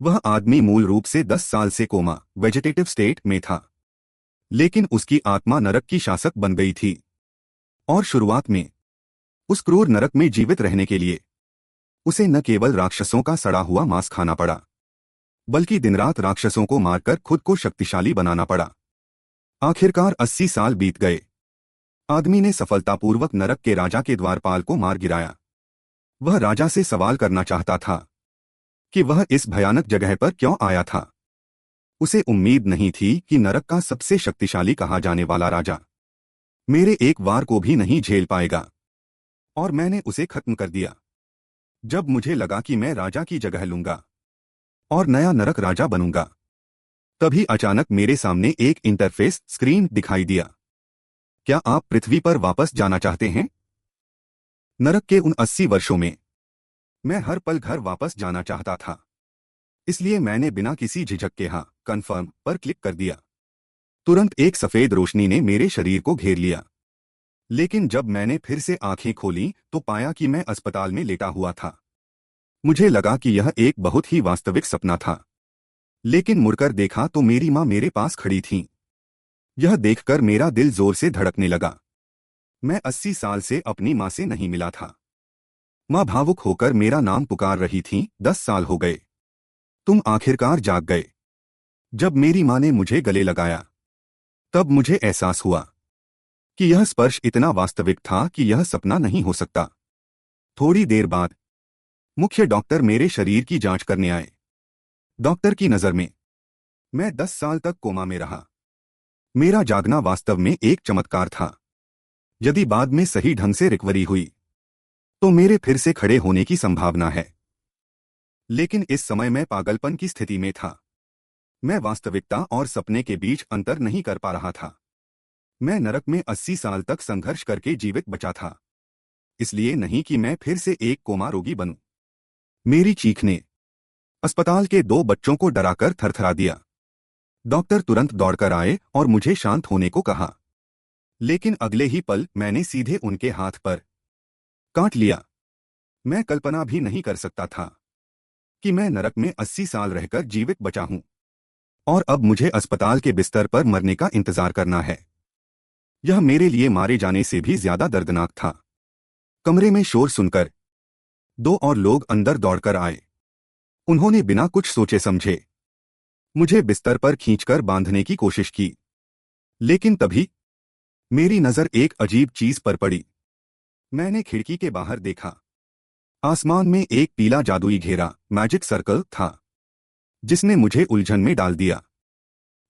वह आदमी मूल रूप से 10 साल से कोमा वेजिटेटिव स्टेट में था, लेकिन उसकी आत्मा नरक की शासक बन गई थी। और शुरुआत में उस क्रूर नरक में जीवित रहने के लिए उसे न केवल राक्षसों का सड़ा हुआ मांस खाना पड़ा, बल्कि दिन रात राक्षसों को मारकर खुद को शक्तिशाली बनाना पड़ा। आखिरकार 80 साल बीत गए। आदमी ने सफलतापूर्वक नरक के राजा के द्वारपाल को मार गिराया। वह राजा से सवाल करना चाहता था कि वह इस भयानक जगह पर क्यों आया था। उसे उम्मीद नहीं थी कि नरक का सबसे शक्तिशाली कहा जाने वाला राजा मेरे एक वार को भी नहीं झेल पाएगा, और मैंने उसे खत्म कर दिया। जब मुझे लगा कि मैं राजा की जगह लूंगा और नया नरक राजा बनूंगा, तभी अचानक मेरे सामने एक इंटरफेस स्क्रीन दिखाई दिया। क्या आप पृथ्वी पर वापस जाना चाहते हैं? नरक के उन 80 वर्षों में मैं हर पल घर वापस जाना चाहता था, इसलिए मैंने बिना किसी झिझक के हाँ कन्फर्म पर क्लिक कर दिया। तुरंत एक सफेद रोशनी ने मेरे शरीर को घेर लिया, लेकिन जब मैंने फिर से आंखें खोलीं तो पाया कि मैं अस्पताल में लेटा हुआ था। मुझे लगा कि यह एक बहुत ही वास्तविक सपना था, लेकिन मुड़कर देखा तो मेरी माँ मेरे पास खड़ी थी। यह देखकर मेरा दिल जोर से धड़कने लगा। मैं 80 साल से अपनी माँ से नहीं मिला था। माँ भावुक होकर मेरा नाम पुकार रही थी। 10 साल हो गए, तुम आखिरकार जाग गए। जब मेरी माँ ने मुझे गले लगाया, तब मुझे एहसास हुआ कि यह स्पर्श इतना वास्तविक था कि यह सपना नहीं हो सकता। थोड़ी देर बाद मुख्य डॉक्टर मेरे शरीर की जांच करने आए। डॉक्टर की नज़र में मैं 10 साल तक कोमा में रहा। मेरा जागना वास्तव में एक चमत्कार था। यदि बाद में सही ढंग से रिकवरी हुई तो मेरे फिर से खड़े होने की संभावना है, लेकिन इस समय मैं पागलपन की स्थिति में था। मैं वास्तविकता और सपने के बीच अंतर नहीं कर पा रहा था। मैं नरक में 80 साल तक संघर्ष करके जीवित बचा था, इसलिए नहीं कि मैं फिर से एक कोमा रोगी बनूं। मेरी चीख ने अस्पताल के 2 बच्चों को डराकर थरथरा दिया। डॉक्टर तुरंत दौड़कर आए और मुझे शांत होने को कहा, लेकिन अगले ही पल मैंने सीधे उनके हाथ पर काट लिया। मैं कल्पना भी नहीं कर सकता था कि मैं नरक में 80 साल रहकर जीवित बचा हूं, और अब मुझे अस्पताल के बिस्तर पर मरने का इंतजार करना है। यह मेरे लिए मारे जाने से भी ज्यादा दर्दनाक था। कमरे में शोर सुनकर 2 और लोग अंदर दौड़कर आए। उन्होंने बिना कुछ सोचे समझे मुझे बिस्तर पर खींचकर बांधने की कोशिश की, लेकिन तभी मेरी नजर एक अजीब चीज पर पड़ी। मैंने खिड़की के बाहर देखा। आसमान में एक पीला जादुई घेरा मैजिक सर्कल था, जिसने मुझे उलझन में डाल दिया।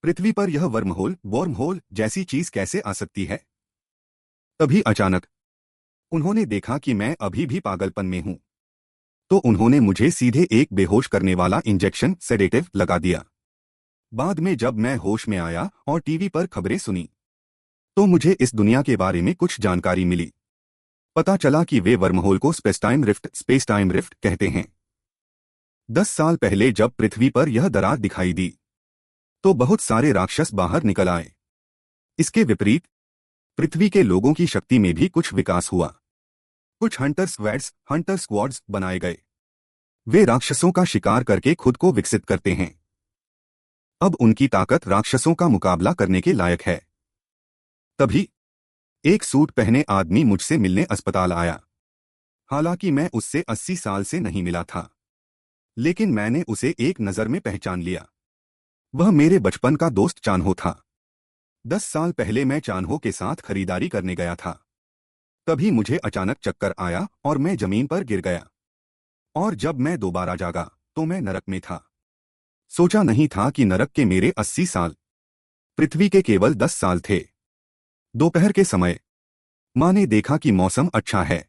पृथ्वी पर यह वर्महोल जैसी चीज कैसे आ सकती है? तभी अचानक उन्होंने देखा कि मैं अभी भी पागलपन में हूं, तो उन्होंने मुझे सीधे एक बेहोश करने वाला इंजेक्शन सेडेटिव लगा दिया। बाद में जब मैं होश में आया और टीवी पर खबरें सुनी, तो मुझे इस दुनिया के बारे में कुछ जानकारी मिली। पता चला कि वे वर्महोल को स्पेस टाइम रिफ्ट कहते हैं। 10 साल पहले जब पृथ्वी पर यह दरार दिखाई दी, तो बहुत सारे राक्षस बाहर निकल आए। इसके विपरीत पृथ्वी के लोगों की शक्ति में भी कुछ विकास हुआ। कुछ हंटर स्क्वाड्स बनाए गए। वे राक्षसों का शिकार करके खुद को विकसित करते हैं। अब उनकी ताकत राक्षसों का मुकाबला करने के लायक है। तभी एक सूट पहने आदमी मुझसे मिलने अस्पताल आया। हालांकि मैं उससे 80 साल से नहीं मिला था, लेकिन मैंने उसे एक नज़र में पहचान लिया। वह मेरे बचपन का दोस्त चान्हो था। 10 साल पहले मैं चान्हो के साथ खरीदारी करने गया था। तभी मुझे अचानक चक्कर आया और मैं जमीन पर गिर गया। और जब मैं दोबारा जागा तो मैं नरक में था। सोचा नहीं था कि नरक के मेरे 80 साल पृथ्वी के केवल 10 साल थे। दोपहर के समय माँ ने देखा कि मौसम अच्छा है,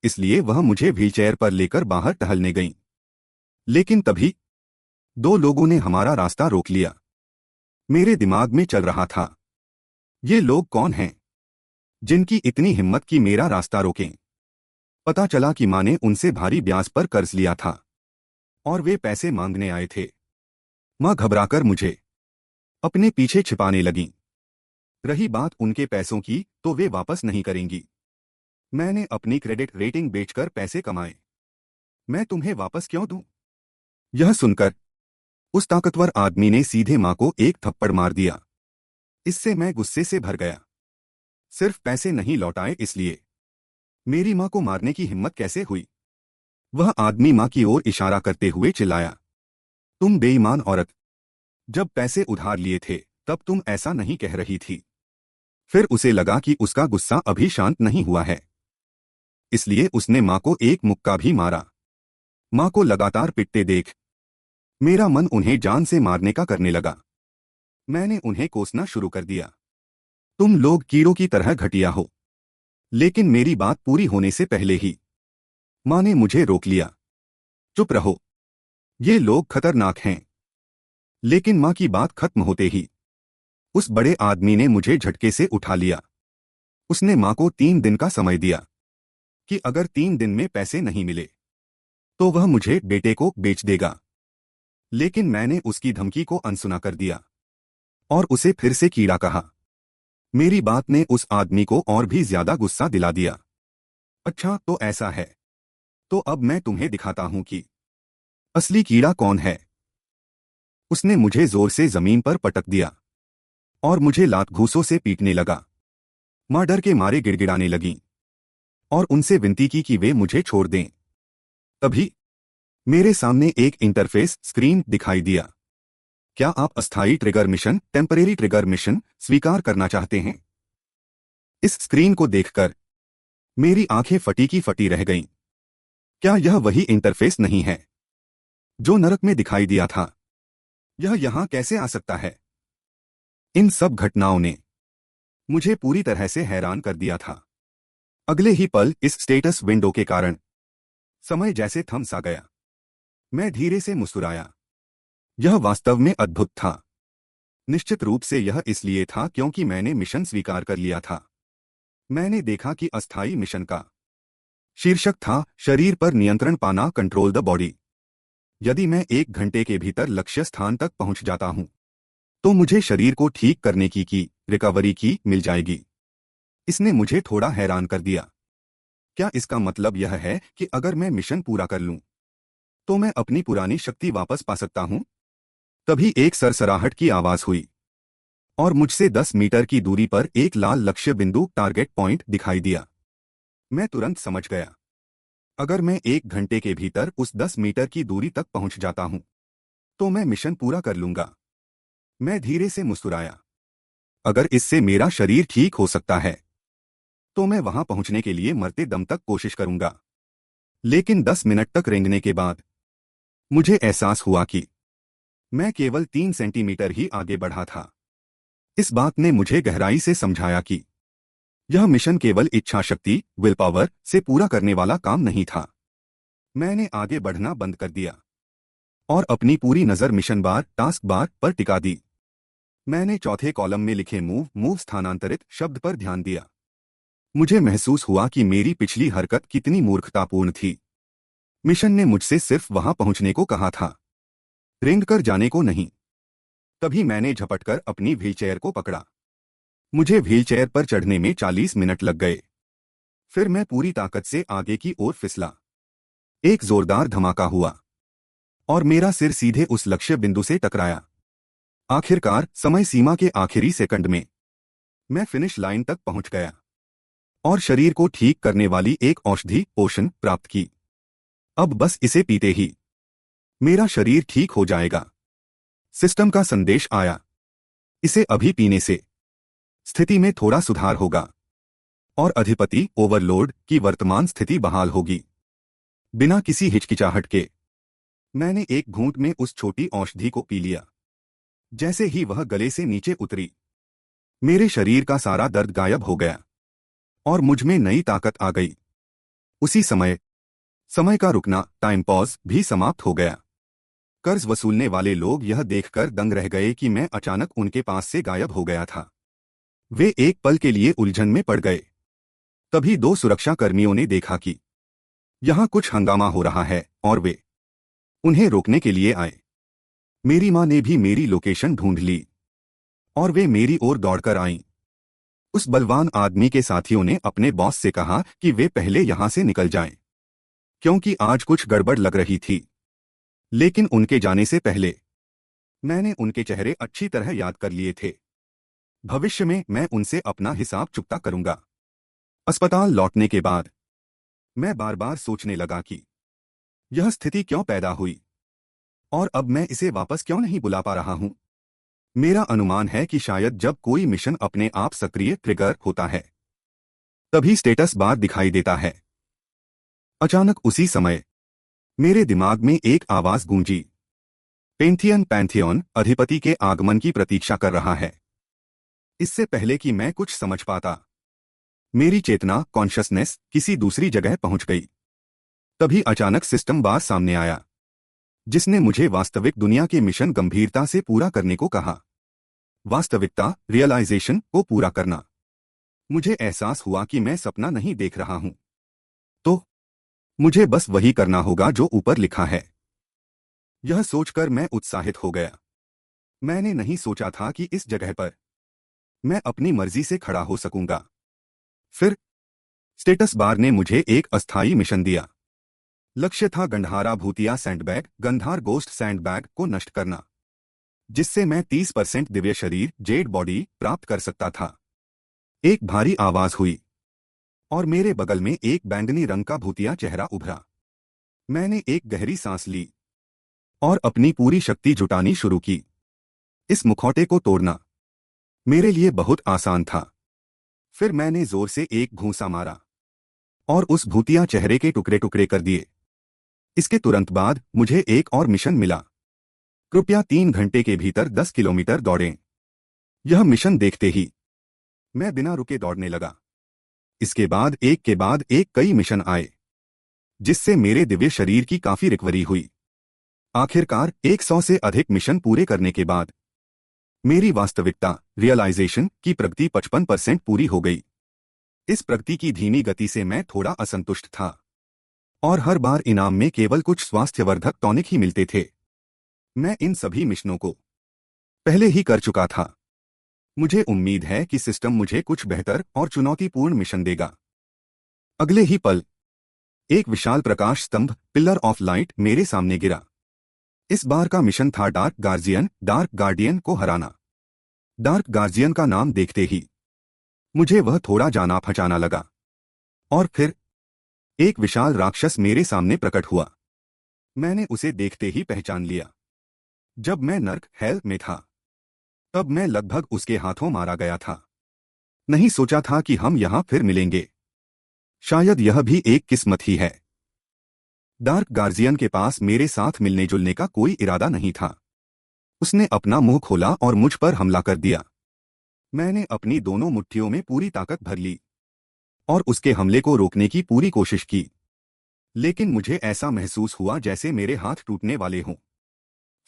इसलिए वह मुझे व्हीलचेयर पर लेकर बाहर टहलने गईं। लेकिन तभी 2 लोगों ने हमारा रास्ता रोक लिया। मेरे दिमाग में चल रहा था, ये लोग कौन हैं जिनकी इतनी हिम्मत कि मेरा रास्ता रोकें? पता चला कि माँ ने उनसे भारी ब्याज पर कर्ज लिया था और वे पैसे मांगने आए थे। माँ घबराकर मुझे अपने पीछे छिपाने लगीं। रही बात उनके पैसों की, तो वे वापस नहीं करेंगी। मैंने अपनी क्रेडिट रेटिंग बेचकर पैसे कमाए। मैं तुम्हें वापस क्यों दूं? यह सुनकर उस ताकतवर आदमी ने सीधे माँ को एक थप्पड़ मार दिया। इससे मैं गुस्से से भर गया। सिर्फ पैसे नहीं लौटाए इसलिए। मेरी माँ को मारने की हिम्मत कैसे हुई? वह आदमी माँ की ओर इशारा करते हुए चिल्लाया, तुम बेईमान औरत! जब पैसे उधार लिए थे तब तुम ऐसा नहीं कह रही थी। फिर उसे लगा कि उसका गुस्सा अभी शांत नहीं हुआ है, इसलिए उसने माँ को एक मुक्का भी मारा। माँ को लगातार पिटते देख मेरा मन उन्हें जान से मारने का करने लगा। मैंने उन्हें कोसना शुरू कर दिया, तुम लोग कीड़ों की तरह घटिया हो। लेकिन मेरी बात पूरी होने से पहले ही माँ ने मुझे रोक लिया। चुप रहो, ये लोग खतरनाक हैं। लेकिन माँ की बात खत्म होते ही उस बड़े आदमी ने मुझे झटके से उठा लिया। उसने माँ को 3 दिन का समय दिया कि अगर 3 दिन में पैसे नहीं मिले तो वह मुझे बेटे को बेच देगा। लेकिन मैंने उसकी धमकी को अनसुना कर दिया और उसे फिर से कीड़ा कहा। मेरी बात ने उस आदमी को और भी ज्यादा गुस्सा दिला दिया। अच्छा तो ऐसा है, तो अब मैं तुम्हें दिखाता हूं कि असली कीड़ा कौन है। उसने मुझे जोर से जमीन पर पटक दिया और मुझे लात घूंसों से पीटने लगा। माँ डर के मारे गिड़गिड़ाने लगी और उनसे विनती की कि वे मुझे छोड़ दें। तभी मेरे सामने एक इंटरफेस स्क्रीन दिखाई दिया। क्या आप अस्थायी trigger mission, temporary trigger mission स्वीकार करना चाहते हैं? इस स्क्रीन को देखकर मेरी आंखें फटी की फटी रह गईं। क्या यह वही इंटरफेस नहीं है जो नरक में दिखाई दिया था? यह यहां कैसे आ सकता है? इन सब घटनाओं ने मुझे पूरी तरह से हैरान कर दिया था। अगले ही पल इस स्टेटस विंडो के कारण समय जैसे थम सा गया। मैं धीरे से मुस्कुराया। यह वास्तव में अद्भुत था। निश्चित रूप से यह इसलिए था क्योंकि मैंने मिशन स्वीकार कर लिया था। मैंने देखा कि अस्थायी मिशन का शीर्षक था शरीर पर नियंत्रण पाना, कंट्रोल द बॉडी। यदि मैं 1 घंटे के भीतर लक्ष्य स्थान तक पहुंच जाता हूं तो मुझे शरीर को ठीक करने की रिकवरी की मिल जाएगी। इसने मुझे थोड़ा हैरान कर दिया। क्या इसका मतलब यह है कि अगर मैं मिशन पूरा कर लूं तो मैं अपनी पुरानी शक्ति वापस पा सकता हूं? तभी एक सरसराहट की आवाज हुई और मुझसे 10 मीटर की दूरी पर एक लाल लक्ष्य बिंदु, टारगेट पॉइंट दिखाई दिया। मैं तुरंत समझ गया, अगर मैं 1 घंटे के भीतर उस 10 मीटर की दूरी तक पहुंच जाता हूं तो मैं मिशन पूरा कर लूंगा। मैं धीरे से मुस्कुराया। अगर इससे मेरा शरीर ठीक हो सकता है तो मैं वहां पहुंचने के लिए मरते दम तक कोशिश करूंगा। लेकिन 10 मिनट तक रेंगने के बाद मुझे एहसास हुआ कि मैं केवल 3 सेंटीमीटर ही आगे बढ़ा था। इस बात ने मुझे गहराई से समझाया कि यह मिशन केवल इच्छा शक्ति, विल पावर से पूरा करने वाला काम नहीं था। मैंने आगे बढ़ना बंद कर दिया और अपनी पूरी नजर मिशन बार, टास्क बार पर टिका दी। मैंने चौथे कॉलम में लिखे मूव स्थानांतरित शब्द पर ध्यान दिया। मुझे महसूस हुआ कि मेरी पिछली हरकत कितनी मूर्खतापूर्ण थी। मिशन ने मुझसे सिर्फ वहां पहुंचने को कहा था, रेंग कर जाने को नहीं। तभी मैंने झपटकर अपनी व्हीलचेयर को पकड़ा। मुझे व्हीलचेयर पर चढ़ने में 40 मिनट लग गए। फिर मैं पूरी ताकत से आगे की ओर फिसला। एक जोरदार धमाका हुआ और मेरा सिर सीधे उस लक्ष्य बिंदु से टकराया। आखिरकार समय सीमा के आखिरी सेकंड में मैं फिनिश लाइन तक पहुंच गया और शरीर को ठीक करने वाली एक औषधि पोषण प्राप्त की। अब बस इसे पीते ही मेरा शरीर ठीक हो जाएगा। सिस्टम का संदेश आया, इसे अभी पीने से स्थिति में थोड़ा सुधार होगा और अधिपति ओवरलोड की वर्तमान स्थिति बहाल होगी। बिना किसी हिचकिचाहट के मैंने एक घूंट में उस छोटी औषधि को पी लिया। जैसे ही वह गले से नीचे उतरी, मेरे शरीर का सारा दर्द गायब हो गया और मुझ में नई ताकत आ गई। उसी समय का रुकना, टाइम पॉज भी समाप्त हो गया। कर्ज वसूलने वाले लोग यह देखकर दंग रह गए कि मैं अचानक उनके पास से गायब हो गया था। वे एक पल के लिए उलझन में पड़ गए। तभी 2 सुरक्षा कर्मियों ने देखा कि यहां कुछ हंगामा हो रहा है और वे उन्हें रोकने के लिए आए। मेरी मां ने भी मेरी लोकेशन ढूंढ ली और वे मेरी ओर दौड़कर आईं। उस बलवान आदमी के साथियों ने अपने बॉस से कहा कि वे पहले यहां से निकल जाएं, क्योंकि आज कुछ गड़बड़ लग रही थी। लेकिन उनके जाने से पहले मैंने उनके चेहरे अच्छी तरह याद कर लिए थे। भविष्य में मैं उनसे अपना हिसाब चुकता करूंगा। अस्पताल लौटने के बाद मैं बार बार सोचने लगा कि यह स्थिति क्यों पैदा हुई और अब मैं इसे वापस क्यों नहीं बुला पा रहा हूं। मेरा अनुमान है कि शायद जब कोई मिशन अपने आप सक्रिय ट्रिगर होता है तभी स्टेटस बार दिखाई देता है। अचानक उसी समय मेरे दिमाग में एक आवाज गूंजी, पैंथियन अधिपति के आगमन की प्रतीक्षा कर रहा है। इससे पहले कि मैं कुछ समझ पाता, मेरी चेतना कॉन्शसनेस किसी दूसरी जगह पहुंच गई। तभी अचानक सिस्टम बार सामने आया, जिसने मुझे वास्तविक दुनिया के मिशन गंभीरता से पूरा करने को कहा। वास्तविकता रियलाइजेशन को पूरा करना। मुझे एहसास हुआ कि मैं सपना नहीं देख रहा हूं, तो मुझे बस वही करना होगा जो ऊपर लिखा है। यह सोचकर मैं उत्साहित हो गया। मैंने नहीं सोचा था कि इस जगह पर मैं अपनी मर्जी से खड़ा हो सकूंगा। फिर स्टेटस बार ने मुझे एक अस्थायी मिशन दिया। लक्ष्य था गंधारा भूतिया सैंडबैग गंधार गोस्ट सैंडबैग को नष्ट करना, जिससे मैं 30% दिव्य शरीर जेड बॉडी प्राप्त कर सकता था। एक भारी आवाज हुई और मेरे बगल में एक बैंगनी रंग का भूतिया चेहरा उभरा। मैंने एक गहरी सांस ली और अपनी पूरी शक्ति जुटानी शुरू की। इस मुखौटे को तोड़ना मेरे लिए बहुत आसान था। फिर मैंने जोर से एक घूंसा मारा और उस भूतिया चेहरे के टुकड़े टुकड़े कर दिए। इसके तुरंत बाद मुझे एक और मिशन मिला। कृपया 3 घंटे के भीतर 10 किलोमीटर दौड़ें। यह मिशन देखते ही मैं बिना रुके दौड़ने लगा। इसके बाद एक के बाद एक कई मिशन आए, जिससे मेरे दिव्य शरीर की काफी रिकवरी हुई। आखिरकार 100 से अधिक मिशन पूरे करने के बाद मेरी वास्तविकता रियलाइजेशन की प्रगति 55% पूरी हो गई। इस प्रगति की धीमी गति से मैं थोड़ा असंतुष्ट था और हर बार इनाम में केवल कुछ स्वास्थ्यवर्धक टॉनिक ही मिलते थे। मैं इन सभी मिशनों को पहले ही कर चुका था। मुझे उम्मीद है कि सिस्टम मुझे कुछ बेहतर और चुनौतीपूर्ण मिशन देगा। अगले ही पल एक विशाल प्रकाश स्तंभ पिलर ऑफ लाइट मेरे सामने गिरा। इस बार का मिशन था डार्क गार्डियन को हराना। डार्क गार्जियन का नाम देखते ही मुझे वह थोड़ा जाना पहचाना लगा। और फिर एक विशाल राक्षस मेरे सामने प्रकट हुआ। मैंने उसे देखते ही पहचान लिया। जब मैं नर्क हेल में था तब मैं लगभग उसके हाथों मारा गया था। नहीं सोचा था कि हम यहां फिर मिलेंगे। शायद यह भी एक किस्मत ही है। डार्क गार्जियन के पास मेरे साथ मिलने जुलने का कोई इरादा नहीं था। उसने अपना मुंह खोला और मुझ पर हमला कर दिया। मैंने अपनी दोनों मुट्ठियों में पूरी ताकत भर ली और उसके हमले को रोकने की पूरी कोशिश की, लेकिन मुझे ऐसा महसूस हुआ जैसे मेरे हाथ टूटने वाले हों।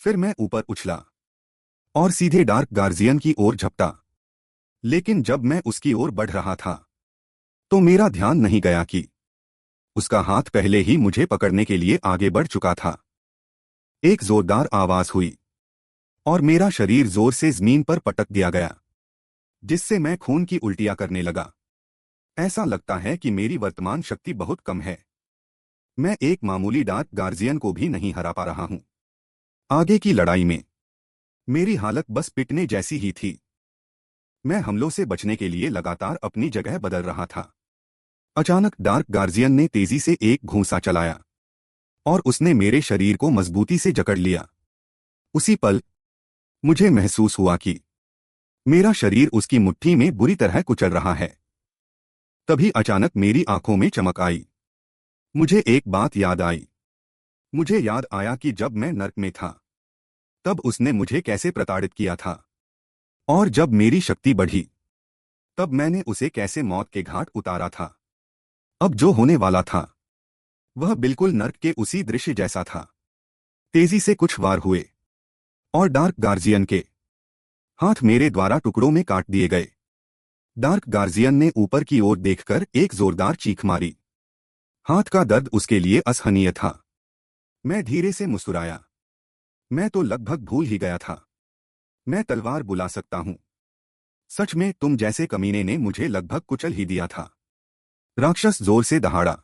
फिर मैं ऊपर उछला और सीधे डार्क गार्जियन की ओर झपटा। लेकिन जब मैं उसकी ओर बढ़ रहा था तो मेरा ध्यान नहीं गया कि उसका हाथ पहले ही मुझे पकड़ने के लिए आगे बढ़ चुका था। एक जोरदार आवाज हुई और मेरा शरीर जोर से जमीन पर पटक दिया गया, जिससे मैं खून की उल्टियां करने लगा। ऐसा लगता है कि मेरी वर्तमान शक्ति बहुत कम है। मैं एक मामूली डार्क गार्जियन को भी नहीं हरा पा रहा हूं। आगे की लड़ाई में मेरी हालत बस पिटने जैसी ही थी। मैं हमलों से बचने के लिए लगातार अपनी जगह बदल रहा था। अचानक डार्क गार्जियन ने तेजी से एक घूंसा चलाया और उसने मेरे शरीर को मजबूती से जकड़ लिया। उसी पल मुझे महसूस हुआ कि मेरा शरीर उसकी मुट्ठी में बुरी तरह कुचल रहा है। तभी अचानक मेरी आंखों में चमक आई। मुझे एक बात याद आई। मुझे याद आया कि जब मैं नर्क में था तब उसने मुझे कैसे प्रताड़ित किया था, और जब मेरी शक्ति बढ़ी तब मैंने उसे कैसे मौत के घाट उतारा था। अब जो होने वाला था वह बिल्कुल नर्क के उसी दृश्य जैसा था। तेजी से कुछ वार हुए और डार्क गार्जियन के हाथ मेरे द्वारा टुकड़ों में काट दिए गए। डार्क गार्जियन ने ऊपर की ओर देखकर एक जोरदार चीख मारी। हाथ का दर्द उसके लिए असहनीय था। मैं धीरे से मुस्कुराया। मैं तो लगभग भूल ही गया था मैं तलवार बुला सकता हूं। सच में तुम जैसे कमीने ने मुझे लगभग कुचल ही दिया था। राक्षस जोर से दहाड़ा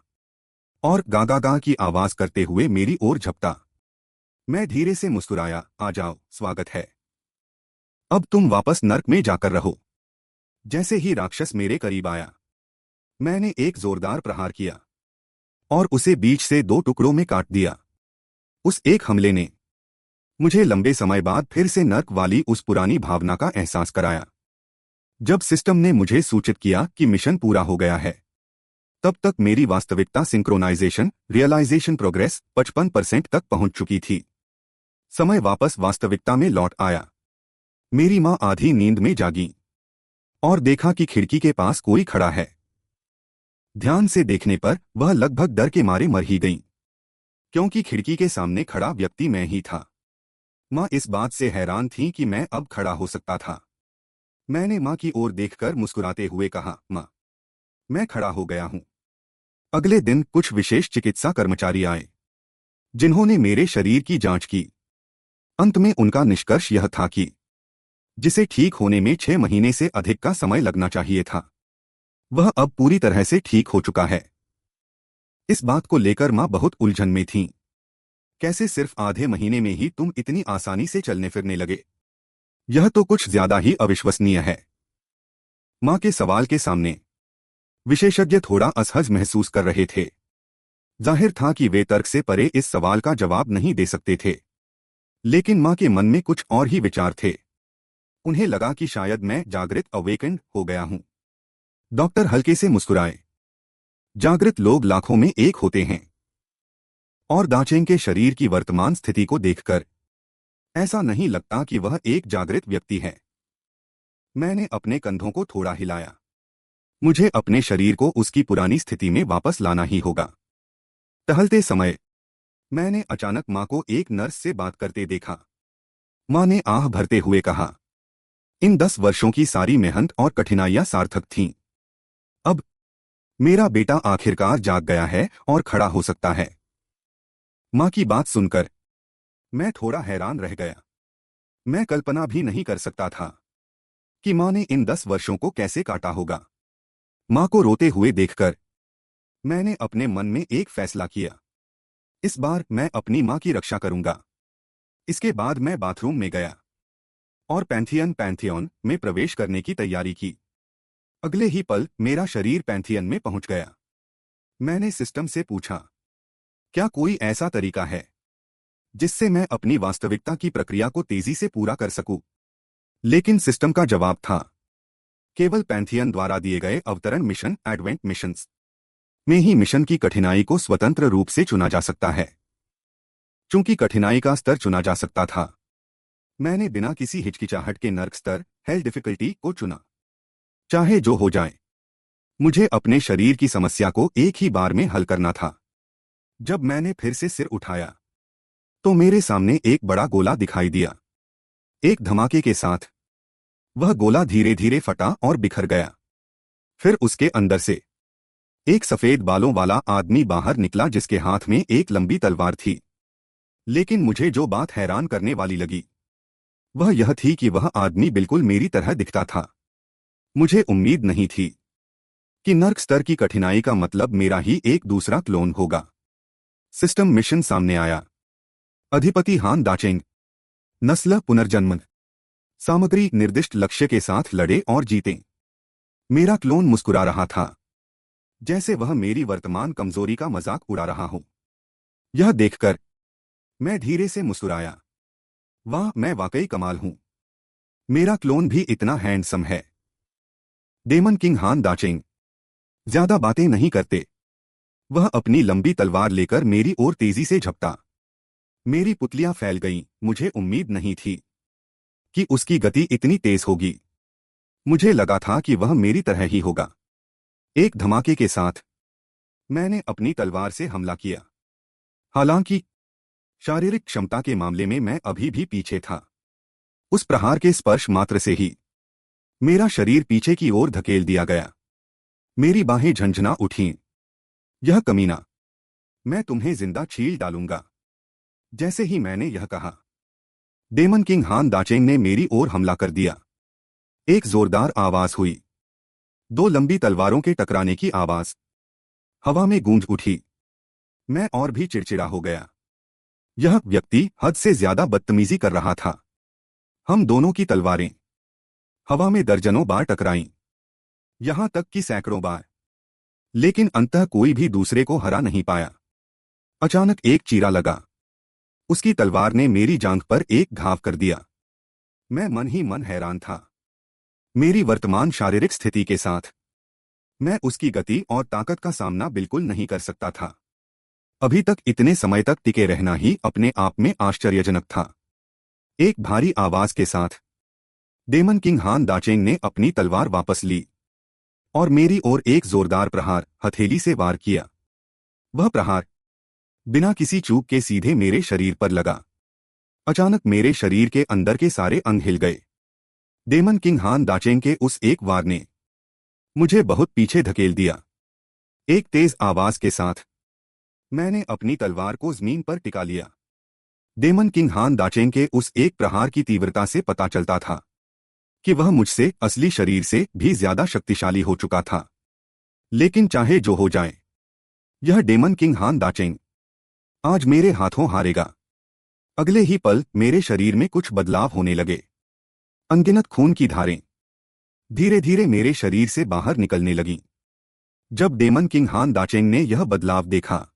और गागा गा की आवाज करते हुए मेरी ओर झपटा। मैं धीरे से मुस्कुराया, आ जाओ, स्वागत है। अब तुम वापस नर्क में जाकर रहो। जैसे ही राक्षस मेरे करीब आया, मैंने एक जोरदार प्रहार किया और उसे बीच से 2 टुकड़ों में काट दिया। उस एक हमले ने मुझे लंबे समय बाद फिर से नर्क वाली उस पुरानी भावना का एहसास कराया। जब सिस्टम ने मुझे सूचित किया कि मिशन पूरा हो गया है, तब तक मेरी वास्तविकता सिंक्रोनाइजेशन रियलाइजेशन प्रोग्रेस 55% तक पहुंच चुकी थी। समय वापस वास्तविकता में लौट आया। मेरी मां आधी नींद में जागी और देखा कि खिड़की के पास कोई खड़ा है। ध्यान से देखने पर वह लगभग डर के मारे मर ही गई, क्योंकि खिड़की के सामने खड़ा व्यक्ति मैं ही था। मां इस बात से हैरान थी कि मैं अब खड़ा हो सकता था। मैंने मां की ओर देखकर मुस्कुराते हुए कहा, मां, मैं खड़ा हो गया हूं। अगले दिन कुछ विशेष चिकित्सा कर्मचारी आए, जिन्होंने मेरे शरीर की जांच की। अंत में उनका निष्कर्ष यह था कि जिसे ठीक होने में 6 महीने से अधिक का समय लगना चाहिए था, वह अब पूरी तरह से ठीक हो चुका है। इस बात को लेकर मां बहुत उलझन में थीं। कैसे सिर्फ आधे महीने में ही तुम इतनी आसानी से चलने फिरने लगे? यह तो कुछ ज्यादा ही अविश्वसनीय है। मां के सवाल के सामने विशेषज्ञ थोड़ा असहज महसूस कर रहे थे। जाहिर था कि वे तर्क से परे इस सवाल का जवाब नहीं दे सकते थे। लेकिन मां के मन में कुछ और ही विचार थे। उन्हें लगा कि शायद मैं जागृत अवेकेंड हो गया हूं। डॉक्टर हल्के से मुस्कुराए। जागृत लोग लाखों में एक होते हैं, और दाचेंग के शरीर की वर्तमान स्थिति को देखकर ऐसा नहीं लगता कि वह एक जागृत व्यक्ति है। मैंने अपने कंधों को थोड़ा हिलाया। मुझे अपने शरीर को उसकी पुरानी स्थिति में वापस लाना ही होगा। टहलते समय मैंने अचानक मां को एक नर्स से बात करते देखा। मां ने आह भरते हुए कहा, इन 10 वर्षों की सारी मेहनत और कठिनाइयां सार्थक थीं। अब मेरा बेटा आखिरकार जाग गया है और खड़ा हो सकता है। मां की बात सुनकर मैं थोड़ा हैरान रह गया। मैं कल्पना भी नहीं कर सकता था कि मां ने इन 10 वर्षों को कैसे काटा होगा। मां को रोते हुए देखकर मैंने अपने मन में एक फैसला किया। इस बार मैं अपनी मां की रक्षा करूंगा। इसके बाद मैं बाथरूम में गया और पैंथियन में प्रवेश करने की तैयारी की। अगले ही पल मेरा शरीर पैंथियन में पहुंच गया। मैंने सिस्टम से पूछा, क्या कोई ऐसा तरीका है जिससे मैं अपनी वास्तविकता की प्रक्रिया को तेजी से पूरा कर सकूं? लेकिन सिस्टम का जवाब था, केवल पैंथियन द्वारा दिए गए अवतरण मिशन एडवेंट मिशंस में ही मिशन की कठिनाई को स्वतंत्र रूप से चुना जा सकता है। चूंकि कठिनाई का स्तर चुना जा सकता था, मैंने बिना किसी हिचकिचाहट के नर्क स्तर हेल डिफिकल्टी को चुना। चाहे जो हो जाए, मुझे अपने शरीर की समस्या को एक ही बार में हल करना था। जब मैंने फिर से सिर उठाया, तो मेरे सामने एक बड़ा गोला दिखाई दिया। एक धमाके के साथ वह गोला धीरे धीरे फटा और बिखर गया। फिर उसके अंदर से एक सफेद बालों वाला आदमी बाहर निकला, जिसके हाथ में एक लंबी तलवार थी। लेकिन मुझे जो बात हैरान करने वाली लगी, वह यह थी कि वह आदमी बिल्कुल मेरी तरह दिखता था। मुझे उम्मीद नहीं थी कि नर्क स्तर की कठिनाई का मतलब मेरा ही एक दूसरा क्लोन होगा। सिस्टम मिशन सामने आया। अधिपति हान दाचेंग। नस्ल पुनर्जन्म। सामग्री निर्दिष्ट लक्ष्य के साथ लड़े और जीते। मेरा क्लोन मुस्कुरा रहा था, जैसे वह मेरी वर्तमान कमजोरी का मजाक उड़ा रहा हो। यह देखकर मैं धीरे से मुस्कुराया। वाह, मैं वाकई कमाल हूं। मेरा क्लोन भी इतना हैंडसम है। डेमन किंग हान दाचेंग ज्यादा बातें नहीं करते। वह अपनी लंबी तलवार लेकर मेरी ओर तेजी से झपटा। मेरी पुतलियां फैल गईं। मुझे उम्मीद नहीं थी कि उसकी गति इतनी तेज होगी। मुझे लगा था कि वह मेरी तरह ही होगा। एक धमाके के साथ मैंने अपनी तलवार से हमला किया। हालांकि शारीरिक क्षमता के मामले में मैं अभी भी पीछे था। उस प्रहार के स्पर्श मात्र से ही मेरा शरीर पीछे की ओर धकेल दिया गया। मेरी बाहें झंझना उठीं। यह कमीना, मैं तुम्हें जिंदा छील डालूंगा। जैसे ही मैंने यह कहा, डेमन किंग हान दाचेंग ने मेरी ओर हमला कर दिया। एक जोरदार आवाज हुई। 2 लंबी तलवारों के टकराने की आवाज हवा में गूंज उठी। मैं और भी चिड़चिड़ा हो गया। यह व्यक्ति हद से ज्यादा बदतमीजी कर रहा था। हम दोनों की तलवारें हवा में दर्जनों बार टकराईं, यहां तक कि सैकड़ों बार, लेकिन अंततः कोई भी दूसरे को हरा नहीं पाया। अचानक एक चीरा लगा। उसकी तलवार ने मेरी जांघ पर एक घाव कर दिया। मैं मन ही मन हैरान था। मेरी वर्तमान शारीरिक स्थिति के साथ मैं उसकी गति और ताकत का सामना बिल्कुल नहीं कर सकता था। अभी तक इतने समय तक टिके रहना ही अपने आप में आश्चर्यजनक था। एक भारी आवाज के साथ डेमन किंग हान दाचेंग ने अपनी तलवार वापस ली और मेरी ओर एक जोरदार प्रहार हथेली से वार किया। वह प्रहार बिना किसी चूक के सीधे मेरे शरीर पर लगा। अचानक मेरे शरीर के अंदर के सारे अंग हिल गए। डेमन किंग हान दाचेंग के उस एक वार ने मुझे बहुत पीछे धकेल दिया। एक तेज आवाज के साथ मैंने अपनी तलवार को जमीन पर टिका लिया। डेमन किंग हान दाचेंग के उस एक प्रहार की तीव्रता से पता चलता था कि वह मुझसे असली शरीर से भी ज्यादा शक्तिशाली हो चुका था। लेकिन चाहे जो हो जाए, यह डेमन किंग हान दाचेंग आज मेरे हाथों हारेगा। अगले ही पल मेरे शरीर में कुछ बदलाव होने लगे। अनगिनत खून की धारें धीरे धीरे मेरे शरीर से बाहर निकलने लगीं। जब डेमन किंग हान दाचेंग ने यह बदलाव देखा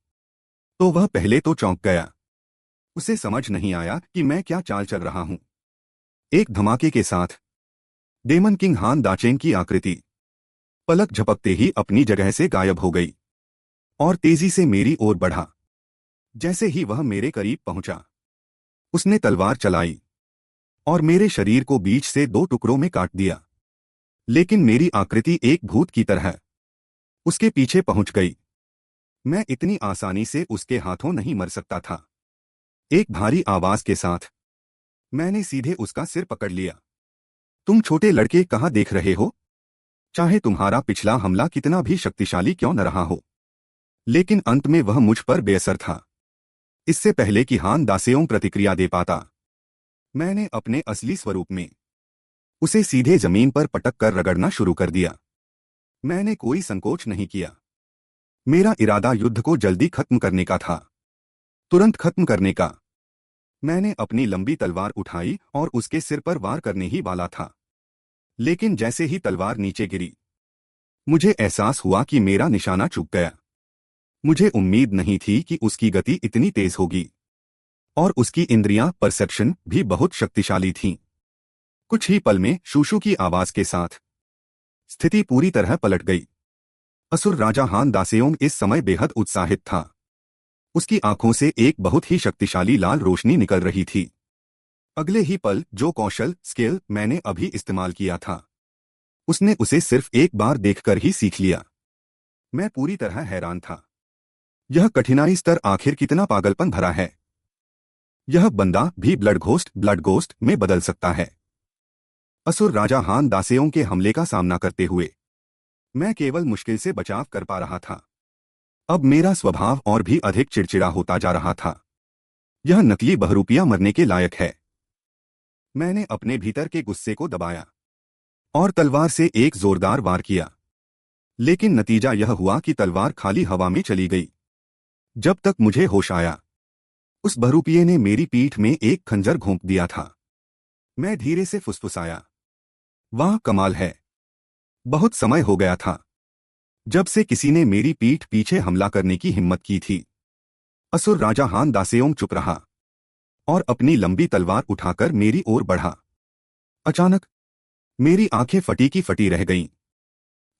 तो वह पहले तो चौंक गया। उसे समझ नहीं आया कि मैं क्या चाल चल रहा हूं। एक धमाके के साथ डेमन किंग हान दाचेंग की आकृति पलक झपकते ही अपनी जगह से गायब हो गई और तेजी से मेरी ओर बढ़ा। जैसे ही वह मेरे करीब पहुंचा, उसने तलवार चलाई और मेरे शरीर को बीच से दो टुकड़ों में काट दिया। लेकिन मेरी आकृति एक भूत की तरह उसके पीछे पहुंच गई। मैं इतनी आसानी से उसके हाथों नहीं मर सकता था। एक भारी आवाज के साथ मैंने सीधे उसका सिर पकड़ लिया। तुम छोटे लड़के कहां देख रहे हो? चाहे तुम्हारा पिछला हमला कितना भी शक्तिशाली क्यों न रहा हो, लेकिन अंत में वह मुझ पर बेअसर था। इससे पहले कि हान दासेओंग प्रतिक्रिया दे पाता, मैंने अपने असली स्वरूप में उसे सीधे जमीन पर पटक कर रगड़ना शुरू कर दिया। मैंने कोई संकोच नहीं किया। मेरा इरादा युद्ध को जल्दी खत्म करने का था, तुरंत खत्म करने का। मैंने अपनी लंबी तलवार उठाई और उसके सिर पर वार करने ही वाला था। लेकिन जैसे ही तलवार नीचे गिरी, मुझे एहसास हुआ कि मेरा निशाना चूक गया। मुझे उम्मीद नहीं थी कि उसकी गति इतनी तेज होगी और उसकी इंद्रियां परसेप्शन भी बहुत शक्तिशाली थीं। कुछ ही पल में शूशू की आवाज के साथ स्थिति पूरी तरह पलट गई। असुर राजा हान दासेओंग इस समय बेहद उत्साहित था। उसकी आंखों से एक बहुत ही शक्तिशाली लाल रोशनी निकल रही थी। अगले ही पल जो कौशल स्किल मैंने अभी इस्तेमाल किया था, उसने उसे सिर्फ एक बार देखकर ही सीख लिया। मैं पूरी तरह हैरान था। यह कठिनाई स्तर आखिर कितना पागलपन भरा है। यह बंदा भी ब्लड घोस्ट में बदल सकता है। असुर राजा हान दासेओंग के हमले का सामना करते हुए मैं केवल मुश्किल से बचाव कर पा रहा था। अब मेरा स्वभाव और भी अधिक चिड़चिड़ा होता जा रहा था। यह नकली बहरूपिया मरने के लायक है। मैंने अपने भीतर के गुस्से को दबाया और तलवार से एक जोरदार वार किया। लेकिन नतीजा यह हुआ कि तलवार खाली हवा में चली गई। जब तक मुझे होश आया, उस बहरूपिये ने मेरी पीठ में एक खंजर घोंप दिया था। मैं धीरे से फुसफुसाया, वाह कमाल है। बहुत समय हो गया था जब से किसी ने मेरी पीठ पीछे हमला करने की हिम्मत की थी। असुर राजा हान दासेओंग चुप रहा और अपनी लंबी तलवार उठाकर मेरी ओर बढ़ा। अचानक मेरी आंखें फटी की फटी रह गईं।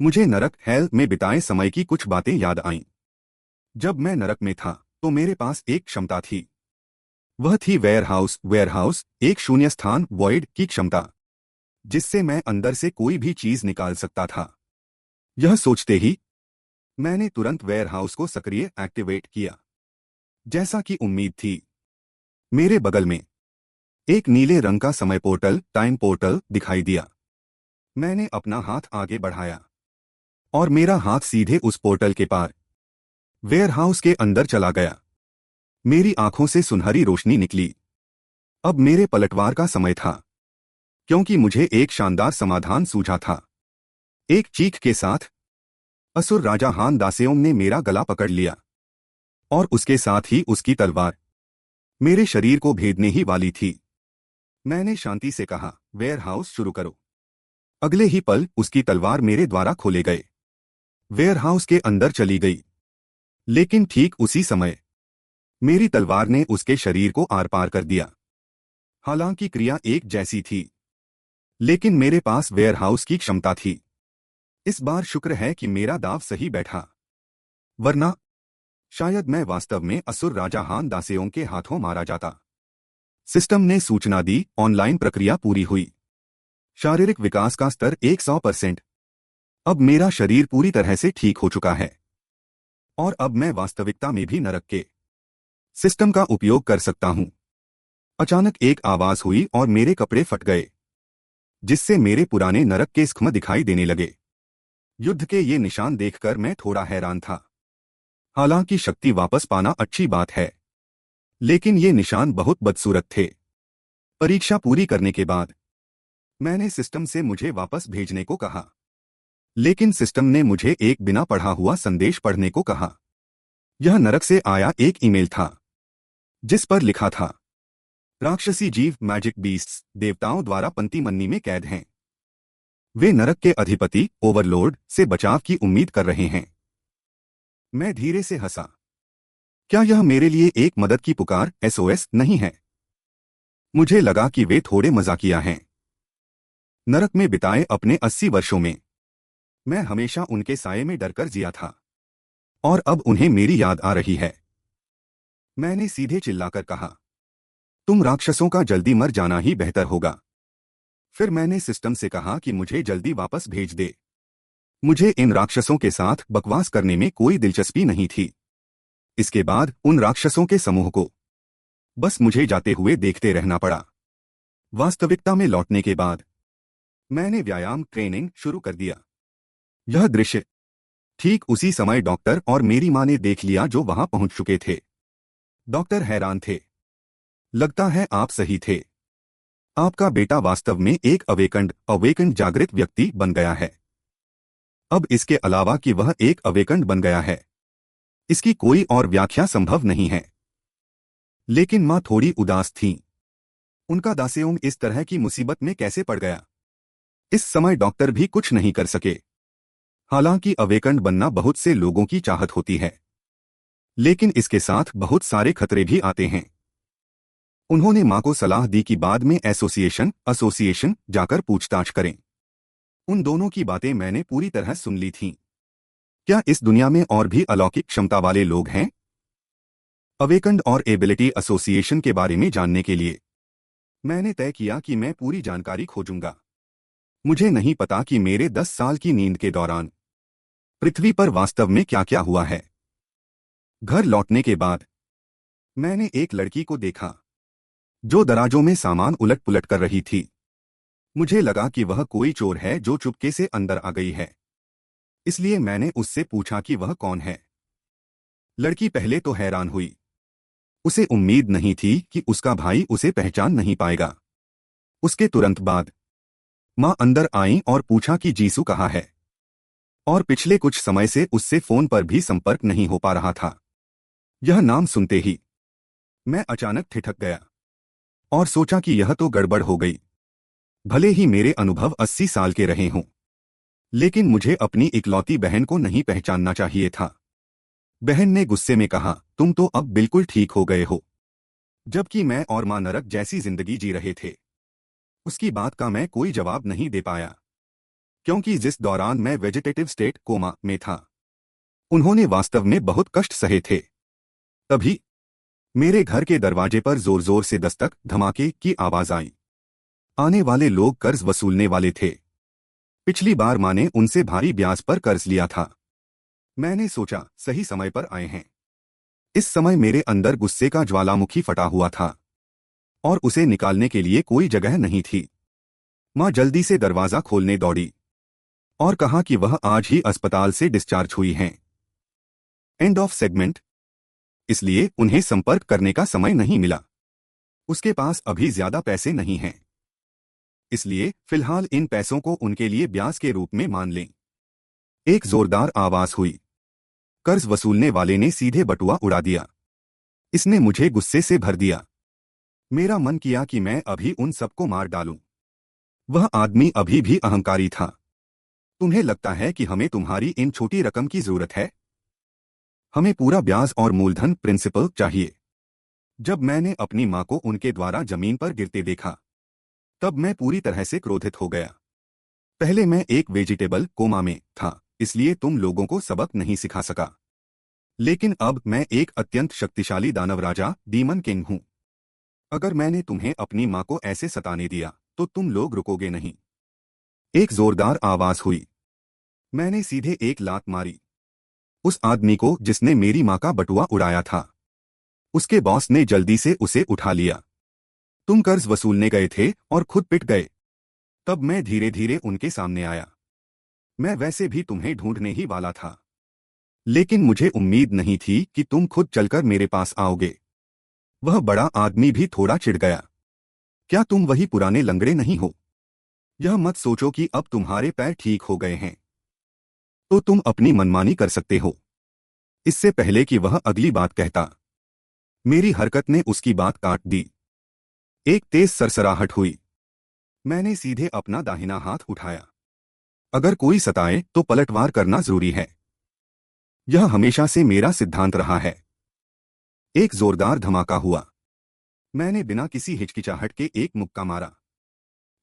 मुझे नरक हेल में बिताए समय की कुछ बातें याद आईं। जब मैं नरक में था तो मेरे पास एक क्षमता थी। वह थी वेयरहाउस, एक शून्य स्थान वॉइड की क्षमता, जिससे मैं अंदर से कोई भी चीज निकाल सकता था। यह सोचते ही मैंने तुरंत वेयरहाउस को सक्रिय एक्टिवेट किया। जैसा कि उम्मीद थी, मेरे बगल में एक नीले रंग का समय पोर्टल, टाइम पोर्टल दिखाई दिया। मैंने अपना हाथ आगे बढ़ाया और मेरा हाथ सीधे उस पोर्टल के पार वेयरहाउस के अंदर चला गया। मेरी आंखों से सुनहरी रोशनी निकली। अब मेरे पलटवार का समय था, क्योंकि मुझे एक शानदार समाधान सूझा था। एक चीख के साथ असुर राजा हान दासेओंग ने मेरा गला पकड़ लिया और उसके साथ ही उसकी तलवार मेरे शरीर को भेदने ही वाली थी। मैंने शांति से कहा, वेयर हाउस शुरू करो। अगले ही पल उसकी तलवार मेरे द्वारा खोले गए वेयर हाउस के अंदर चली गई। लेकिन ठीक उसी समय मेरी तलवार ने उसके शरीर को आर पार कर दिया। हालांकि क्रिया एक जैसी थी, लेकिन मेरे पास वेयर हाउस की क्षमता थी। इस बार शुक्र है कि मेरा दाव सही बैठा, वरना शायद मैं वास्तव में असुर राजा हान दासेओंग के हाथों मारा जाता। सिस्टम ने सूचना दी, ऑनलाइन प्रक्रिया पूरी हुई। शारीरिक विकास का स्तर 100%। अब मेरा शरीर पूरी तरह से ठीक हो चुका है और अब मैं वास्तविकता में भी नरक के सिस्टम का उपयोग कर सकता हूं। अचानक एक आवाज हुई और मेरे कपड़े फट गए, जिससे मेरे पुराने नरक के स्खम दिखाई देने लगे। युद्ध के ये निशान देखकर मैं थोड़ा हैरान था। हालांकि शक्ति वापस पाना अच्छी बात है, लेकिन ये निशान बहुत बदसूरत थे। परीक्षा पूरी करने के बाद मैंने सिस्टम से मुझे वापस भेजने को कहा, लेकिन सिस्टम ने मुझे एक बिना पढ़ा हुआ संदेश पढ़ने को कहा। यह नरक से आया एक ईमेल था, जिस पर लिखा था, राक्षसी जीव मैजिक बीस्ट्स देवताओं द्वारा पंक्तिमन्नी में कैद हैं। वे नरक के अधिपति ओवरलॉर्ड से बचाव की उम्मीद कर रहे हैं। मैं धीरे से हंसा। क्या यह मेरे लिए एक मदद की पुकार SOS नहीं है? मुझे लगा कि वे थोड़े मजाकिया हैं। नरक में बिताए अपने 80 वर्षों में मैं हमेशा उनके साये में डरकर जिया था, और अब उन्हें मेरी याद आ रही है। मैंने सीधे चिल्लाकर कहा, तुम राक्षसों का जल्दी मर जाना ही बेहतर होगा। फिर मैंने सिस्टम से कहा कि मुझे जल्दी वापस भेज दे। मुझे इन राक्षसों के साथ बकवास करने में कोई दिलचस्पी नहीं थी। इसके बाद उन राक्षसों के समूह को बस मुझे जाते हुए देखते रहना पड़ा। वास्तविकता में लौटने के बाद मैंने व्यायाम ट्रेनिंग शुरू कर दिया। यह दृश्य ठीक उसी समय डॉक्टर और मेरी मां ने देख लिया, जो वहां पहुंच चुके थे। डॉक्टर हैरान थे। लगता है आप सही थे। आपका बेटा वास्तव में एक अवेकंड जागृत व्यक्ति बन गया है। अब इसके अलावा कि वह एक अवेकंड बन गया है, इसकी कोई और व्याख्या संभव नहीं है। लेकिन मां थोड़ी उदास थीं। उनका दासेओंग इस तरह की मुसीबत में कैसे पड़ गया? इस समय डॉक्टर भी कुछ नहीं कर सके। हालांकि अवेकंड बनना बहुत से लोगों की चाहत होती है, लेकिन इसके साथ बहुत सारे खतरे भी आते हैं। उन्होंने मां को सलाह दी कि बाद में एसोसिएशन जाकर पूछताछ करें। उन दोनों की बातें मैंने पूरी तरह सुन ली थीं। क्या इस दुनिया में और भी अलौकिक क्षमता वाले लोग हैं? अवेकंड और एबिलिटी एसोसिएशन के बारे में जानने के लिए मैंने तय किया कि मैं पूरी जानकारी खोजूंगा। मुझे नहीं पता कि मेरे 10 साल की नींद के दौरान पृथ्वी पर वास्तव में क्या क्या हुआ है। घर लौटने के बाद मैंने एक लड़की को देखा, जो दराजों में सामान उलट पुलट कर रही थी। मुझे लगा कि वह कोई चोर है जो चुपके से अंदर आ गई है, इसलिए मैंने उससे पूछा कि वह कौन है। लड़की पहले तो हैरान हुई। उसे उम्मीद नहीं थी कि उसका भाई उसे पहचान नहीं पाएगा। उसके तुरंत बाद मां अंदर आईं और पूछा कि जीसू कहाँ है, और पिछले कुछ समय से उससे फोन पर भी संपर्क नहीं हो पा रहा था। यह नाम सुनते ही मैं अचानक ठिठक गया और सोचा कि यह तो गड़बड़ हो गई। भले ही मेरे अनुभव 80 साल के रहे हों, लेकिन मुझे अपनी इकलौती बहन को नहीं पहचानना चाहिए था। बहन ने गुस्से में कहा, तुम तो अब बिल्कुल ठीक हो गए हो, जबकि मैं और मां नरक जैसी जिंदगी जी रहे थे। उसकी बात का मैं कोई जवाब नहीं दे पाया, क्योंकि जिस दौरान मैं वेजिटेटिव स्टेट कोमा में था, उन्होंने वास्तव में बहुत कष्ट सहे थे। तभी मेरे घर के दरवाजे पर जोर जोर से दस्तक धमाके की आवाज आई। आने वाले लोग कर्ज वसूलने वाले थे। पिछली बार मां ने उनसे भारी ब्याज पर कर्ज लिया था। मैंने सोचा सही समय पर आए हैं। इस समय मेरे अंदर गुस्से का ज्वालामुखी फटा हुआ था और उसे निकालने के लिए कोई जगह नहीं थी। मां जल्दी से दरवाजा खोलने दौड़ी और कहा कि वह आज ही अस्पताल से डिस्चार्ज हुई हैं। End of segment. इसलिए उन्हें संपर्क करने का समय नहीं मिला। उसके पास अभी ज्यादा पैसे नहीं हैं, इसलिए फिलहाल इन पैसों को उनके लिए ब्याज के रूप में मान लें। एक जोरदार आवाज हुई। कर्ज वसूलने वाले ने सीधे बटुआ उड़ा दिया। इसने मुझे गुस्से से भर दिया। मेरा मन किया कि मैं अभी उन सबको मार डालूं। वह आदमी अभी भी अहंकारी था। तुम्हें लगता है कि हमें तुम्हारी इन छोटी रकम की जरूरत है? हमें पूरा ब्याज और मूलधन प्रिंसिपल चाहिए। जब मैंने अपनी मां को उनके द्वारा जमीन पर गिरते देखा, तब मैं पूरी तरह से क्रोधित हो गया। पहले मैं एक वेजिटेबल कोमा में था, इसलिए तुम लोगों को सबक नहीं सिखा सका। लेकिन अब मैं एक अत्यंत शक्तिशाली दानव राजा डीमन किंग हूं। अगर मैंने तुम्हें अपनी मां को ऐसे सताने दिया तो तुम लोग रुकोगे नहीं। एक जोरदार आवाज हुई। मैंने सीधे एक लात मारी। उस आदमी को जिसने मेरी मां का बटुआ उड़ाया था। उसके बॉस ने जल्दी से उसे उठा लिया। तुम कर्ज वसूलने गए थे और खुद पिट गए। तब मैं धीरे धीरे उनके सामने आया। मैं वैसे भी तुम्हें ढूंढने ही वाला था, लेकिन मुझे उम्मीद नहीं थी कि तुम खुद चलकर मेरे पास आओगे। वह बड़ा आदमी भी थोड़ा चिढ़ गया। क्या तुम वही पुराने लंगड़े नहीं हो? यह मत सोचो कि अब तुम्हारे पैर ठीक हो गए हैं तो तुम अपनी मनमानी कर सकते हो। इससे पहले कि वह अगली बात कहता, मेरी हरकत ने उसकी बात काट दी। एक तेज सरसराहट हुई। मैंने सीधे अपना दाहिना हाथ उठाया। अगर कोई सताए तो पलटवार करना जरूरी है। यह हमेशा से मेरा सिद्धांत रहा है। एक जोरदार धमाका हुआ। मैंने बिना किसी हिचकिचाहट के एक मुक्का मारा,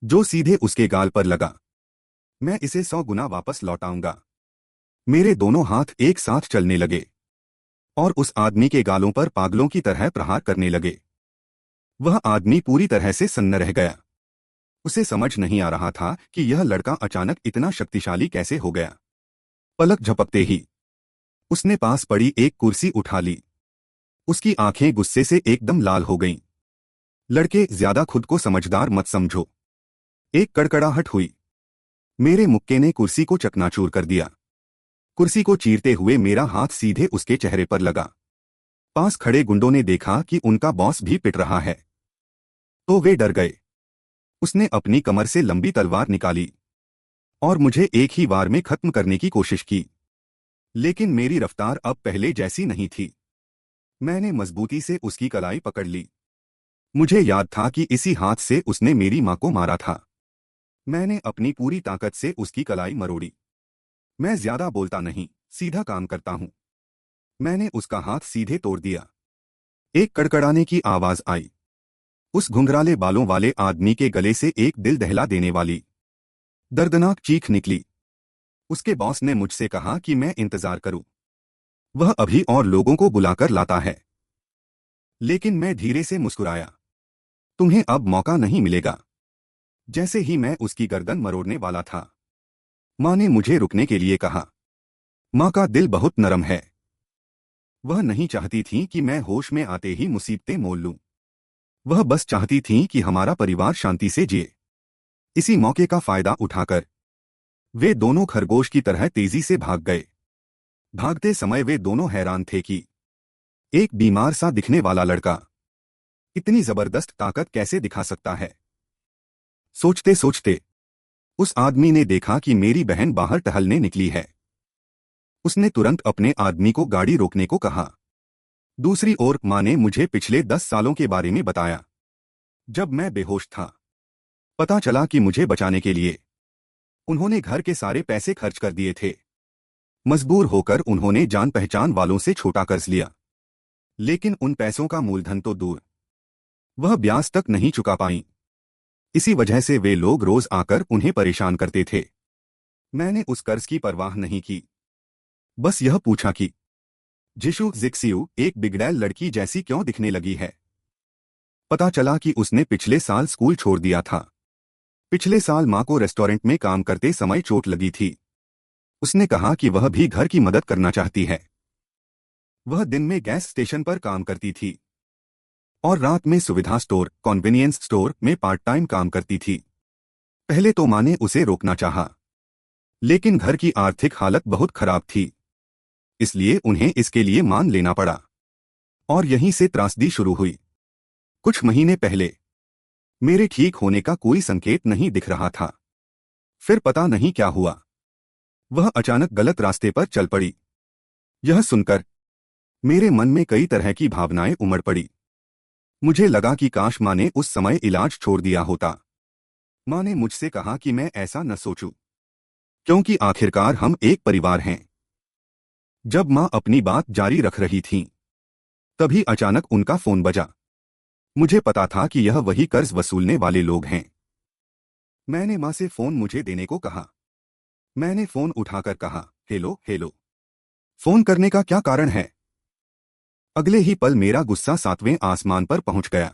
जो सीधे उसके गाल पर लगा। मैं इसे 100 गुना वापस लौटाऊंगा। मेरे दोनों हाथ एक साथ चलने लगे और उस आदमी के गालों पर पागलों की तरह प्रहार करने लगे। वह आदमी पूरी तरह से सन्न रह गया। उसे समझ नहीं आ रहा था कि यह लड़का अचानक इतना शक्तिशाली कैसे हो गया। पलक झपकते ही उसने पास पड़ी एक कुर्सी उठा ली। उसकी आंखें गुस्से से एकदम लाल हो गईं। लड़के, ज्यादा खुद को समझदार मत समझो। एक कड़कड़ाहट हुई। मेरे मुक्के ने कुर्सी को चकनाचूर कर दिया। कुर्सी को चीरते हुए मेरा हाथ सीधे उसके चेहरे पर लगा। पास खड़े गुंडों ने देखा कि उनका बॉस भी पिट रहा है, तो वे डर गए। उसने अपनी कमर से लंबी तलवार निकाली और मुझे एक ही वार में खत्म करने की कोशिश की। लेकिन मेरी रफ्तार अब पहले जैसी नहीं थी। मैंने मजबूती से उसकी कलाई पकड़ ली। मुझे याद था कि इसी हाथ से उसने मेरी मां को मारा था। मैंने अपनी पूरी ताकत से उसकी कलाई मरोड़ी। मैं ज्यादा बोलता नहीं, सीधा काम करता हूं। मैंने उसका हाथ सीधे तोड़ दिया। एक कड़कड़ाने की आवाज आई। उस घुंघराले बालों वाले आदमी के गले से एक दिल दहला देने वाली दर्दनाक चीख निकली। उसके बॉस ने मुझसे कहा कि मैं इंतजार करूं। वह अभी और लोगों को बुलाकर लाता है। लेकिन मैं धीरे से मुस्कुराया। तुम्हें अब मौका नहीं मिलेगा। जैसे ही मैं उसकी गर्दन मरोड़ने वाला था, मां ने मुझे रुकने के लिए कहा। मां का दिल बहुत नरम है। वह नहीं चाहती थी कि मैं होश में आते ही मुसीबतें मोल लूं। वह बस चाहती थी कि हमारा परिवार शांति से जिए। इसी मौके का फायदा उठाकर वे दोनों खरगोश की तरह तेजी से भाग गए। भागते समय वे दोनों हैरान थे कि एक बीमार सा दिखने वाला लड़का इतनी जबरदस्त ताकत कैसे दिखा सकता है। सोचते सोचते उस आदमी ने देखा कि मेरी बहन बाहर टहलने निकली है। उसने तुरंत अपने आदमी को गाड़ी रोकने को कहा। दूसरी ओर मां ने मुझे पिछले 10 सालों के बारे में बताया, जब मैं बेहोश था। पता चला कि मुझे बचाने के लिए उन्होंने घर के सारे पैसे खर्च कर दिए थे। मजबूर होकर उन्होंने जान पहचान वालों से छोटा कर्ज लिया, लेकिन उन पैसों का मूलधन तो दूर, वह ब्याज तक नहीं चुका पाई। इसी वजह से वे लोग रोज आकर उन्हें परेशान करते थे। मैंने उस कर्ज की परवाह नहीं की, बस यह पूछा कि जिशु जिक्सियू एक बिगड़ैल लड़की जैसी क्यों दिखने लगी है। पता चला कि उसने पिछले साल स्कूल छोड़ दिया था। पिछले साल मां को रेस्टोरेंट में काम करते समय चोट लगी थी। उसने कहा कि वह भी घर की मदद करना चाहती है। वह दिन में गैस स्टेशन पर काम करती थी और रात में सुविधा स्टोर, कन्वीनियंस स्टोर में पार्ट टाइम काम करती थी। पहले तो मां ने उसे रोकना चाहा, लेकिन घर की आर्थिक हालत बहुत खराब थी, इसलिए उन्हें इसके लिए मान लेना पड़ा। और यहीं से त्रासदी शुरू हुई। कुछ महीने पहले मेरे ठीक होने का कोई संकेत नहीं दिख रहा था। फिर पता नहीं क्या हुआ, वह अचानक गलत रास्ते पर चल पड़ी। यह सुनकर मेरे मन में कई तरह की भावनाएं उमड़ पड़ी। मुझे लगा कि काश माँ ने उस समय इलाज छोड़ दिया होता। माँ ने मुझसे कहा कि मैं ऐसा न सोचूं, क्योंकि आखिरकार हम एक परिवार हैं। जब माँ अपनी बात जारी रख रही थीं, तभी अचानक उनका फोन बजा। मुझे पता था कि यह वही कर्ज वसूलने वाले लोग हैं। मैंने माँ से फोन मुझे देने को कहा। मैंने फोन उठाकर कहा, हेलो हेलो। फोन करने का क्या कारण है? अगले ही पल मेरा गुस्सा 7वें आसमान पर पहुंच गया।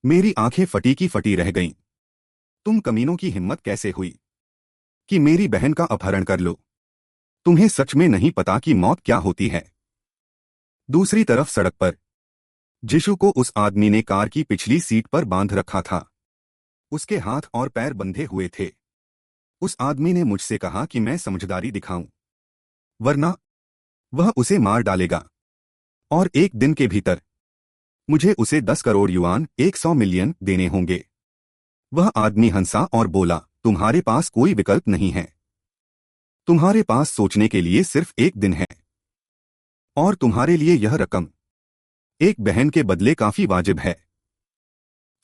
मेरी आंखें फटी की फटी रह गईं। तुम कमीनों की हिम्मत कैसे हुई कि मेरी बहन का अपहरण कर लो? तुम्हें सच में नहीं पता कि मौत क्या होती है? दूसरी तरफ सड़क पर जिशु को उस आदमी ने कार की पिछली सीट पर बांध रखा था। उसके हाथ और पैर बंधे हुए थे। उस आदमी ने मुझसे कहा कि मैं समझदारी दिखाऊं, वरना वह उसे मार डालेगा। और एक दिन के भीतर मुझे उसे 10 करोड़ युआन 100 मिलियन देने होंगे। वह आदमी हंसा और बोला, तुम्हारे पास कोई विकल्प नहीं है। तुम्हारे पास सोचने के लिए सिर्फ एक दिन है। और तुम्हारे लिए यह रकम एक बहन के बदले काफी वाजिब है।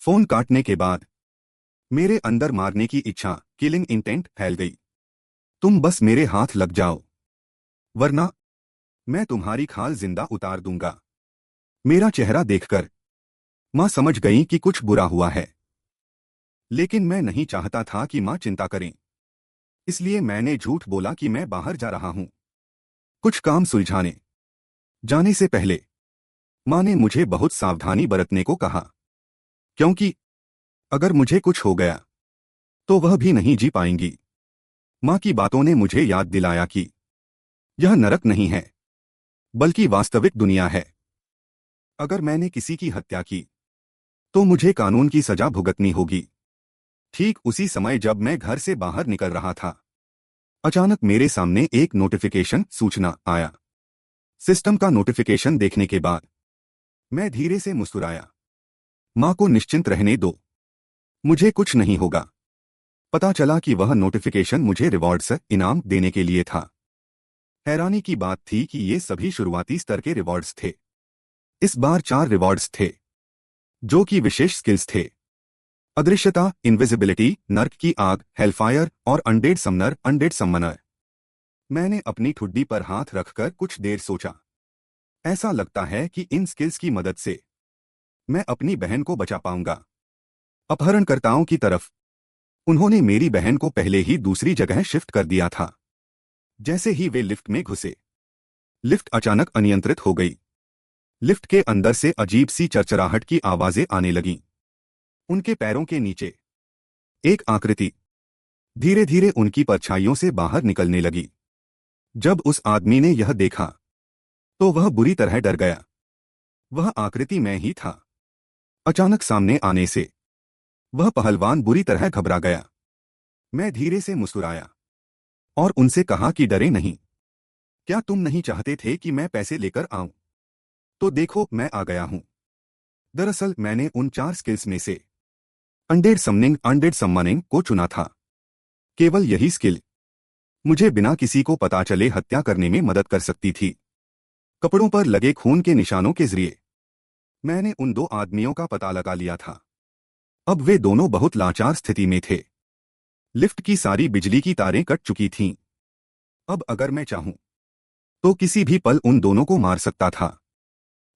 फोन काटने के बाद मेरे अंदर मारने की इच्छा, किलिंग इंटेंट, फैल गई। तुम बस मेरे हाथ लग जाओ, वरना मैं तुम्हारी खाल जिंदा उतार दूंगा। मेरा चेहरा देखकर माँ समझ गई कि कुछ बुरा हुआ है। लेकिन मैं नहीं चाहता था कि माँ चिंता करें। इसलिए मैंने झूठ बोला कि मैं बाहर जा रहा हूं, कुछ काम सुलझाने। जाने से पहले माँ ने मुझे बहुत सावधानी बरतने को कहा, क्योंकि अगर मुझे कुछ हो गया तो वह भी नहीं जी पाएंगी। माँ की बातों ने मुझे याद दिलाया कि यह नरक नहीं है, बल्कि वास्तविक दुनिया है। अगर मैंने किसी की हत्या की तो मुझे कानून की सजा भुगतनी होगी। ठीक उसी समय जब मैं घर से बाहर निकल रहा था, अचानक मेरे सामने एक नोटिफिकेशन सूचना आया। सिस्टम का नोटिफिकेशन देखने के बाद मैं धीरे से मुस्कुराया। माँ को निश्चिंत रहने दो, मुझे कुछ नहीं होगा। पता चला कि वह नोटिफिकेशन मुझे रिवॉर्ड्स, इनाम देने के लिए था। हैरानी की बात थी कि ये सभी शुरुआती स्तर के रिवॉर्ड्स थे। इस बार 4 रिवॉर्ड्स थे, जो कि विशेष स्किल्स थे। अदृश्यता, इनविजिबिलिटी, नर्क की आग, हेलफायर और अनडेड समनर। मैंने अपनी ठुड्डी पर हाथ रखकर कुछ देर सोचा। ऐसा लगता है कि इन स्किल्स की मदद से मैं अपनी बहन को बचा पाऊंगा। अपहरणकर्ताओं की तरफ उन्होंने मेरी बहन को पहले ही दूसरी जगह शिफ्ट कर दिया था। जैसे ही वे लिफ्ट में घुसे, लिफ्ट अचानक अनियंत्रित हो गई। लिफ्ट के अंदर से अजीब सी चरचराहट की आवाजें आने लगीं। उनके पैरों के नीचे एक आकृति धीरे धीरे उनकी परछाइयों से बाहर निकलने लगी। जब उस आदमी ने यह देखा तो वह बुरी तरह डर गया। वह आकृति मैं ही था। अचानक सामने आने से वह पहलवान बुरी तरह घबरा गया। मैं धीरे से मुस्कुराया और उनसे कहा कि डरे नहीं। क्या तुम नहीं चाहते थे कि मैं पैसे लेकर आऊं? तो देखो, मैं आ गया हूं। दरअसल मैंने उन 4 स्किल्स में से अनडेड समनिंग को चुना था। केवल यही स्किल मुझे बिना किसी को पता चले हत्या करने में मदद कर सकती थी। कपड़ों पर लगे खून के निशानों के जरिए मैंने उन 2 आदमियों का पता लगा लिया था। अब वे दोनों बहुत लाचार स्थिति में थे। लिफ्ट की सारी बिजली की तारें कट चुकी थीं। अब अगर मैं चाहूं तो किसी भी पल उन दोनों को मार सकता था।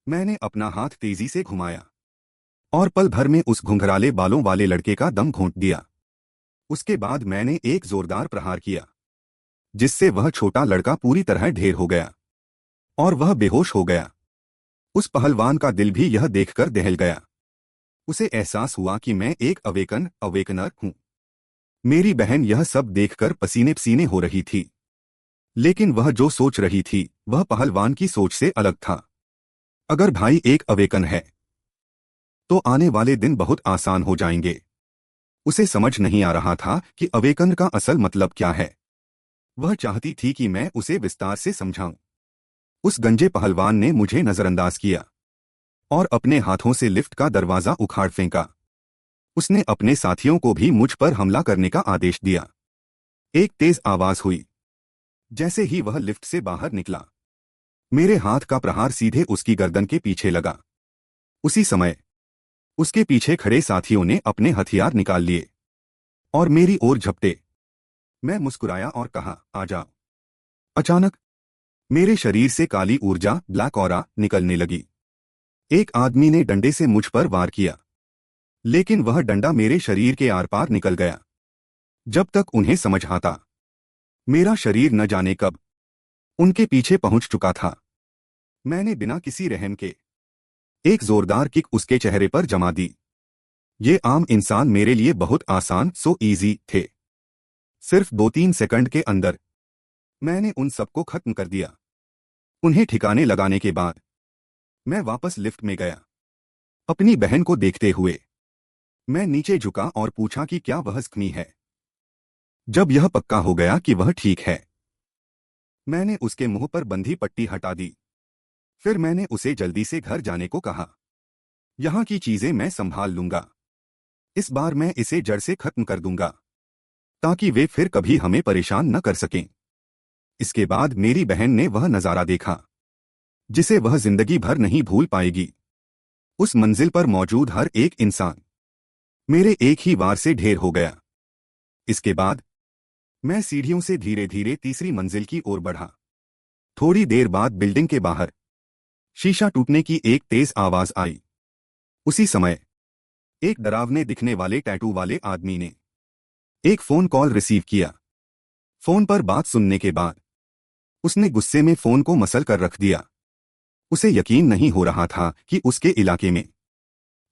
मैंने अपना हाथ तेजी से घुमाया और पल भर में उस घुंघराले बालों वाले लड़के का दम घोंट दिया। उसके बाद मैंने एक जोरदार प्रहार किया, जिससे वह छोटा लड़का पूरी तरह ढेर हो गया और वह बेहोश हो गया। उस पहलवान का दिल भी यह देखकर दहल गया। उसे एहसास हुआ कि मैं एक अवेकनर हूं। मेरी बहन यह सब देखकर पसीने पसीने हो रही थी। लेकिन वह जो सोच रही थी वह पहलवान की सोच से अलग था। अगर भाई एक अवेकन है तो आने वाले दिन बहुत आसान हो जाएंगे। उसे समझ नहीं आ रहा था कि अवेकन का असल मतलब क्या है। वह चाहती थी कि मैं उसे विस्तार से समझाऊं। उस गंजे पहलवान ने मुझे नजरअंदाज किया और अपने हाथों से लिफ्ट का दरवाजा उखाड़ फेंका। उसने अपने साथियों को भी मुझ पर हमला करने का आदेश दिया। एक तेज आवाज हुई जैसे ही वह लिफ्ट से बाहर निकला। मेरे हाथ का प्रहार सीधे उसकी गर्दन के पीछे लगा। उसी समय उसके पीछे खड़े साथियों ने अपने हथियार निकाल लिए और मेरी ओर झपटे। मैं मुस्कुराया और कहा, आ जाओ। अचानक मेरे शरीर से काली ऊर्जा, ब्लैक ऑरा, निकलने लगी। एक आदमी ने डंडे से मुझ पर वार किया, लेकिन वह डंडा मेरे शरीर के आर पार निकल गया। जब तक उन्हें समझ आता, मेरा शरीर न जाने कब उनके पीछे पहुंच चुका था। मैंने बिना किसी रहम के एक जोरदार किक उसके चेहरे पर जमा दी। ये आम इंसान मेरे लिए बहुत आसान, सो इजी थे। सिर्फ 2-3 सेकंड के अंदर मैंने उन सबको खत्म कर दिया। उन्हें ठिकाने लगाने के बाद मैं वापस लिफ्ट में गया। अपनी बहन को देखते हुए मैं नीचे झुका और पूछा कि क्या वह जख्मी है। जब यह पक्का हो गया कि वह ठीक है, मैंने उसके मुंह पर बंधी पट्टी हटा दी। फिर मैंने उसे जल्दी से घर जाने को कहा। यहाँ की चीजें मैं संभाल लूंगा। इस बार मैं इसे जड़ से खत्म कर दूंगा, ताकि वे फिर कभी हमें परेशान न कर सकें। इसके बाद मेरी बहन ने वह नजारा देखा जिसे वह जिंदगी भर नहीं भूल पाएगी। उस मंजिल पर मौजूद हर एक इंसान मेरे एक ही वार से ढेर हो गया। इसके बाद मैं सीढ़ियों से धीरे धीरे तीसरी मंजिल की ओर बढ़ा। थोड़ी देर बाद बिल्डिंग के बाहर शीशा टूटने की एक तेज आवाज आई। उसी समय एक डरावने दिखने वाले टैटू वाले आदमी ने एक फोन कॉल रिसीव किया। फोन पर बात सुनने के बाद उसने गुस्से में फोन को मसल कर रख दिया। उसे यकीन नहीं हो रहा था कि उसके इलाके में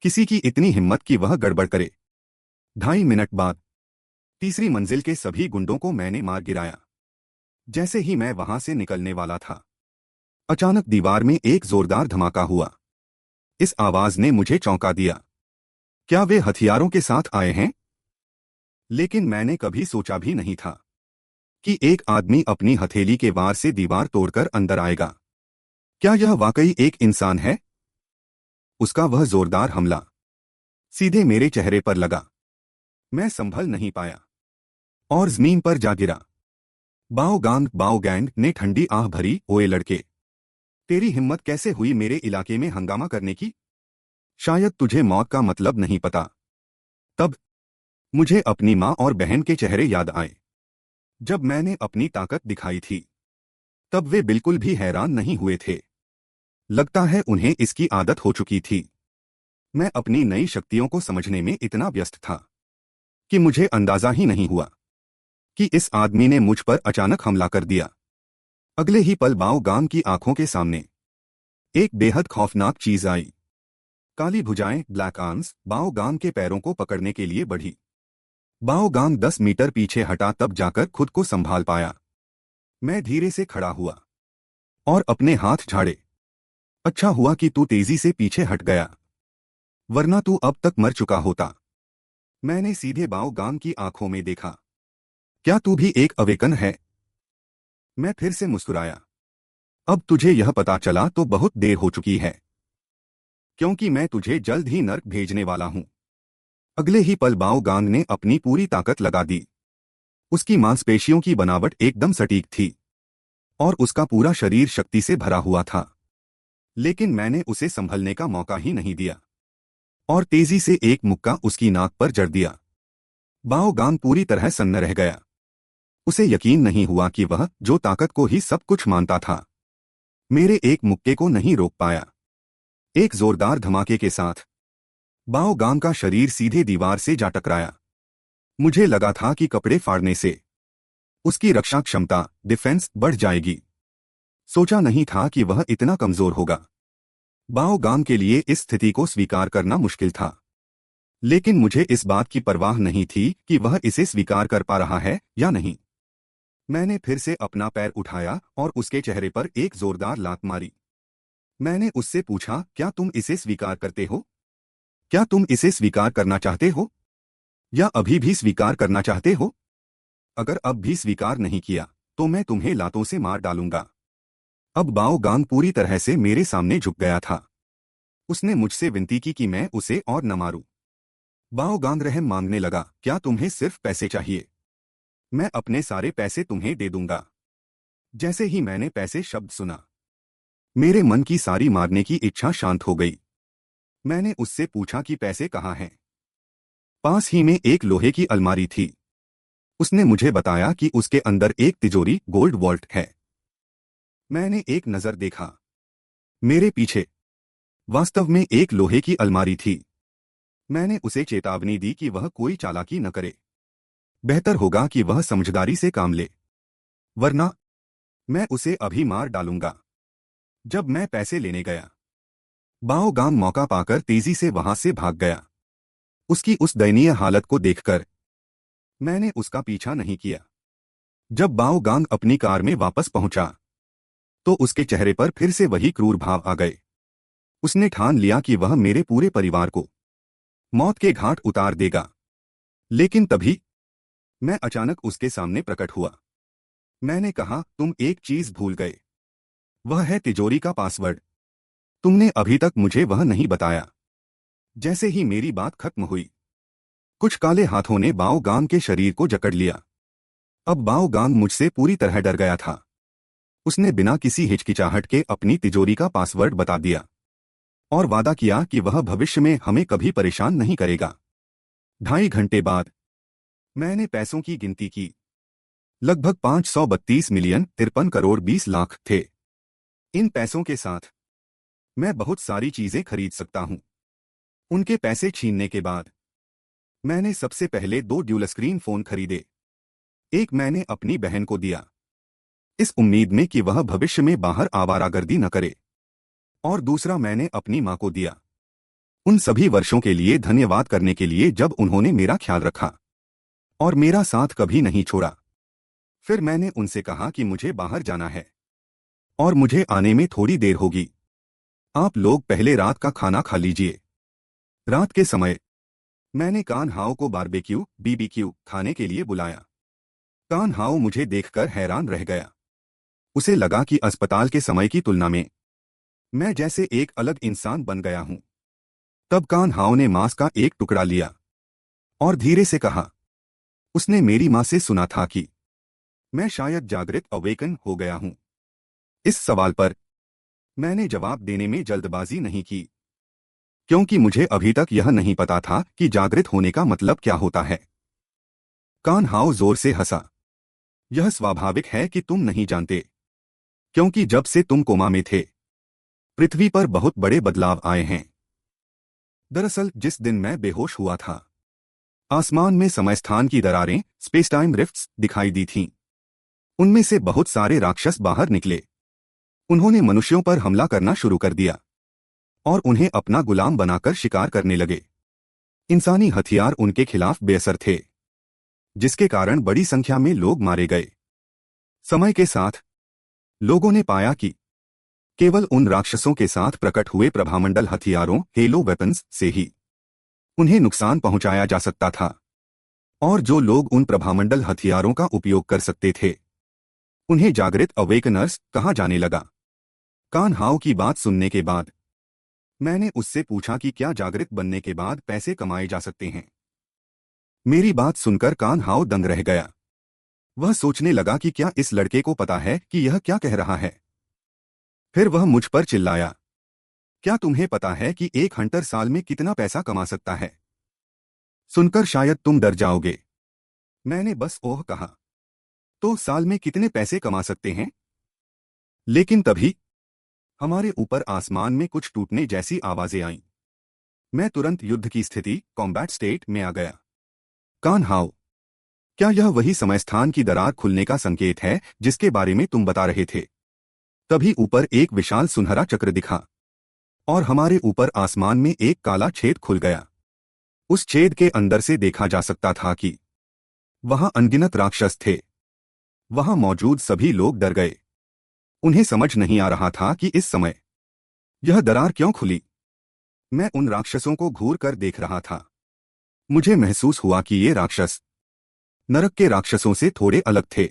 किसी की इतनी हिम्मत कि वह गड़बड़ करे। 2.5 मिनट बाद तीसरी मंजिल के सभी गुंडों को मैंने मार गिराया। जैसे ही मैं वहां से निकलने वाला था, अचानक दीवार में एक जोरदार धमाका हुआ। इस आवाज ने मुझे चौंका दिया। क्या वे हथियारों के साथ आए हैं? लेकिन मैंने कभी सोचा भी नहीं था कि एक आदमी अपनी हथेली के वार से दीवार तोड़कर अंदर आएगा। क्या यह वाकई एक इंसान है? उसका वह जोरदार हमला सीधे मेरे चेहरे पर लगा। मैं संभल नहीं पाया और जमीन पर जा गिरा। बाओ गैंग ने ठंडी आह भरी, ओए लड़के, तेरी हिम्मत कैसे हुई मेरे इलाके में हंगामा करने की? शायद तुझे मौत का मतलब नहीं पता। तब मुझे अपनी माँ और बहन के चेहरे याद आए। जब मैंने अपनी ताकत दिखाई थी, तब वे बिल्कुल भी हैरान नहीं हुए थे। लगता है उन्हें इसकी आदत हो चुकी थी। मैं अपनी नई शक्तियों को समझने में इतना व्यस्त था कि मुझे अंदाजा ही नहीं हुआ कि इस आदमी ने मुझ पर अचानक हमला कर दिया। अगले ही पल बाओ गांग की आंखों के सामने एक बेहद खौफनाक चीज आई। काली भुजाएं, ब्लैक आर्म्स, बाओ गांग के पैरों को पकड़ने के लिए बढ़ी। बाओ गांग 10 मीटर पीछे हटा, तब जाकर खुद को संभाल पाया। मैं धीरे से खड़ा हुआ और अपने हाथ झाड़े। अच्छा हुआ कि तू तेजी से पीछे हट गया, वरना तू अब तक मर चुका होता। मैंने सीधे बाओ गांग की आंखों में देखा। क्या तू भी एक अवेकन है? मैं फिर से मुस्कुराया। अब तुझे यह पता चला तो बहुत देर हो चुकी है, क्योंकि मैं तुझे जल्द ही नर्क भेजने वाला हूं। अगले ही पल बाओ गांग ने अपनी पूरी ताकत लगा दी। उसकी मांसपेशियों की बनावट एकदम सटीक थी और उसका पूरा शरीर शक्ति से भरा हुआ था। लेकिन मैंने उसे संभलने का मौका ही नहीं दिया और तेजी से एक मुक्का उसकी नाक पर जड़ दिया। बाओ गांग पूरी तरह सन्न रह गया। उसे यकीन नहीं हुआ कि वह, जो ताकत को ही सब कुछ मानता था, मेरे एक मुक्के को नहीं रोक पाया। एक जोरदार धमाके के साथ बाओ गांग का शरीर सीधे दीवार से जा टकराया। मुझे लगा था कि कपड़े फाड़ने से उसकी रक्षा क्षमता, डिफेंस, बढ़ जाएगी। सोचा नहीं था कि वह इतना कमजोर होगा। बाओ गांग के लिए इस स्थिति को स्वीकार करना मुश्किल था, लेकिन मुझे इस बात की परवाह नहीं थी कि वह इसे स्वीकार कर पा रहा है या नहीं। मैंने फिर से अपना पैर उठाया और उसके चेहरे पर एक जोरदार लात मारी। मैंने उससे पूछा, क्या तुम इसे स्वीकार करते हो? क्या तुम इसे स्वीकार करना चाहते हो, या अभी भी स्वीकार करना चाहते हो? अगर अब भी स्वीकार नहीं किया तो मैं तुम्हें लातों से मार डालूंगा। अब बाओ गांग पूरी तरह से मेरे सामने झुक गया था। उसने मुझसे विनती की कि मैं उसे और न मारूं। बाओ गांग रहम मांगने लगा, क्या तुम्हें सिर्फ पैसे चाहिए? मैं अपने सारे पैसे तुम्हें दे दूंगा। जैसे ही मैंने पैसे शब्द सुना, मेरे मन की सारी मारने की इच्छा शांत हो गई। मैंने उससे पूछा कि पैसे कहाँ हैं। पास ही में एक लोहे की अलमारी थी। उसने मुझे बताया कि उसके अंदर एक तिजोरी गोल्ड वॉल्ट है। मैंने एक नजर देखा। मेरे पीछे वास्तव में एक लोहे की अलमारी थी। मैंने उसे चेतावनी दी कि वह कोई चालाकी न करे। बेहतर होगा कि वह समझदारी से काम ले, वरना मैं उसे अभी मार डालूंगा। जब मैं पैसे लेने गया, बाओ गांग मौका पाकर तेजी से वहां से भाग गया। उसकी उस दयनीय हालत को देखकर मैंने उसका पीछा नहीं किया। जब बाओ गांग अपनी कार में वापस पहुंचा तो उसके चेहरे पर फिर से वही क्रूर भाव आ गए। उसने ठान लिया कि वह मेरे पूरे परिवार को मौत के घाट उतार देगा। लेकिन तभी मैं अचानक उसके सामने प्रकट हुआ। मैंने कहा, तुम एक चीज भूल गए। वह है तिजोरी का पासवर्ड। तुमने अभी तक मुझे वह नहीं बताया। जैसे ही मेरी बात खत्म हुई, कुछ काले हाथों ने बाओ गांग के शरीर को जकड़ लिया। अब बाओ गांग मुझसे पूरी तरह डर गया था। उसने बिना किसी हिचकिचाहट के अपनी तिजोरी का पासवर्ड बता दिया और वादा किया कि वह भविष्य में हमें कभी परेशान नहीं करेगा। 2.5 घंटे बाद मैंने पैसों की गिनती की। लगभग 532 मिलियन 53 करोड़ 20 लाख थे। इन पैसों के साथ मैं बहुत सारी चीजें खरीद सकता हूं। उनके पैसे छीनने के बाद मैंने सबसे पहले 2 ड्यूल स्क्रीन फोन खरीदे। एक मैंने अपनी बहन को दिया, इस उम्मीद में कि वह भविष्य में बाहर आवारागर्दी न करे, और दूसरा मैंने अपनी मां को दिया, उन सभी वर्षों के लिए धन्यवाद करने के लिए जब उन्होंने मेरा ख्याल रखा और मेरा साथ कभी नहीं छोड़ा। फिर मैंने उनसे कहा कि मुझे बाहर जाना है और मुझे आने में थोड़ी देर होगी। आप लोग पहले रात का खाना खा लीजिए। रात के समय मैंने कान हाओ को बारबेक्यू बीबीक्यू खाने के लिए बुलाया। कान हाओ मुझे देखकर हैरान रह गया। उसे लगा कि अस्पताल के समय की तुलना में मैं जैसे एक अलग इंसान बन गया हूं। तब कान हाओ ने मांस का एक टुकड़ा लिया और धीरे से कहा, उसने मेरी मां से सुना था कि मैं शायद जागृत अवेकन हो गया हूं। इस सवाल पर मैंने जवाब देने में जल्दबाजी नहीं की, क्योंकि मुझे अभी तक यह नहीं पता था कि जागृत होने का मतलब क्या होता है। कान हाओ जोर से हंसा। यह स्वाभाविक है कि तुम नहीं जानते, क्योंकि जब से तुम कोमा में थे पृथ्वी पर बहुत बड़े बदलाव आए हैं। दरअसल जिस दिन मैं बेहोश हुआ था, आसमान में समय स्थान की दरारें स्पेस टाइम रिफ्ट्स दिखाई दी थीं। उनमें से बहुत सारे राक्षस बाहर निकले। उन्होंने मनुष्यों पर हमला करना शुरू कर दिया और उन्हें अपना गुलाम बनाकर शिकार करने लगे। इंसानी हथियार उनके खिलाफ बेअसर थे, जिसके कारण बड़ी संख्या में लोग मारे गए। समय के साथ लोगों ने पाया कि केवल उन राक्षसों के साथ प्रकट हुए प्रभामंडल हथियारों हेलो वेपन्स से ही उन्हें नुकसान पहुंचाया जा सकता था, और जो लोग उन प्रभामंडल हथियारों का उपयोग कर सकते थे उन्हें जागृत अवेकनर्स कहा जाने लगा। कान हाओ की बात सुनने के बाद मैंने उससे पूछा कि क्या जागृत बनने के बाद पैसे कमाए जा सकते हैं। मेरी बात सुनकर कान हाओ दंग रह गया। वह सोचने लगा कि क्या इस लड़के को पता है कि यह क्या कह रहा है। फिर वह मुझ पर चिल्लाया, क्या तुम्हें पता है कि एक हंटर साल में कितना पैसा कमा सकता है? सुनकर शायद तुम डर जाओगे। मैंने बस ओह कहा, तो साल में कितने पैसे कमा सकते हैं? लेकिन तभी हमारे ऊपर आसमान में कुछ टूटने जैसी आवाजें आईं। मैं तुरंत युद्ध की स्थिति कॉम्बैट स्टेट में आ गया। कान हाओ, क्या यह वही समय स्थान की दरार खुलने का संकेत है जिसके बारे में तुम बता रहे थे? तभी ऊपर एक विशाल सुनहरा चक्र दिखा और हमारे ऊपर आसमान में एक काला छेद खुल गया। उस छेद के अंदर से देखा जा सकता था कि वहां अनगिनत राक्षस थे। वहां मौजूद सभी लोग डर गए। उन्हें समझ नहीं आ रहा था कि इस समय यह दरार क्यों खुली। मैं उन राक्षसों को घूर कर देख रहा था। मुझे महसूस हुआ कि ये राक्षस नरक के राक्षसों से थोड़े अलग थे।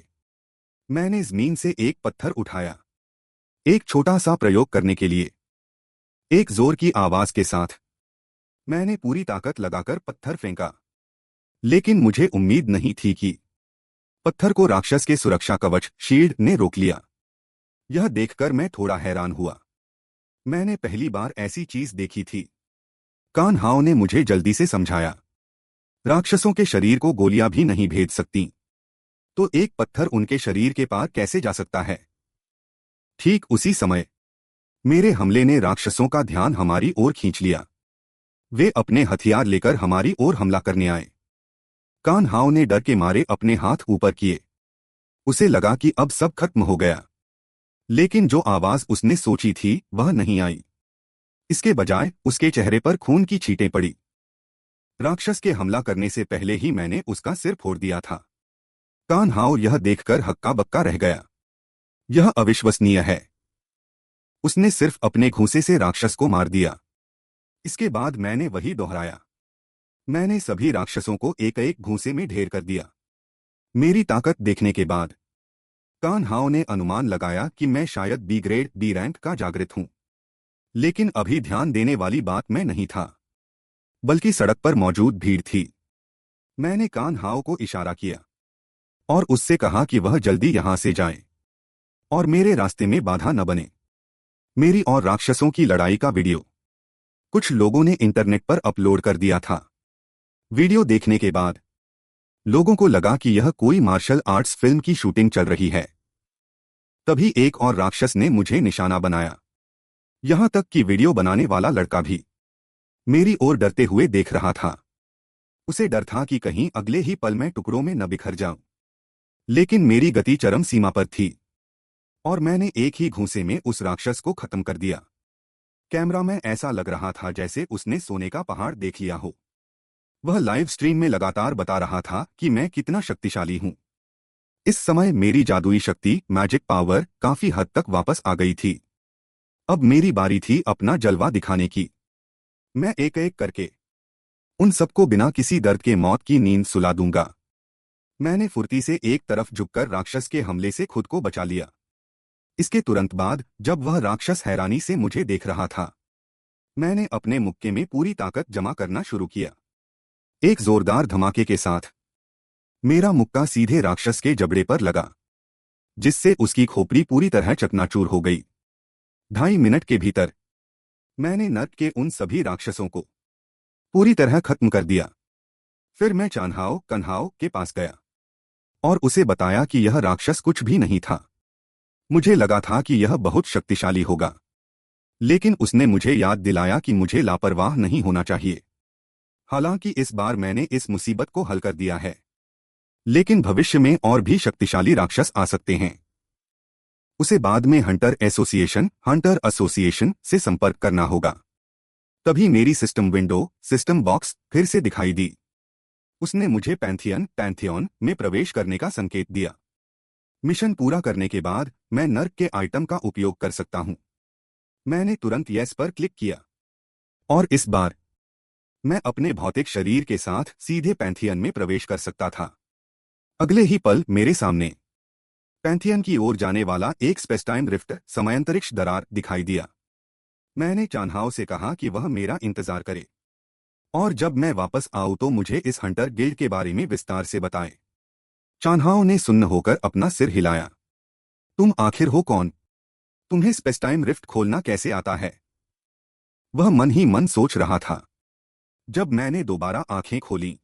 मैंने जमीन से एक पत्थर उठाया, एक छोटा सा प्रयोग करने के लिए। एक जोर की आवाज के साथ मैंने पूरी ताकत लगाकर पत्थर फेंका, लेकिन मुझे उम्मीद नहीं थी कि पत्थर को राक्षस के सुरक्षा कवच शील्ड ने रोक लिया। यह देखकर मैं थोड़ा हैरान हुआ। मैंने पहली बार ऐसी चीज देखी थी। कान हाओ ने मुझे जल्दी से समझाया, राक्षसों के शरीर को गोलियां भी नहीं भेज सकती, तो एक पत्थर उनके शरीर के पार कैसे जा सकता है। ठीक उसी समय मेरे हमले ने राक्षसों का ध्यान हमारी ओर खींच लिया। वे अपने हथियार लेकर हमारी ओर हमला करने आए। कान हाओ ने डर के मारे अपने हाथ ऊपर किए। उसे लगा कि अब सब खत्म हो गया, लेकिन जो आवाज उसने सोची थी वह नहीं आई। इसके बजाय उसके चेहरे पर खून की छींटें पड़ी। राक्षस के हमला करने से पहले ही मैंने उसका सिर फोड़ दिया था। कान हाओ यह देखकर हक्का बक्का रह गया। यह अविश्वसनीय है। उसने सिर्फ अपने घूंसे से राक्षस को मार दिया। इसके बाद मैंने वही दोहराया। मैंने सभी राक्षसों को एक एक घूंसे में ढेर कर दिया। मेरी ताकत देखने के बाद कान हाओ ने अनुमान लगाया कि मैं शायद बी ग्रेड डी रैंक का जागृत हूं। लेकिन अभी ध्यान देने वाली बात मैं नहीं था, बल्कि सड़क पर मौजूद भीड़ थी। मैंने कान हाओ को इशारा किया और उससे कहा कि वह जल्दी यहां से जाए और मेरे रास्ते में बाधा न बने। मेरी और राक्षसों की लड़ाई का वीडियो कुछ लोगों ने इंटरनेट पर अपलोड कर दिया था। वीडियो देखने के बाद लोगों को लगा कि यह कोई मार्शल आर्ट्स फिल्म की शूटिंग चल रही है। तभी एक और राक्षस ने मुझे निशाना बनाया। यहां तक कि वीडियो बनाने वाला लड़का भी मेरी ओर डरते हुए देख रहा था। उसे डर था कि कहीं अगले ही पल मैं टुकड़ों में न बिखर जाऊं। लेकिन मेरी गति चरम सीमा पर थी और मैंने एक ही घूंसे में उस राक्षस को खत्म कर दिया। कैमरा में ऐसा लग रहा था जैसे उसने सोने का पहाड़ देख लिया हो। वह लाइव स्ट्रीम में लगातार बता रहा था कि मैं कितना शक्तिशाली हूं। इस समय मेरी जादुई शक्ति, मैजिक पावर, काफी हद तक वापस आ गई थी। अब मेरी बारी थी अपना जलवा दिखाने की। मैं एक एक करके उन सबको बिना किसी दर्द के मौत की नींद सुला दूंगा। मैंने फुर्ती से एक तरफ झुककर राक्षस के हमले से खुद को बचा लिया। इसके तुरंत बाद, जब वह राक्षस हैरानी से मुझे देख रहा था, मैंने अपने मुक्के में पूरी ताकत जमा करना शुरू किया। एक जोरदार धमाके के साथ मेरा मुक्का सीधे राक्षस के जबड़े पर लगा, जिससे उसकी खोपड़ी पूरी तरह चकनाचूर हो गई। 2.5 मिनट के भीतर मैंने नर्क के उन सभी राक्षसों को पूरी तरह खत्म कर दिया। फिर मैं चानहाओ कन्हाओ के पास गया और उसे बताया कि यह राक्षस कुछ भी नहीं था। मुझे लगा था कि यह बहुत शक्तिशाली होगा, लेकिन उसने मुझे याद दिलाया कि मुझे लापरवाह नहीं होना चाहिए। हालांकि इस बार मैंने इस मुसीबत को हल कर दिया है, लेकिन भविष्य में और भी शक्तिशाली राक्षस आ सकते हैं। उसे बाद में हंटर एसोसिएशन से संपर्क करना होगा। तभी मेरी सिस्टम विंडो, सिस्टम बॉक्स फिर से दिखाई दी। उसने मुझे पैंथियन में प्रवेश करने का संकेत दिया। मिशन पूरा करने के बाद मैं नर्क के आइटम का उपयोग कर सकता हूं। मैंने तुरंत यस पर क्लिक किया और इस बार मैं अपने भौतिक शरीर के साथ सीधे पैंथियन में प्रवेश कर सकता था। अगले ही पल मेरे सामने पैंथियन की ओर जाने वाला एक स्पेस टाइम रिफ्ट, समयांतरिक्ष दरार दिखाई दिया। मैंने चानहाओ से कहा कि वह मेरा इंतजार करे और जब मैं वापस आऊं तो मुझे इस हंटर गिल्ड के बारे में विस्तार से बताए। चानहाओ ने सुन्न होकर अपना सिर हिलाया। तुम आखिर हो कौन? तुम्हें स्पेस टाइम रिफ्ट खोलना कैसे आता है? वह मन ही मन सोच रहा था। जब मैंने दोबारा आंखें खोली,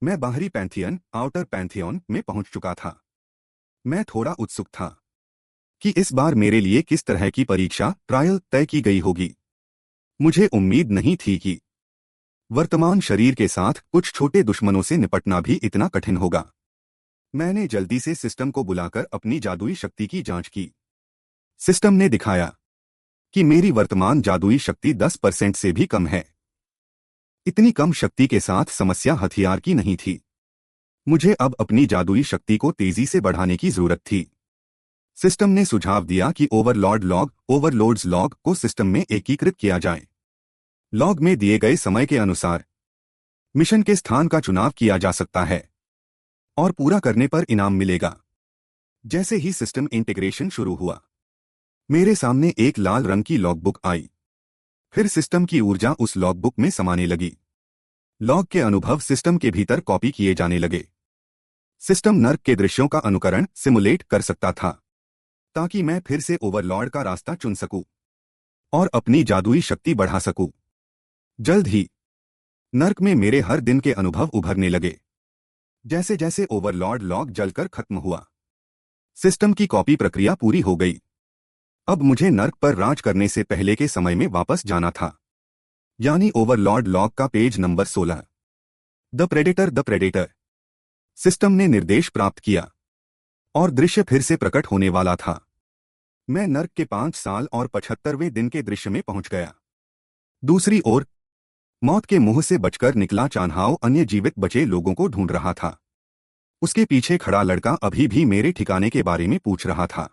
मैं बाहरी पैंथियन, आउटर पैंथियन में पहुंच चुका था। मैं थोड़ा उत्सुक था कि इस बार मेरे लिए किस तरह की परीक्षा, ट्रायल तय की गई होगी। मुझे उम्मीद नहीं थी कि वर्तमान शरीर के साथ कुछ छोटे दुश्मनों से निपटना भी इतना कठिन होगा। मैंने जल्दी से सिस्टम को बुलाकर अपनी जादुई शक्ति की जांच की। सिस्टम ने दिखाया कि मेरी वर्तमान जादुई शक्ति 10% से भी कम है। इतनी कम शक्ति के साथ समस्या हथियार की नहीं थी। मुझे अब अपनी जादुई शक्ति को तेजी से बढ़ाने की जरूरत थी। सिस्टम ने सुझाव दिया कि ओवरलोड्स लॉग को सिस्टम में एकीकृत किया जाए। लॉग में दिए गए समय के अनुसार मिशन के स्थान का चुनाव किया जा सकता है और पूरा करने पर इनाम मिलेगा। जैसे ही सिस्टम इंटीग्रेशन शुरू हुआ, मेरे सामने एक लाल रंग की लॉगबुक आई। फिर सिस्टम की ऊर्जा उस लॉगबुक में समाने लगी। लॉग के अनुभव सिस्टम के भीतर कॉपी किए जाने लगे। सिस्टम नर्क के दृश्यों का अनुकरण सिमुलेट कर सकता था, ताकि मैं फिर से ओवरलॉर्ड का रास्ता चुन सकूं और अपनी जादुई शक्ति बढ़ा सकूं। जल्द ही नर्क में मेरे हर दिन के अनुभव उभरने लगे। जैसे जैसे ओवरलॉर्ड लॉक जलकर खत्म हुआ, सिस्टम की कॉपी प्रक्रिया पूरी हो गई। अब मुझे नर्क पर राज करने से पहले के समय में वापस जाना था, यानी ओवरलॉर्ड लॉक का page number 16। The predator. System ने निर्देश प्राप्त किया और दृश्य फिर से प्रकट होने वाला था। मैं नर्क के 5 साल और 75वें दिन के दृश्य में पहुंच गया। दूसरी ओर मौत के मुंह से बचकर निकला चान्हाओ अन्य जीवित बचे लोगों को ढूंढ रहा था। उसके पीछे खड़ा लड़का अभी भी मेरे ठिकाने के बारे में पूछ रहा था।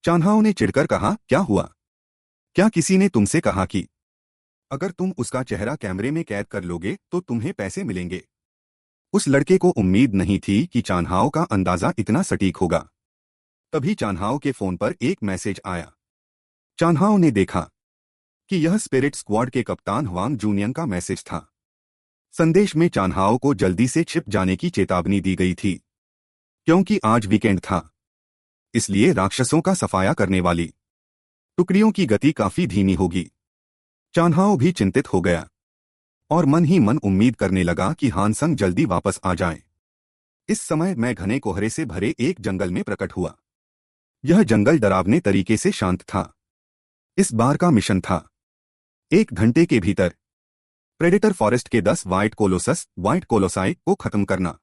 चान्हाओ ने चिढ़कर कहा, क्या हुआ? क्या किसी ने तुमसे कहा कि अगर तुम उसका चेहरा कैमरे में कैद कर लोगे तो तुम्हें पैसे मिलेंगे? उस लड़के को उम्मीद नहीं थी कि चान्हाओ का अंदाजा इतना सटीक होगा। तभी चान्हाओ के फोन पर एक मैसेज आया। चान्हाओ ने देखा कि यह स्पिरिट स्क्वाड के कप्तान हुआंग जूनियन का मैसेज था। संदेश में चान्हाओ को जल्दी से छिप जाने की चेतावनी दी गई थी, क्योंकि आज वीकेंड था, इसलिए राक्षसों का सफाया करने वाली टुकड़ियों की गति काफी धीमी होगी। चान्हाओ भी चिंतित हो गया और मन ही मन उम्मीद करने लगा कि हानसंग जल्दी वापस आ जाएं। इस समय मैं घने कोहरे से भरे एक जंगल में प्रकट हुआ। यह जंगल डरावने तरीके से शांत था। इस बार का मिशन था 1 घंटे के भीतर प्रेडेटर फॉरेस्ट के 10 व्हाइट कोलोसाई को खत्म करना।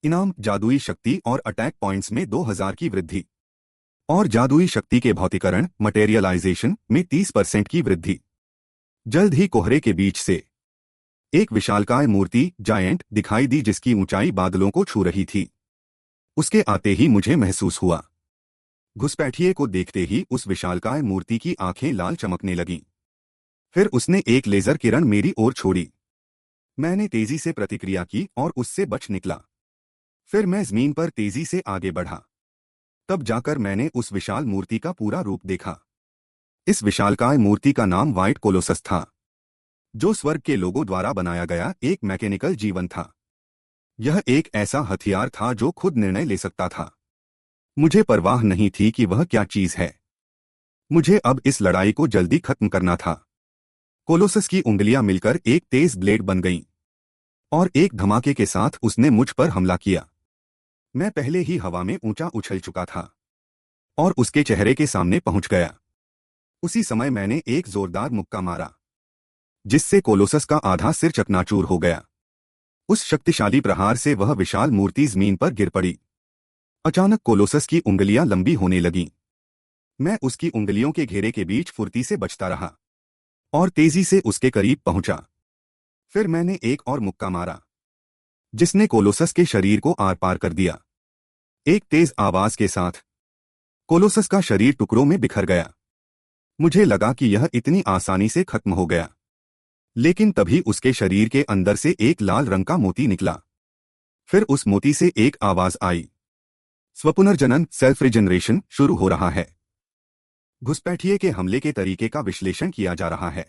इनाम जादुई शक्ति और अटैक पॉइंट्स में 2000 की वृद्धि और जादुई शक्ति के भौतिकरण मटेरियलाइजेशन में 30% की वृद्धि। जल्द ही कोहरे के बीच से एक विशालकाय मूर्ति जायंट दिखाई दी, जिसकी ऊंचाई बादलों को छू रही थी। उसके आते ही मुझे महसूस हुआ। घुसपैठिए को देखते ही उस विशालकाय मूर्ति की आंखें लाल चमकने लगीं। फिर उसने एक लेजर किरण मेरी ओर छोड़ी। मैंने तेजी से प्रतिक्रिया की और उससे बच निकला। फिर मैं जमीन पर तेजी से आगे बढ़ा। तब जाकर मैंने उस विशाल मूर्ति का पूरा रूप देखा। इस विशालकाय मूर्ति का नाम व्हाइट कोलोसस था, जो स्वर्ग के लोगों द्वारा बनाया गया एक मैकेनिकल जीवन था। यह एक ऐसा हथियार था जो खुद निर्णय ले सकता था। मुझे परवाह नहीं थी कि वह क्या चीज है। मुझे अब इस लड़ाई को जल्दी खत्म करना था। कोलोसस की उंगलियां मिलकर एक तेज ब्लेड बन गईं और एक धमाके के साथ उसने मुझ पर हमला किया। मैं पहले ही हवा में ऊंचा उछल चुका था और उसके चेहरे के सामने पहुंच गया। उसी समय मैंने एक जोरदार मुक्का मारा, जिससे कोलोसस का आधा सिर चकनाचूर हो गया। उस शक्तिशाली प्रहार से वह विशाल मूर्ति जमीन पर गिर पड़ी। अचानक कोलोसस की उंगलियां लंबी होने लगीं। मैं उसकी उंगलियों के घेरे के बीच फुर्ती से बचता रहा और तेजी से उसके करीब पहुंचा। फिर मैंने एक और मुक्का मारा, जिसने कोलोसस के शरीर को आर पार कर दिया। एक तेज आवाज के साथ कोलोसस का शरीर टुकड़ों में बिखर गया। मुझे लगा कि यह इतनी आसानी से खत्म हो गया, लेकिन तभी उसके शरीर के अंदर से एक लाल रंग का मोती निकला। फिर उस मोती से एक आवाज आई, स्वपुनर्जनन सेल्फ रिजनरेशन शुरू हो रहा है। घुसपैठिए के हमले के तरीके का विश्लेषण किया जा रहा है।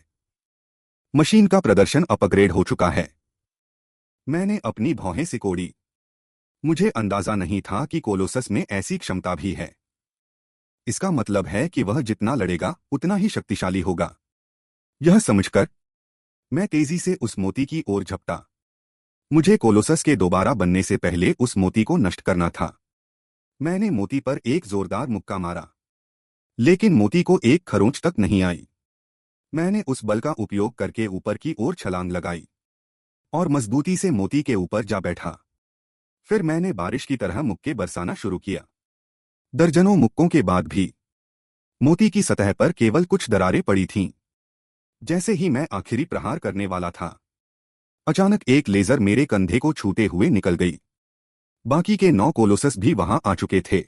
मशीन का प्रदर्शन अपग्रेड हो चुका है। मैंने अपनी भौहें सिकोड़ी। मुझे अंदाजा नहीं था कि कोलोसस में ऐसी क्षमता भी है। इसका मतलब है कि वह जितना लड़ेगा उतना ही शक्तिशाली होगा। यह समझकर मैं तेजी से उस मोती की ओर झपटा। मुझे कोलोसस के दोबारा बनने से पहले उस मोती को नष्ट करना था। मैंने मोती पर एक जोरदार मुक्का मारा, लेकिन मोती को एक खरोंच तक नहीं आई। मैंने उस बल का उपयोग करके ऊपर की ओर छलांग लगाई और मजबूती से मोती के ऊपर जा बैठा। फिर मैंने बारिश की तरह मुक्के बरसाना शुरू किया। दर्जनों मुक्कों के बाद भी मोती की सतह पर केवल कुछ दरारें पड़ी थीं। जैसे ही मैं आखिरी प्रहार करने वाला था, अचानक एक लेजर मेरे कंधे को छूते हुए निकल गई। बाकी के 9 कोलोसस भी वहां आ चुके थे।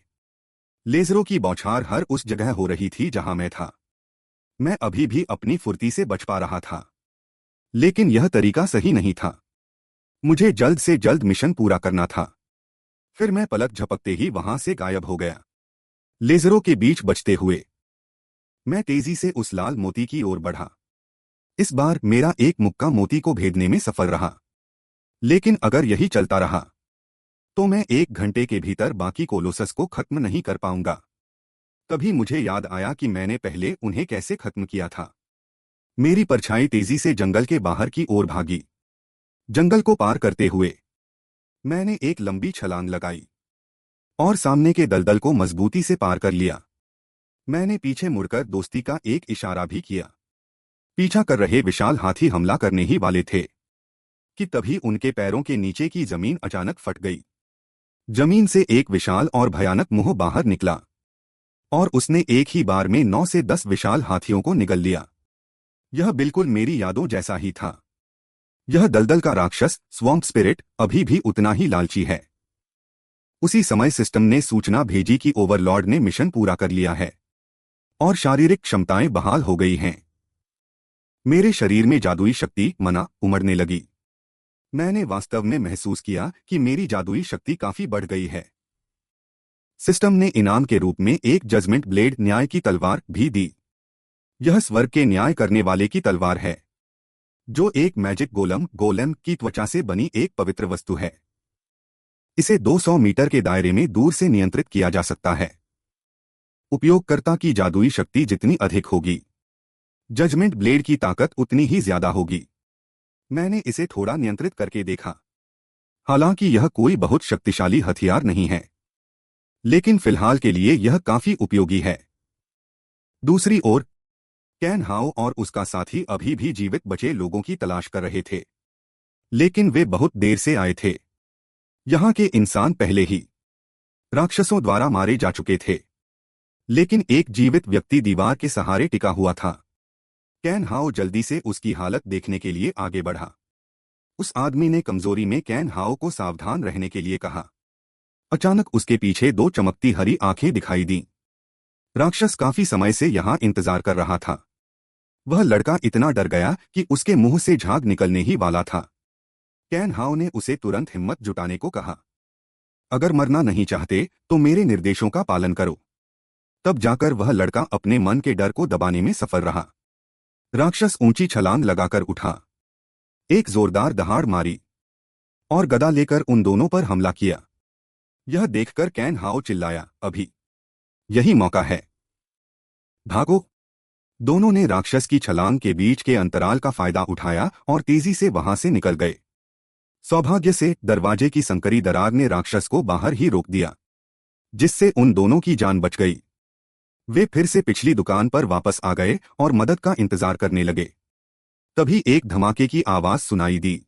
लेजरों की बौछार हर उस जगह हो रही थी जहां मैं था। मैं अभी भी अपनी फुर्ती से बच पा रहा था, लेकिन यह तरीका सही नहीं था। मुझे जल्द से जल्द मिशन पूरा करना था। फिर मैं पलक झपकते ही वहां से गायब हो गया, लेजरों के बीच बचते हुए। मैं तेजी से उस लाल मोती की ओर बढ़ा। इस बार मेरा एक मुक्का मोती को भेदने में सफल रहा, लेकिन अगर यही चलता रहा तो मैं 1 घंटे के भीतर बाकी कोलोसस को खत्म नहीं कर पाऊंगा। तभी मुझे याद आया कि मैंने पहले उन्हें कैसे खत्म किया था। मेरी परछाई तेजी से जंगल के बाहर की ओर भागी। जंगल को पार करते हुए मैंने एक लंबी छलांग लगाई और सामने के दलदल को मजबूती से पार कर लिया। मैंने पीछे मुड़कर दोस्ती का एक इशारा भी किया। पीछा कर रहे विशाल हाथी हमला करने ही वाले थे कि तभी उनके पैरों के नीचे की जमीन अचानक फट गई। जमीन से एक विशाल और भयानक मुंह बाहर निकला और उसने एक ही बार में 9 से 10 विशाल हाथियों को निगल लिया। यह बिल्कुल मेरी यादों जैसा ही था। यह दलदल का राक्षस स्वॉम्प स्पिरिट अभी भी उतना ही लालची है। उसी समय सिस्टम ने सूचना भेजी कि ओवरलॉर्ड ने मिशन पूरा कर लिया है और शारीरिक क्षमताएं बहाल हो गई हैं। मेरे शरीर में जादुई शक्ति मना उमड़ने लगी। मैंने वास्तव में महसूस किया कि मेरी जादुई शक्ति काफी बढ़ गई है। सिस्टम ने इनाम के रूप में एक जजमेंट ब्लेड न्याय की तलवार भी दी। यह स्वर्ग के न्याय करने वाले की तलवार है, जो एक मैजिक गोलम की त्वचा से बनी एक पवित्र वस्तु है। इसे 200 मीटर के दायरे में दूर से नियंत्रित किया जा सकता है। उपयोगकर्ता की जादुई शक्ति जितनी अधिक होगी, जजमेंट ब्लेड की ताकत उतनी ही ज्यादा होगी। मैंने इसे थोड़ा नियंत्रित करके देखा। हालांकि यह कोई बहुत शक्तिशाली हथियार नहीं है, लेकिन फिलहाल के लिए यह काफी उपयोगी है। दूसरी ओर कैन हाओ और उसका साथी अभी भी जीवित बचे लोगों की तलाश कर रहे थे, लेकिन वे बहुत देर से आए थे। यहाँ के इंसान पहले ही राक्षसों द्वारा मारे जा चुके थे, लेकिन एक जीवित व्यक्ति दीवार के सहारे टिका हुआ था। कैन हाओ जल्दी से उसकी हालत देखने के लिए आगे बढ़ा। उस आदमी ने कमजोरी में कैन हाओ को सावधान रहने के लिए कहा। अचानक उसके पीछे 2 चमकती हरी आंखें दिखाई दीं। राक्षस काफी समय से यहां इंतजार कर रहा था। वह लड़का इतना डर गया कि उसके मुंह से झाग निकलने ही वाला था। कैन हाओ ने उसे तुरंत हिम्मत जुटाने को कहा। अगर मरना नहीं चाहते तो मेरे निर्देशों का पालन करो। तब जाकर वह लड़का अपने मन के डर को दबाने में सफल रहा। राक्षस ऊंची छलांग लगाकर उठा, एक जोरदार दहाड़ मारी और गदा लेकर उन दोनों पर हमला किया। यह देखकर कैन हाओ चिल्लाया, अभी यही मौका है, भागो। दोनों ने राक्षस की छलांग के बीच के अंतराल का फायदा उठाया और तेजी से वहां से निकल गए। सौभाग्य से दरवाजे की संकरी दरार ने राक्षस को बाहर ही रोक दिया, जिससे उन दोनों की जान बच गई। वे फिर से पिछली दुकान पर वापस आ गए और मदद का इंतजार करने लगे। तभी एक धमाके की आवाज सुनाई दी।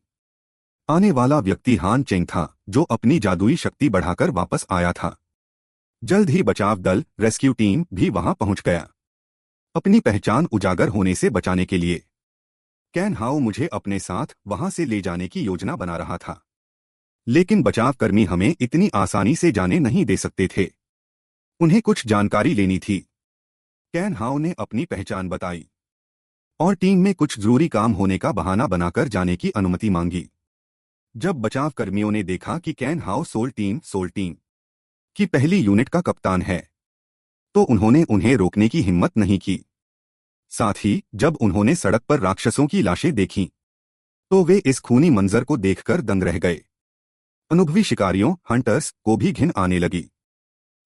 आने वाला व्यक्ति हान चेंग था, जो अपनी जादुई शक्ति बढ़ाकर वापस आया था। जल्द ही बचाव दल रेस्क्यू टीम भी वहां पहुंच गया, अपनी पहचान उजागर होने से बचाने के लिए। कैन हाओ मुझे अपने साथ वहां से ले जाने की योजना बना रहा था, लेकिन बचावकर्मी हमें इतनी आसानी से जाने नहीं दे सकते थे। उन्हें कुछ जानकारी लेनी थी। कैन हाओ ने अपनी पहचान बताई और टीम में कुछ जरूरी काम होने का बहाना बनाकर जाने की अनुमति मांगी। जब बचावकर्मियों ने देखा कि कैन हाओ सोल टीम की पहली यूनिट का कप्तान है, तो उन्होंने उन्हें रोकने की हिम्मत नहीं की। साथ ही जब उन्होंने सड़क पर राक्षसों की लाशें देखीं, तो वे इस खूनी मंजर को देखकर दंग रह गए। अनुभवी शिकारियों हंटर्स को भी घिन आने लगी।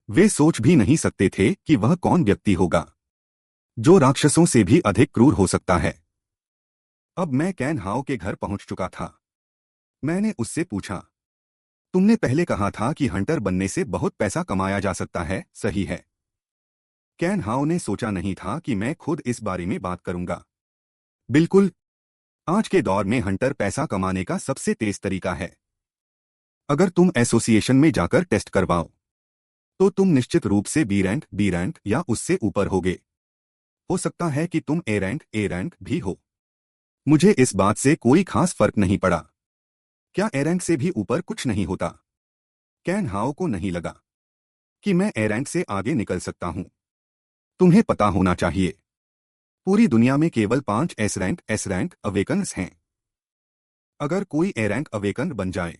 वे सोच भी नहीं सकते थे कि वह कौन व्यक्ति होगा जो राक्षसों से भी अधिक क्रूर हो सकता है। अब मैं कैन हाओ के घर पहुंच चुका था। मैंने उससे पूछा, तुमने पहले कहा था कि हंटर बनने से बहुत पैसा कमाया जा सकता है, सही है? कैन हाओ ने सोचा नहीं था कि मैं खुद इस बारे में बात करूंगा। बिल्कुल, आज के दौर में हंटर पैसा कमाने का सबसे तेज तरीका है। अगर तुम एसोसिएशन में जाकर टेस्ट करवाओ, तो तुम निश्चित रूप से बी रैंक या उससे ऊपर होगे। हो सकता है कि तुम ए रैंक भी हो। मुझे इस बात से कोई खास फर्क नहीं पड़ा। क्या ए रैंक से भी ऊपर कुछ नहीं होता? कैन हाओ को नहीं लगा कि मैं ए रैंक से आगे निकल सकता हूं। तुम्हें पता होना चाहिए, पूरी दुनिया में केवल 5 एस रैंक अवेकन्स हैं। अगर कोई ए रैंक अवेकन बन जाए,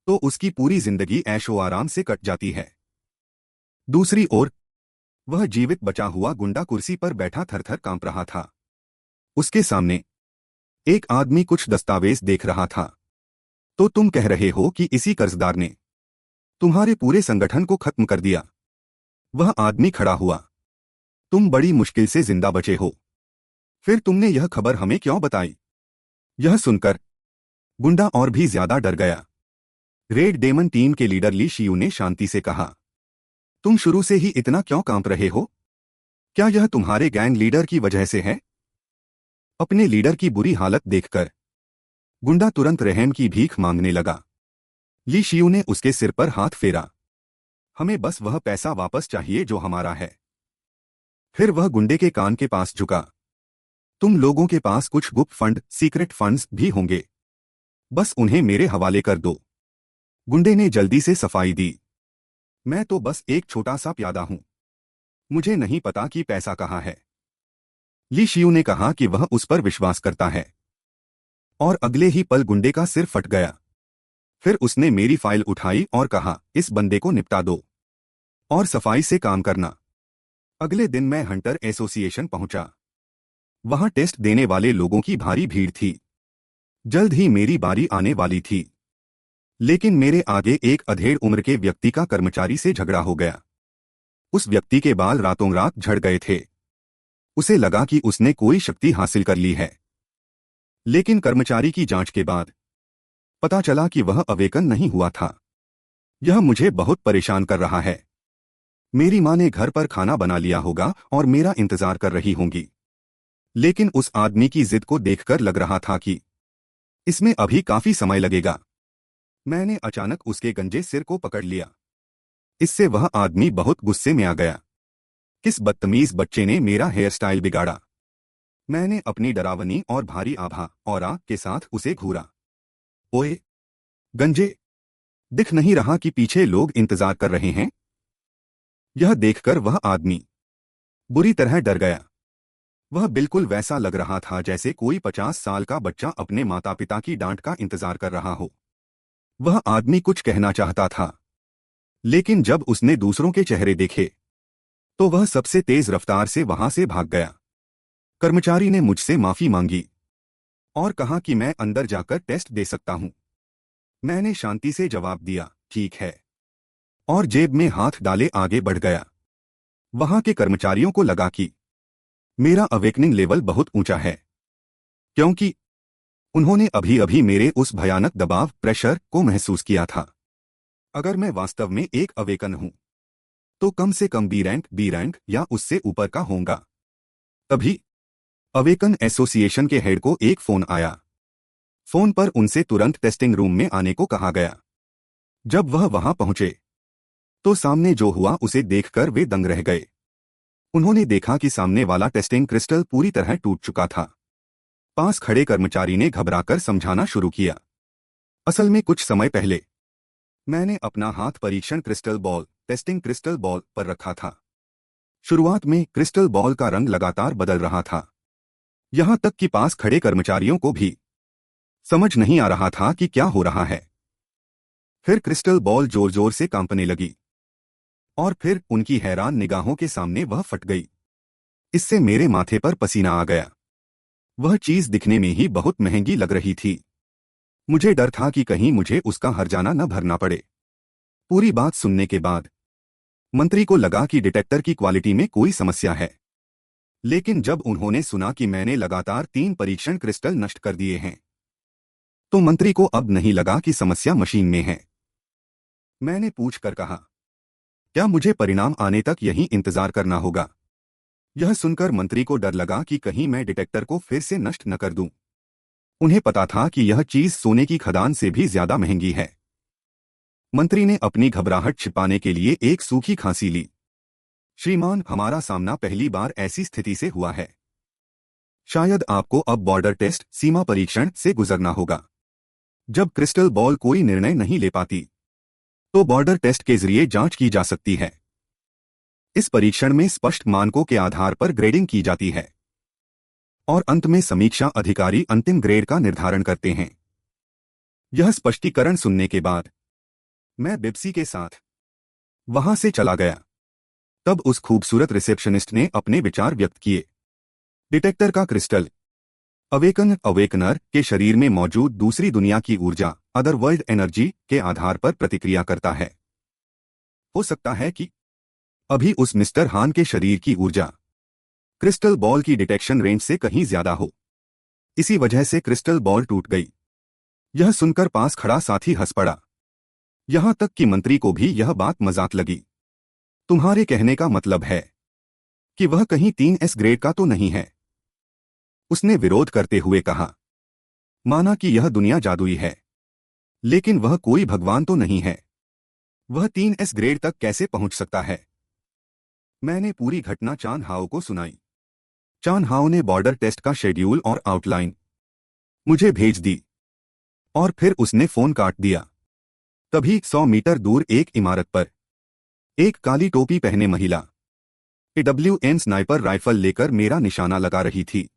तो उसकी पूरी जिंदगी ऐशो आराम से कट जाती है। दूसरी ओर वह जीवित बचा हुआ गुंडा कुर्सी पर बैठा थरथर कांप रहा था। उसके सामने एक आदमी कुछ दस्तावेज देख रहा था। तो तुम कह रहे हो कि इसी कर्जदार ने तुम्हारे पूरे संगठन को खत्म कर दिया? वह आदमी खड़ा हुआ। तुम बड़ी मुश्किल से जिंदा बचे हो। फिर तुमने यह खबर हमें क्यों बताई? यह सुनकर गुंडा और भी ज्यादा डर गया। रेड डेमन टीम के लीडर ली शियू ने शांति से कहा, तुम शुरू से ही इतना क्यों कांप रहे हो? क्या यह तुम्हारे गैंग लीडर की वजह से है? अपने लीडर की बुरी हालत देखकर गुंडा तुरंत रहम की भीख मांगने लगा। ली शियू ने उसके सिर पर हाथ फेरा। हमें बस वह पैसा वापस चाहिए जो हमारा है। फिर वह गुंडे के कान के पास झुका। तुम लोगों के पास कुछ गुप्त फंड, सीक्रेट फंड्स भी होंगे, बस उन्हें मेरे हवाले कर दो। गुंडे ने जल्दी से सफाई दी। मैं तो बस एक छोटा सा प्यादा हूं, मुझे नहीं पता कि पैसा कहाँ है। ली शियू ने कहा कि वह उस पर विश्वास करता है, और अगले ही पल गुंडे का सिर फट गया। फिर उसने मेरी फाइल उठाई और कहा, इस बंदे को निपटा दो और सफाई से काम करना। अगले दिन मैं हंटर एसोसिएशन पहुंचा। वहां टेस्ट देने वाले लोगों की भारी भीड़ थी। जल्द ही मेरी बारी आने वाली थी, लेकिन मेरे आगे एक अधेड़ उम्र के व्यक्ति का कर्मचारी से झगड़ा हो गया। उस व्यक्ति के बाल रातों रात झड़ गए थे। उसे लगा कि उसने कोई शक्ति हासिल कर ली है, लेकिन कर्मचारी की जांच के बाद पता चला कि वह अवेकन नहीं हुआ था। यह मुझे बहुत परेशान कर रहा है। मेरी मां ने घर पर खाना बना लिया होगा और मेरा इंतजार कर रही होंगी, लेकिन उस आदमी की जिद को देखकर लग रहा था कि इसमें अभी काफी समय लगेगा। मैंने अचानक उसके गंजे सिर को पकड़ लिया। इससे वह आदमी बहुत गुस्से में आ गया। किस बदतमीज बच्चे ने मेरा हेयर स्टाइल बिगाड़ा? मैंने अपनी डरावनी और भारी आभा ऑरा के साथ उसे घूरा। ओए गंजे, दिख नहीं रहा कि पीछे लोग इंतजार कर रहे हैं? यह देखकर वह आदमी बुरी तरह डर गया। वह बिल्कुल वैसा लग रहा था जैसे कोई 50 साल का बच्चा अपने माता पिता की डांट का इंतजार कर रहा हो। वह आदमी कुछ कहना चाहता था, लेकिन जब उसने दूसरों के चेहरे देखे तो वह सबसे तेज रफ्तार से वहां से भाग गया। कर्मचारी ने मुझसे माफी मांगी और कहा कि मैं अंदर जाकर टेस्ट दे सकता हूं। मैंने शांति से जवाब दिया, ठीक है, और जेब में हाथ डाले आगे बढ़ गया। वहां के कर्मचारियों को लगा कि मेरा अवेकनिंग लेवल बहुत ऊंचा है, क्योंकि उन्होंने अभी अभी मेरे उस भयानक दबाव प्रेशर को महसूस किया था। अगर मैं वास्तव में एक अवेकन हूं तो कम से कम बी रैंक या उससे ऊपर का होऊंगा। तभी अवेकन एसोसिएशन के हेड को एक फोन आया। फोन पर उनसे तुरंत टेस्टिंग रूम में आने को कहा गया। जब वह वहां पहुंचे तो सामने जो हुआ उसे देखकर वे दंग रह गए। उन्होंने देखा कि सामने वाला टेस्टिंग क्रिस्टल पूरी तरह टूट चुका था। पास खड़े कर्मचारी ने घबराकर समझाना शुरू किया, असल में कुछ समय पहले मैंने अपना हाथ परीक्षण crystal ball, testing crystal ball पर रखा था। शुरुआत में क्रिस्टल बॉल का रंग लगातार बदल रहा था, यहां तक कि पास खड़े कर्मचारियों को भी समझ नहीं आ रहा था कि क्या हो रहा है। फिर क्रिस्टल बॉल जोर जोर से कांपने लगी और फिर उनकी हैरान निगाहों के सामने वह फट गई। इससे मेरे माथे पर पसीना आ गया। वह चीज दिखने में ही बहुत महंगी लग रही थी। मुझे डर था कि कहीं मुझे उसका हर्जाना न भरना पड़े। पूरी बात सुनने के बाद मंत्री को लगा कि डिटेक्टर की क्वालिटी में कोई समस्या है, लेकिन जब उन्होंने सुना कि मैंने लगातार 3 परीक्षण क्रिस्टल नष्ट कर दिए हैं तो मंत्री को अब नहीं लगा कि समस्या मशीन में है। मैंने पूछकर कहा, क्या मुझे परिणाम आने तक यहीं इंतजार करना होगा? यह सुनकर मंत्री को डर लगा कि कहीं मैं डिटेक्टर को फिर से नष्ट न कर दूं। उन्हें पता था कि यह चीज सोने की खदान से भी ज्यादा महंगी है। मंत्री ने अपनी घबराहट छिपाने के लिए एक सूखी खांसी ली। श्रीमान, हमारा सामना पहली बार ऐसी स्थिति से हुआ है। शायद आपको अब बॉर्डर टेस्ट, सीमा परीक्षण से गुजरना होगा। जब क्रिस्टल बॉल कोई निर्णय नहीं ले पाती तो बॉर्डर टेस्ट के जरिए जांच की जा सकती है। इस परीक्षण में स्पष्ट मानकों के आधार पर ग्रेडिंग की जाती है और अंत में समीक्षा अधिकारी अंतिम ग्रेड का निर्धारण करते हैं। यह स्पष्टीकरण सुनने के बाद मैं बिप्सी के साथ वहां से चला गया। तब उस खूबसूरत रिसेप्शनिस्ट ने अपने विचार व्यक्त किए। डिटेक्टर का क्रिस्टल अवेकनर के शरीर में मौजूद दूसरी दुनिया की ऊर्जा, अदरवर्ल्ड एनर्जी के आधार पर प्रतिक्रिया करता है। हो सकता है कि अभी उस मिस्टर हान के शरीर की ऊर्जा क्रिस्टल बॉल की डिटेक्शन रेंज से कहीं ज्यादा हो। इसी वजह से क्रिस्टल बॉल टूट गई। यह सुनकर पास खड़ा साथी हंस पड़ा। यहां तक कि मंत्री को भी यह बात मजाक लगी। तुम्हारे कहने का मतलब है कि वह कहीं 3S ग्रेड का तो नहीं है? उसने विरोध करते हुए कहा। माना कि यह दुनिया जादुई है, लेकिन वह कोई भगवान तो नहीं है। वह 3S ग्रेड तक कैसे पहुंच सकता है? मैंने पूरी घटना चान हाओ को सुनाई। चान हाओ ने बॉर्डर टेस्ट का शेड्यूल और आउटलाइन मुझे भेज दी और फिर उसने फोन काट दिया। तभी 100 मीटर दूर एक इमारत पर एक काली टोपी पहने महिला AWM स्नाइपर राइफल लेकर मेरा निशाना लगा रही थी।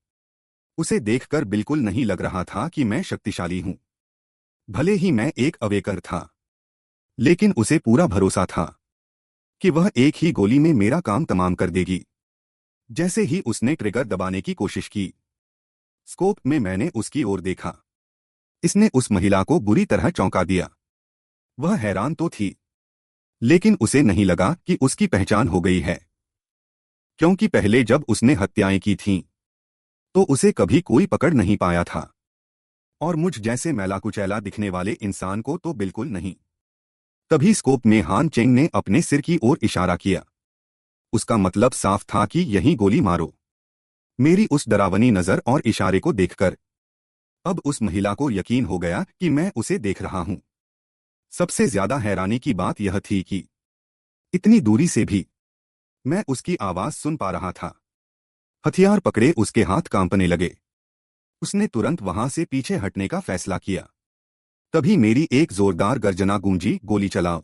उसे देखकर बिल्कुल नहीं लग रहा था कि मैं शक्तिशाली हूं। भले ही मैं एक अवेकर था, लेकिन उसे पूरा भरोसा था कि वह एक ही गोली में मेरा काम तमाम कर देगी। जैसे ही उसने ट्रिगर दबाने की कोशिश की, स्कोप में मैंने उसकी ओर देखा। इसने उस महिला को बुरी तरह चौंका दिया। वह हैरान तो थी, लेकिन उसे नहीं लगा कि उसकी पहचान हो गई है, क्योंकि पहले जब उसने हत्याएं की थीं, तो उसे कभी कोई पकड़ नहीं पाया था, और मुझ जैसे मैला कुचैला दिखने वाले इंसान को तो बिल्कुल नहीं। तभी स्कोप में हान चेंग ने अपने सिर की ओर इशारा किया। उसका मतलब साफ था कि यहीं गोली मारो। मेरी उस डरावनी नजर और इशारे को देखकर अब उस महिला को यकीन हो गया कि मैं उसे देख रहा हूं। सबसे ज्यादा हैरानी की बात यह थी कि इतनी दूरी से भी मैं उसकी आवाज सुन पा रहा था। हथियार पकड़े उसके हाथ कांपने लगे। उसने तुरंत वहां से पीछे हटने का फैसला किया। तभी मेरी एक जोरदार गर्जना गूंजी, गोली चलाओ।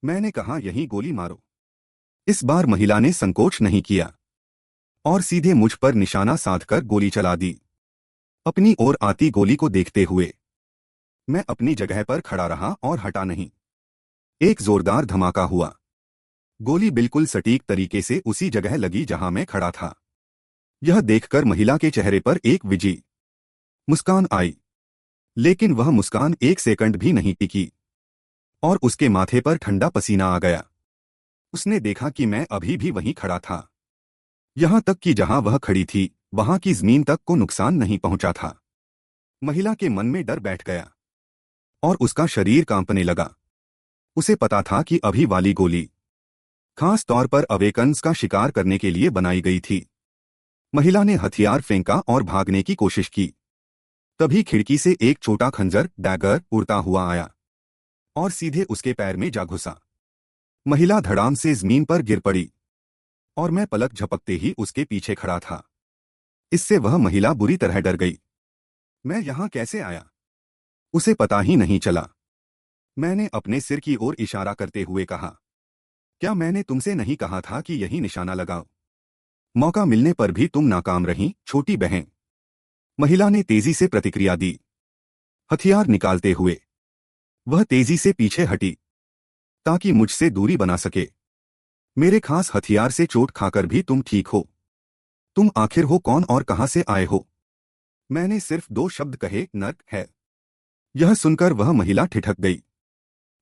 मैंने कहा, यहीं गोली मारो। इस बार महिला ने संकोच नहीं किया और सीधे मुझ पर निशाना साधकर गोली चला दी। अपनी ओर आती गोली को देखते हुए मैं अपनी जगह पर खड़ा रहा और हटा नहीं। एक जोरदार धमाका हुआ। गोली बिल्कुल सटीक तरीके से उसी जगह लगी जहां मैं खड़ा था। यह देखकर महिला के चेहरे पर एक विजी मुस्कान आई, लेकिन वह मुस्कान 1 सेकंड भी नहीं टिकी और उसके माथे पर ठंडा पसीना आ गया। उसने देखा कि मैं अभी भी वहीं खड़ा था। यहां तक कि जहां वह खड़ी थी वहां की जमीन तक को नुकसान नहीं पहुंचा था। महिला के मन में डर बैठ गया और उसका शरीर कांपने लगा। उसे पता था कि अभी वाली गोली खास तौर पर अवेकन्स का शिकार करने के लिए बनाई गई थी। महिला ने हथियार फेंका और भागने की कोशिश की। तभी खिड़की से एक छोटा खंजर डैगर उड़ता हुआ आया और सीधे उसके पैर में जा घुसा। महिला धड़ाम से जमीन पर गिर पड़ी और मैं पलक झपकते ही उसके पीछे खड़ा था। इससे वह महिला बुरी तरह डर गई। मैं यहां कैसे आया, उसे पता ही नहीं चला। मैंने अपने सिर की ओर इशारा करते हुए कहा, क्या मैंने तुमसे नहीं कहा था कि यही निशाना लगाओ? मौका मिलने पर भी तुम नाकाम रहीं, छोटी बहन। महिला ने तेजी से प्रतिक्रिया दी। हथियार निकालते हुए वह तेजी से पीछे हटी ताकि मुझसे दूरी बना सके। मेरे खास हथियार से चोट खाकर भी तुम ठीक हो? तुम आखिर हो कौन और कहां से आए हो? मैंने सिर्फ 2 शब्द कहे, नर्क है। यह सुनकर वह महिला ठिठक गई।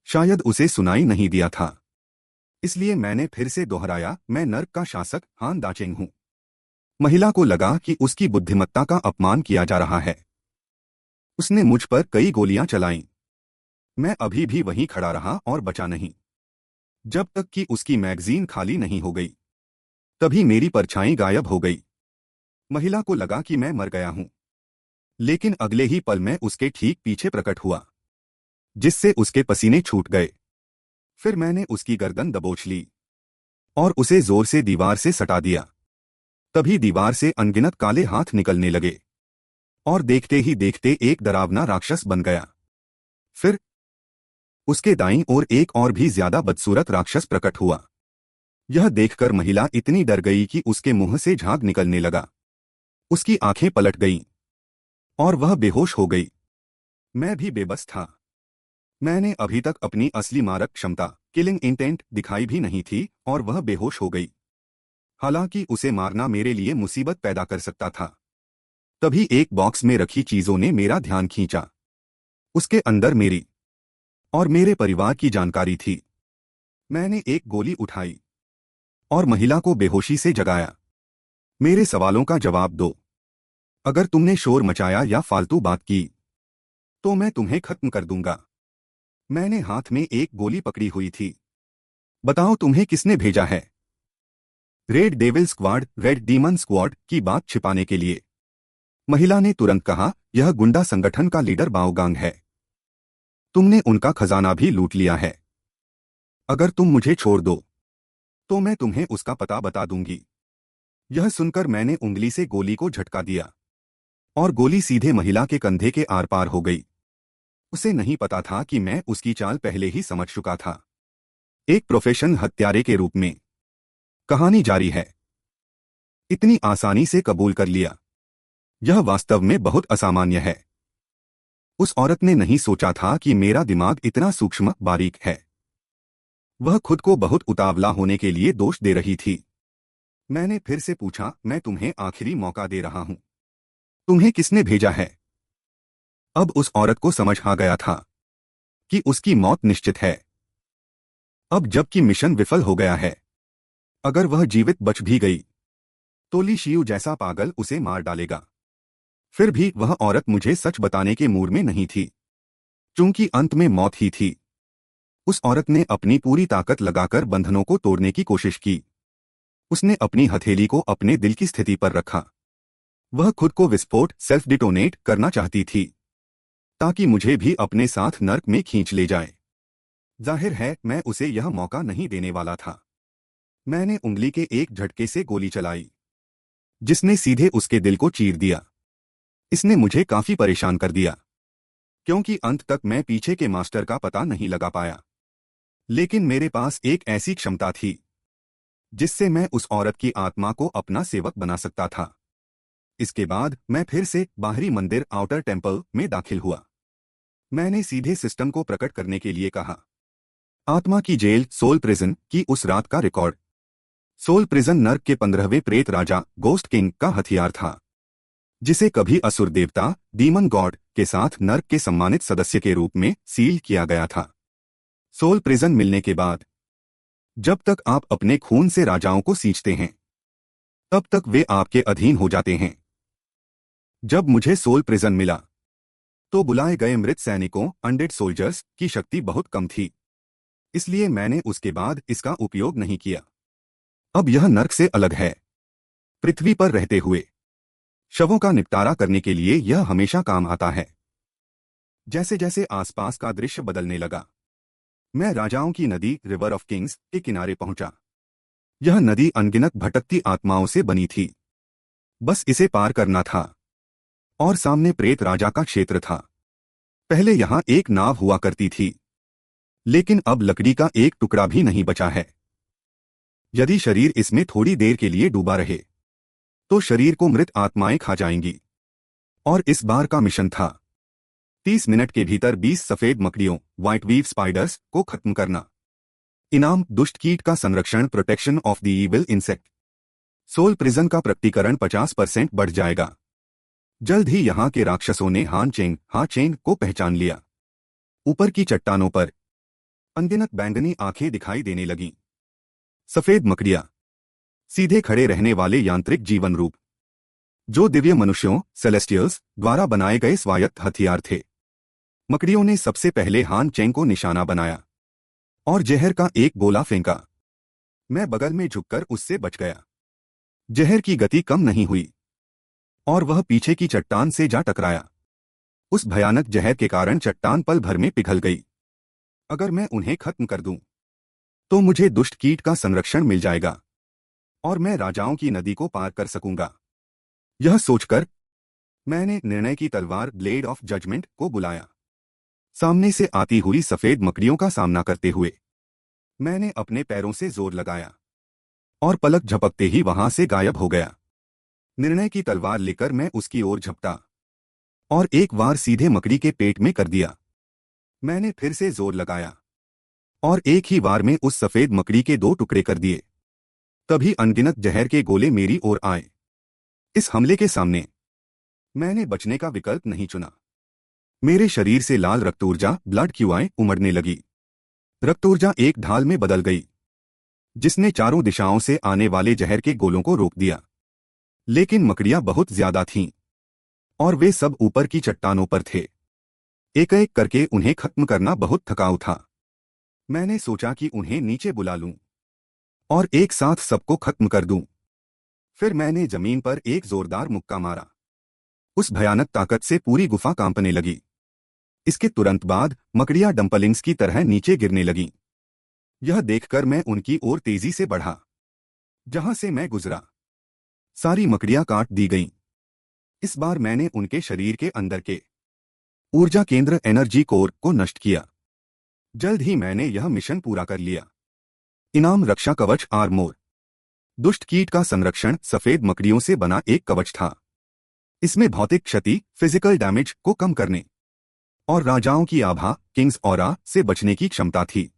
शायद उसे सुनाई नहीं दिया था, इसलिए मैंने फिर से दोहराया, मैं नर्क का शासक हान दाचेंग हूं। महिला को लगा कि उसकी बुद्धिमत्ता का अपमान किया जा रहा है। उसने मुझ पर कई गोलियां चलाईं। मैं अभी भी वहीं खड़ा रहा और बचा नहीं, जब तक कि उसकी मैगजीन खाली नहीं हो गई। तभी मेरी परछाई गायब हो गई। महिला को लगा कि मैं मर गया हूं, लेकिन अगले ही पल में उसके ठीक पीछे प्रकट हुआ, जिससे उसके पसीने छूट गए। फिर मैंने उसकी गर्दन दबोच ली और उसे जोर से दीवार से सटा दिया। तभी दीवार से अनगिनत काले हाथ निकलने लगे और देखते ही देखते एक डरावना राक्षस बन गया। फिर उसके दाईं ओर एक और भी ज्यादा बदसूरत राक्षस प्रकट हुआ। यह देखकर महिला इतनी डर गई कि उसके मुंह से झाग निकलने लगा। उसकी आंखें पलट गईं और वह बेहोश हो गई। मैं भी बेबस था। मैंने अभी तक अपनी असली मारक क्षमता, किलिंग इंटेंट, दिखाई भी नहीं थी और वह बेहोश हो गई। हालांकि उसे मारना मेरे लिए मुसीबत पैदा कर सकता था। तभी एक बॉक्स में रखी चीजों ने मेरा ध्यान खींचा। उसके अंदर मेरी और मेरे परिवार की जानकारी थी। मैंने एक गोली उठाई और महिला को बेहोशी से जगाया। मेरे सवालों का जवाब दो। अगर तुमने शोर मचाया या फालतू बात की तो मैं तुम्हें खत्म कर दूंगा। मैंने हाथ में एक गोली पकड़ी हुई थी। बताओ तुम्हें किसने भेजा है? Red devil squad, red demon squad की बात छिपाने के लिए। महिला ने तुरंत कहा, यह गुंडा संगठन का लीडर बाओगांग है। तुमने उनका खजाना भी लूट लिया है। अगर तुम मुझे छोड़ दो तो मैं तुम्हें उसका पता बता दूंगी। यह सुनकर मैंने उंगली से गोली को झटका दिया और गोली सीधे महिला के कंधे के आर पार हो गई। उसे नहीं पता था कि मैं उसकी चाल पहले ही समझ चुका था। एक प्रोफेशनल हत्यारे के रूप में कहानी जारी है। इतनी आसानी से कबूल कर लिया, यह वास्तव में बहुत असामान्य है। उस औरत ने नहीं सोचा था कि मेरा दिमाग इतना सूक्ष्म बारीक है। वह खुद को बहुत उतावला होने के लिए दोष दे रही थी। मैंने फिर से पूछा, मैं तुम्हें आखिरी मौका दे रहा हूं। तुम्हें किसने भेजा है? अब उस औरत को समझ आ गया था कि उसकी मौत निश्चित है। अब जबकि मिशन विफल हो गया है, अगर वह जीवित बच भी गई तो ली शियू जैसा पागल उसे मार डालेगा। फिर भी वह औरत मुझे सच बताने के मूड में नहीं थी, चूंकि अंत में मौत ही थी। उस औरत ने अपनी पूरी ताकत लगाकर बंधनों को तोड़ने की कोशिश की। उसने अपनी हथेली को अपने दिल की स्थिति पर रखा। वह खुद को विस्फोट सेल्फ डिटोनेट करना चाहती थी ताकि मुझे भी अपने साथ नर्क में खींच ले जाए। जाहिर है मैं उसे यह मौका नहीं देने वाला था। मैंने उंगली के एक झटके से गोली चलाई जिसने सीधे उसके दिल को चीर दिया। इसने मुझे काफी परेशान कर दिया क्योंकि अंत तक मैं पीछे के मास्टर का पता नहीं लगा पाया। लेकिन मेरे पास एक ऐसी क्षमता थी जिससे मैं उस औरत की आत्मा को अपना सेवक बना सकता था। इसके बाद मैं फिर से बाहरी मंदिर आउटर टेम्पल में दाखिल हुआ। मैंने सीधे सिस्टम को प्रकट करने के लिए कहा, आत्मा की जेल सोल प्रिजन की उस रात का रिकॉर्ड। सोल प्रिजन नर्क के 15वें प्रेत राजा गोस्ट किंग का हथियार था, जिसे कभी असुर देवता डीमन गॉड के साथ नर्क के सम्मानित सदस्य के रूप में सील किया गया था। सोल प्रिजन मिलने के बाद जब तक आप अपने खून से राजाओं को सींचते हैं तब तक वे आपके अधीन हो जाते हैं। जब मुझे सोल प्रिजन मिला तो बुलाए गए मृत सैनिकों अनडेड सोल्जर्स की शक्ति बहुत कम थी, इसलिए मैंने उसके बाद इसका उपयोग नहीं किया। अब यह नर्क से अलग है। पृथ्वी पर रहते हुए शवों का निपटारा करने के लिए यह हमेशा काम आता है। जैसे जैसे आसपास का दृश्य बदलने लगा, मैं राजाओं की नदी रिवर ऑफ किंग्स के किनारे पहुंचा। यह नदी अनगिनत भटकती आत्माओं से बनी थी। बस इसे पार करना था और सामने प्रेत राजा का क्षेत्र था। पहले यहां एक नाव हुआ करती थी, लेकिन अब लकड़ी का एक टुकड़ा भी नहीं बचा है। यदि शरीर इसमें थोड़ी देर के लिए डूबा रहे तो शरीर को मृत आत्माएं खा जाएंगी। और इस बार का मिशन था 30 मिनट के भीतर 20 सफेद मकड़ियों व्हाइट वीव स्पाइडर्स को खत्म करना। इनाम दुष्ट कीट का संरक्षण protection of the evil insect. Soul prison का प्रकटीकरण 50% बढ़ जाएगा। जल्द ही यहां के राक्षसों ने हान चेंग को पहचान लिया। ऊपर की चट्टानों पर अनगिनत बैंगनी आंखें दिखाई देने लगीं। सफेद मकड़ियां, सीधे खड़े रहने वाले यांत्रिक जीवन रूप, जो दिव्य मनुष्यों सेलेस्टियल्स द्वारा बनाए गए स्वायत्त हथियार थे। मकड़ियों ने सबसे पहले हान चेंग को निशाना बनाया और जहर का एक गोला फेंका। मैं बगल में झुककर उससे बच गया। जहर की गति कम नहीं हुई और वह पीछे की चट्टान से जा टकराया। उस भयानक जहर के कारण चट्टान पल भर में पिघल गई। अगर मैं उन्हें खत्म कर दूं तो मुझे दुष्ट कीट का संरक्षण मिल जाएगा और मैं राजाओं की नदी को पार कर सकूंगा। यह सोचकर मैंने निर्णय की तलवार ब्लेड ऑफ जजमेंट को बुलाया। सामने से आती हुई सफेद मकड़ियों का सामना करते हुए मैंने अपने पैरों से जोर लगाया और पलक झपकते ही वहां से गायब हो गया। निर्णय की तलवार लेकर मैं उसकी ओर झपटा और एक वार सीधे मकड़ी के पेट में कर दिया। मैंने फिर से जोर लगाया और एक ही वार में उस सफेद मकड़ी के 2 टुकड़े कर दिए। तभी अनगिनत जहर के गोले मेरी ओर आए। इस हमले के सामने मैंने बचने का विकल्प नहीं चुना। मेरे शरीर से लाल रक्तऊर्जा ब्लड क्यूआई उमड़ने लगी। रक्तऊर्जा एक ढाल में बदल गई जिसने चारों दिशाओं से आने वाले जहर के गोलों को रोक दिया। लेकिन मकड़ियां बहुत ज्यादा थीं और वे सब ऊपर की चट्टानों पर थे। एक एक करके उन्हें खत्म करना बहुत थकाऊ था। मैंने सोचा कि उन्हें नीचे बुला लूं और एक साथ सबको खत्म कर दूं। फिर मैंने जमीन पर एक जोरदार मुक्का मारा। उस भयानक ताकत से पूरी गुफा कांपने लगी। इसके तुरंत बाद मकड़ियां डंपलिंग्स की तरह नीचे गिरने लगीं। यह देखकर मैं उनकी ओर तेजी से बढ़ा। जहां से मैं गुजरा सारी मकड़ियां काट दी गईं। इस बार मैंने उनके शरीर के अंदर के ऊर्जा केंद्र एनर्जी कोर को नष्ट किया। जल्द ही मैंने यह मिशन पूरा कर लिया। इनाम रक्षा कवच आर्मोर। दुष्ट कीट का संरक्षण सफेद मकड़ियों से बना एक कवच था। इसमें भौतिक क्षति फिजिकल डैमेज को कम करने और राजाओं की आभा किंग्स ऑरा से बचने की क्षमता थी।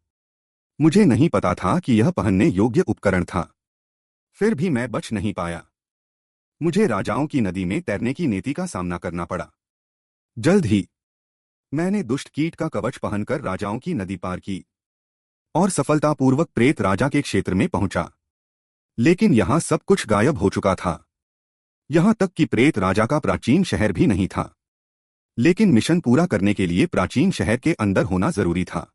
मुझे नहीं पता था कि यह पहनने योग्य उपकरण था। फिर भी मैं बच नहीं पाया। मुझे राजाओं की नदी में तैरने की नीति का सामना करना पड़ा। जल्द ही मैंने दुष्ट कीट का कवच पहनकर राजाओं की नदी पार की और सफलतापूर्वक प्रेत राजा के क्षेत्र में पहुंचा। लेकिन यहां सब कुछ गायब हो चुका था। यहां तक कि प्रेत राजा का प्राचीन शहर भी नहीं था। लेकिन मिशन पूरा करने के लिए प्राचीन शहर के अंदर होना जरूरी था।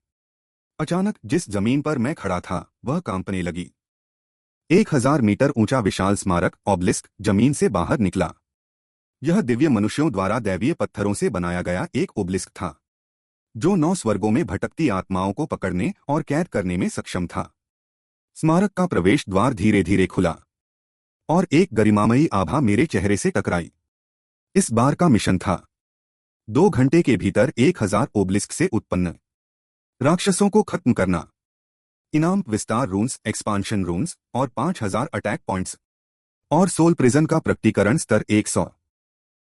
अचानक जिस जमीन पर मैं खड़ा था वह कांपने लगी। 1000 मीटर ऊंचा विशाल स्मारक ऑब्लिस्क जमीन से बाहर निकला। यह दिव्य मनुष्यों द्वारा दैवीय पत्थरों से बनाया गया एक ओब्लिस्क था जो 9 स्वर्गों में भटकती आत्माओं को पकड़ने और कैद करने में सक्षम था। स्मारक का प्रवेश द्वार धीरे धीरे खुला और एक गरिमामयी आभा मेरे चेहरे से टकराई। इस बार का मिशन था 2 घंटे के भीतर 1000 ओब्लिस्क से उत्पन्न राक्षसों को खत्म करना। इनाम विस्तार रून्स एक्सपांशन रून्स और 5000 अटैक पॉइंट्स और सोल प्रिजन का प्रकटीकरण स्तर 100।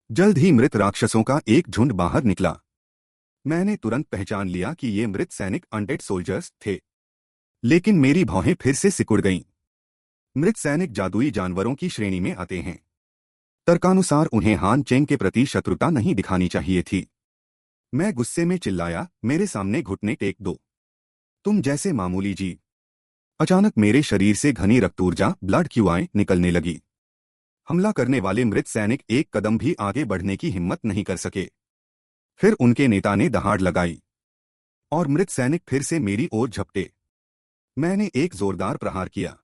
जल्द ही मृत राक्षसों का एक झुंड बाहर निकला। मैंने तुरंत पहचान लिया कि ये मृत सैनिक अनडेड सोल्जर्स थे। लेकिन मेरी भौहें फिर से सिकुड़ गईं। मृत सैनिक जादुई जानवरों की श्रेणी में आते हैं। तर्कानुसार उन्हें हान चेंग के प्रति शत्रुता नहीं दिखानी चाहिए थी। मैं गुस्से में चिल्लाया, मेरे सामने घुटने टेक दो, तुम जैसे मामूली जीव। अचानक मेरे शरीर से घनी रक्तऊर्जा ब्लड क्यूआई निकलने लगी। हमला करने वाले मृत सैनिक एक कदम भी आगे बढ़ने की हिम्मत नहीं कर सके। फिर उनके नेता ने दहाड़ लगाई और मृत सैनिक फिर से मेरी ओर झपटे। मैंने एक जोरदार प्रहार किया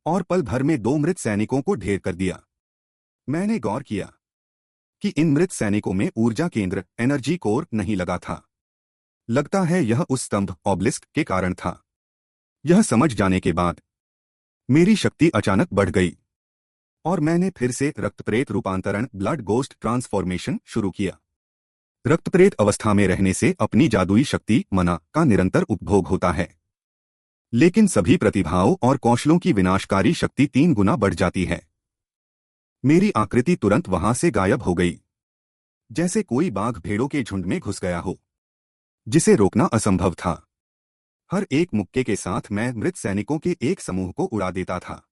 और पल भर में 2 मृत सैनिकों को ढेर कर दिया। मैंने गौर किया कि इन मृत सैनिकों में ऊर्जा केंद्र एनर्जी कोर नहीं लगा था। लगता है यह उस स्तंभ ऑब्लिस्क के कारण था। यह समझ जाने के बाद मेरी शक्ति अचानक बढ़ गई और मैंने फिर से रक्तप्रेत रूपांतरण ब्लड गोस्ट ट्रांसफॉर्मेशन शुरू किया। रक्तप्रेत अवस्था में रहने से अपनी जादुई शक्ति मना का निरंतर उपभोग होता है। लेकिन सभी प्रतिभाओं और कौशलों की विनाशकारी शक्ति 3 गुना बढ़ जाती है। मेरी आकृति तुरंत वहां से गायब हो गई, जैसे कोई बाघ भेड़ों के झुंड में घुस गया हो, जिसे रोकना असंभव था। हर एक मुक्के के साथ मैं मृत सैनिकों के एक समूह को उड़ा देता था।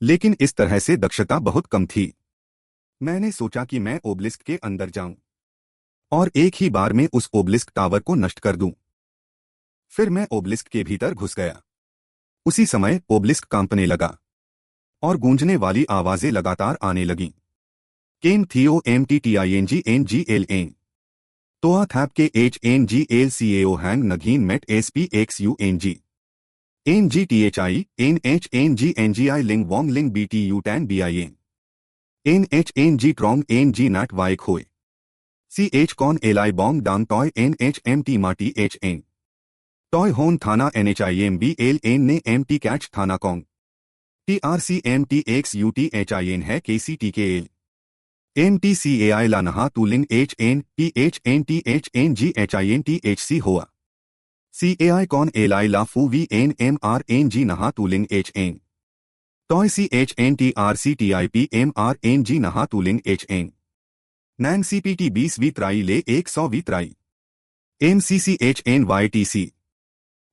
लेकिन इस तरह से दक्षता बहुत कम थी। मैंने सोचा कि मैं ओब्लिस्क के अंदर जाऊं और एक ही बार में उस ओब्लिस्क टावर को नष्ट कर दूं। फिर मैं ओब्लिस्क के भीतर घुस गया। उसी समय ओब्लिस्क कांपने लगा और गूंजने वाली आवाजें लगातार आने लगीं। केन थियो MTTING तोआ थैप के HNGLCAO हैंग नघीन मेट SPXUNG NGTHI NHNGNGI लिंग वोंग लिंग BTU टैन BIN NHNG ट्रोंग NG नैट वाई खोए CH कॉन एलाई बोंग डांग टॉय NHMT माटी HN टॉय होन थाना NHIMBLN ने MT कैच थाना कोंग TRCMTXUTHIN है KCTKL MTCAI लानहा तूलिंग HN PHNTHNGHINTHC हुआ CAI कॉन एलाई लाफू VNMRNG नहा तूलिंग HN टॉय CHNTRCTIPMRNG नहा तूलिंग HN नैंग CPT 20 वी त्राई ले 100 वी त्राई MCCHNYTC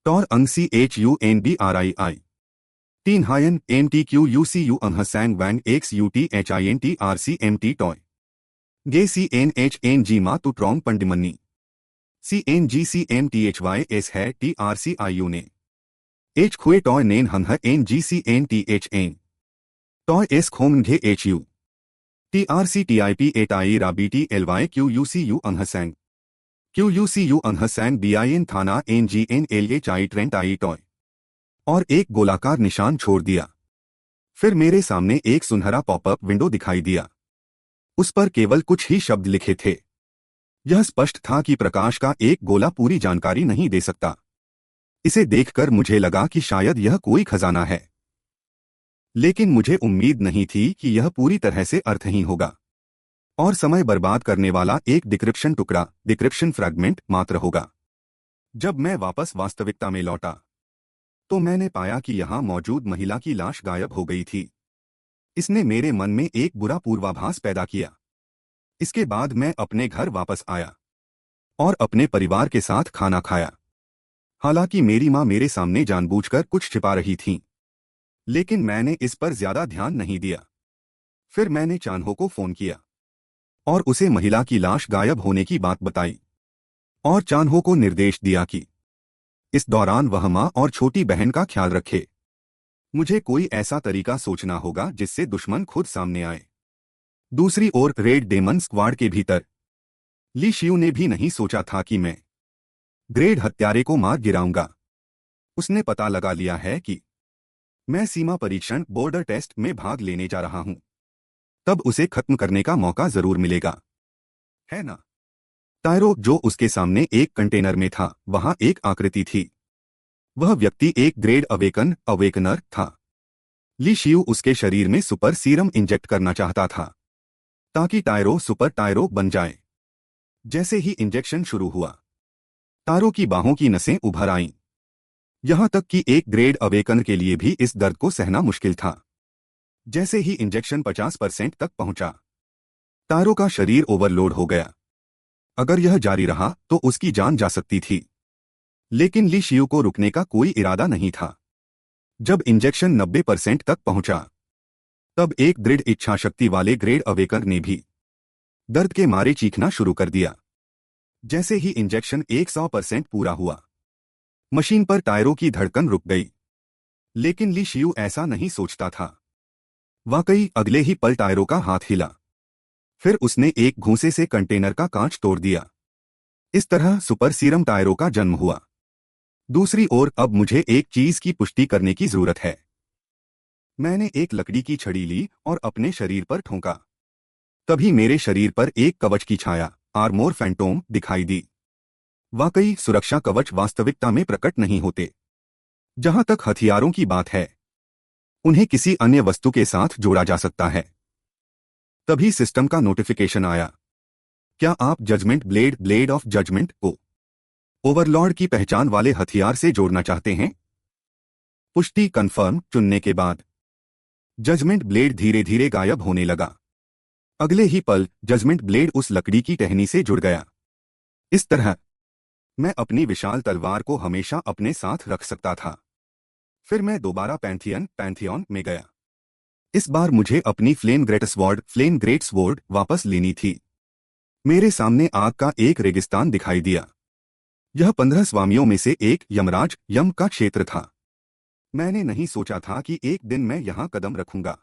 टॉर अंग CHUNBRII तीन हायन MTQUCU अंहसैंग वैंग XUTHINTRCMT टॉय गे CNHNG मा तु ट्रोंग पंडिमन्नी CNGCMTHYS है TRCIU ने H खुए टॉय नेन हंह NGCNTHN टॉय S खोम घे HU TRCTIP8I Rabiti LY QUCU Anhasang QUCU Anhasang BIN थाना NGN LHI ट्रेंट आई टॉय और एक गोलाकार निशान छोड़ दिया। फिर मेरे सामने एक सुनहरा पॉपअप विंडो दिखाई दिया। उस पर केवल कुछ ही शब्द लिखे थे। यह स्पष्ट था कि प्रकाश का एक गोला पूरी जानकारी नहीं दे सकता। इसे देखकर मुझे लगा कि शायद यह कोई खजाना है, लेकिन मुझे उम्मीद नहीं थी कि यह पूरी तरह से अर्थहीन होगा और समय बर्बाद करने वाला एक डिक्रिप्शन टुकड़ा, डिक्रिप्शन फ्रैगमेंट मात्र होगा। जब मैं वापस वास्तविकता में लौटा तो मैंने पाया कि यहां मौजूद महिला की लाश गायब हो गई थी। इसने मेरे मन में एक बुरा पूर्वाभास पैदा किया। इसके बाद मैं अपने घर वापस आया और अपने परिवार के साथ खाना खाया। हालांकि मेरी मां मेरे सामने जानबूझकर कुछ छिपा रही थी, लेकिन मैंने इस पर ज्यादा ध्यान नहीं दिया। फिर मैंने चान्हो को फोन किया और उसे महिला की लाश गायब होने की बात बताई और चान्हो को निर्देश दिया कि इस दौरान वह मां और छोटी बहन का ख्याल रखे। मुझे कोई ऐसा तरीका सोचना होगा जिससे दुश्मन खुद सामने आए। दूसरी ओर रेड डेमन स्क्वाड के भीतर ली शियू ने भी नहीं सोचा था कि मैं ग्रेड हत्यारे को मार गिराऊंगा। उसने पता लगा लिया है कि मैं सीमा परीक्षण बॉर्डर टेस्ट में भाग लेने जा रहा हूं। तब उसे खत्म करने का मौका जरूर मिलेगा, है ना? टायरो, जो उसके सामने एक कंटेनर में था, वहां एक आकृति थी। वह व्यक्ति एक ग्रेड अवेकनर था। ली शियू उसके शरीर में सुपर सीरम इंजेक्ट करना चाहता था ताकि टायरो सुपर टायरो बन जाए। जैसे ही इंजेक्शन शुरू हुआ, टायरो की बाहों की नसें उभर आईं। यहां तक कि एक ग्रेड अवेकनर के लिए भी इस दर्द को सहना मुश्किल था। जैसे ही इंजेक्शन 50% तक पहुंचा, टायरो का शरीर ओवरलोड हो गया। अगर यह जारी रहा तो उसकी जान जा सकती थी, लेकिन ली शियू को रुकने का कोई इरादा नहीं था। जब इंजेक्शन 90% तक पहुंचा, तब एक दृढ़ इच्छाशक्ति वाले ग्रेड अवेकनर ने भी दर्द के मारे चीखना शुरू कर दिया। जैसे ही इंजेक्शन 100% पूरा हुआ, मशीन पर टायरो की धड़कन रुक गई। लेकिन ली शियू ऐसा नहीं सोचता था। वाकई अगले ही पल टायरो का हाथ हिला। फिर उसने एक घूंसे से कंटेनर का कांच तोड़ दिया। इस तरह सुपर सीरम टायरो का जन्म हुआ। दूसरी ओर अब मुझे एक चीज की पुष्टि करने की जरूरत है। मैंने एक लकड़ी की छड़ी ली और अपने शरीर पर ठोंका। तभी मेरे शरीर पर एक कवच की छाया, आर्मोर फैंटोम, दिखाई दी। वाकई सुरक्षा कवच वास्तविकता में प्रकट नहीं होते। जहां तक हथियारों की बात है, उन्हें किसी अन्य वस्तु के साथ जोड़ा जा सकता है। तभी सिस्टम का नोटिफिकेशन आया। क्या आप जजमेंट ब्लेड ऑफ जजमेंट को ओवरलॉर्ड की पहचान वाले हथियार से जोड़ना चाहते हैं? पुष्टि कंफर्म चुनने के बाद जजमेंट ब्लेड धीरे धीरे गायब होने लगा। अगले ही पल जजमेंट ब्लेड उस लकड़ी की टहनी से जुड़ गया। इस तरह मैं अपनी विशाल तलवार को हमेशा अपने साथ रख सकता था। फिर मैं दोबारा पैंथियन में गया। इस बार मुझे अपनी फ्लेम ग्रेट स्वॉर्ड वापस लेनी थी। मेरे सामने आग का एक रेगिस्तान दिखाई दिया। यह 15 स्वामियों में से एक यम का क्षेत्र था। मैंने नहीं सोचा था कि एक दिन मैं यहां कदम रखूंगा।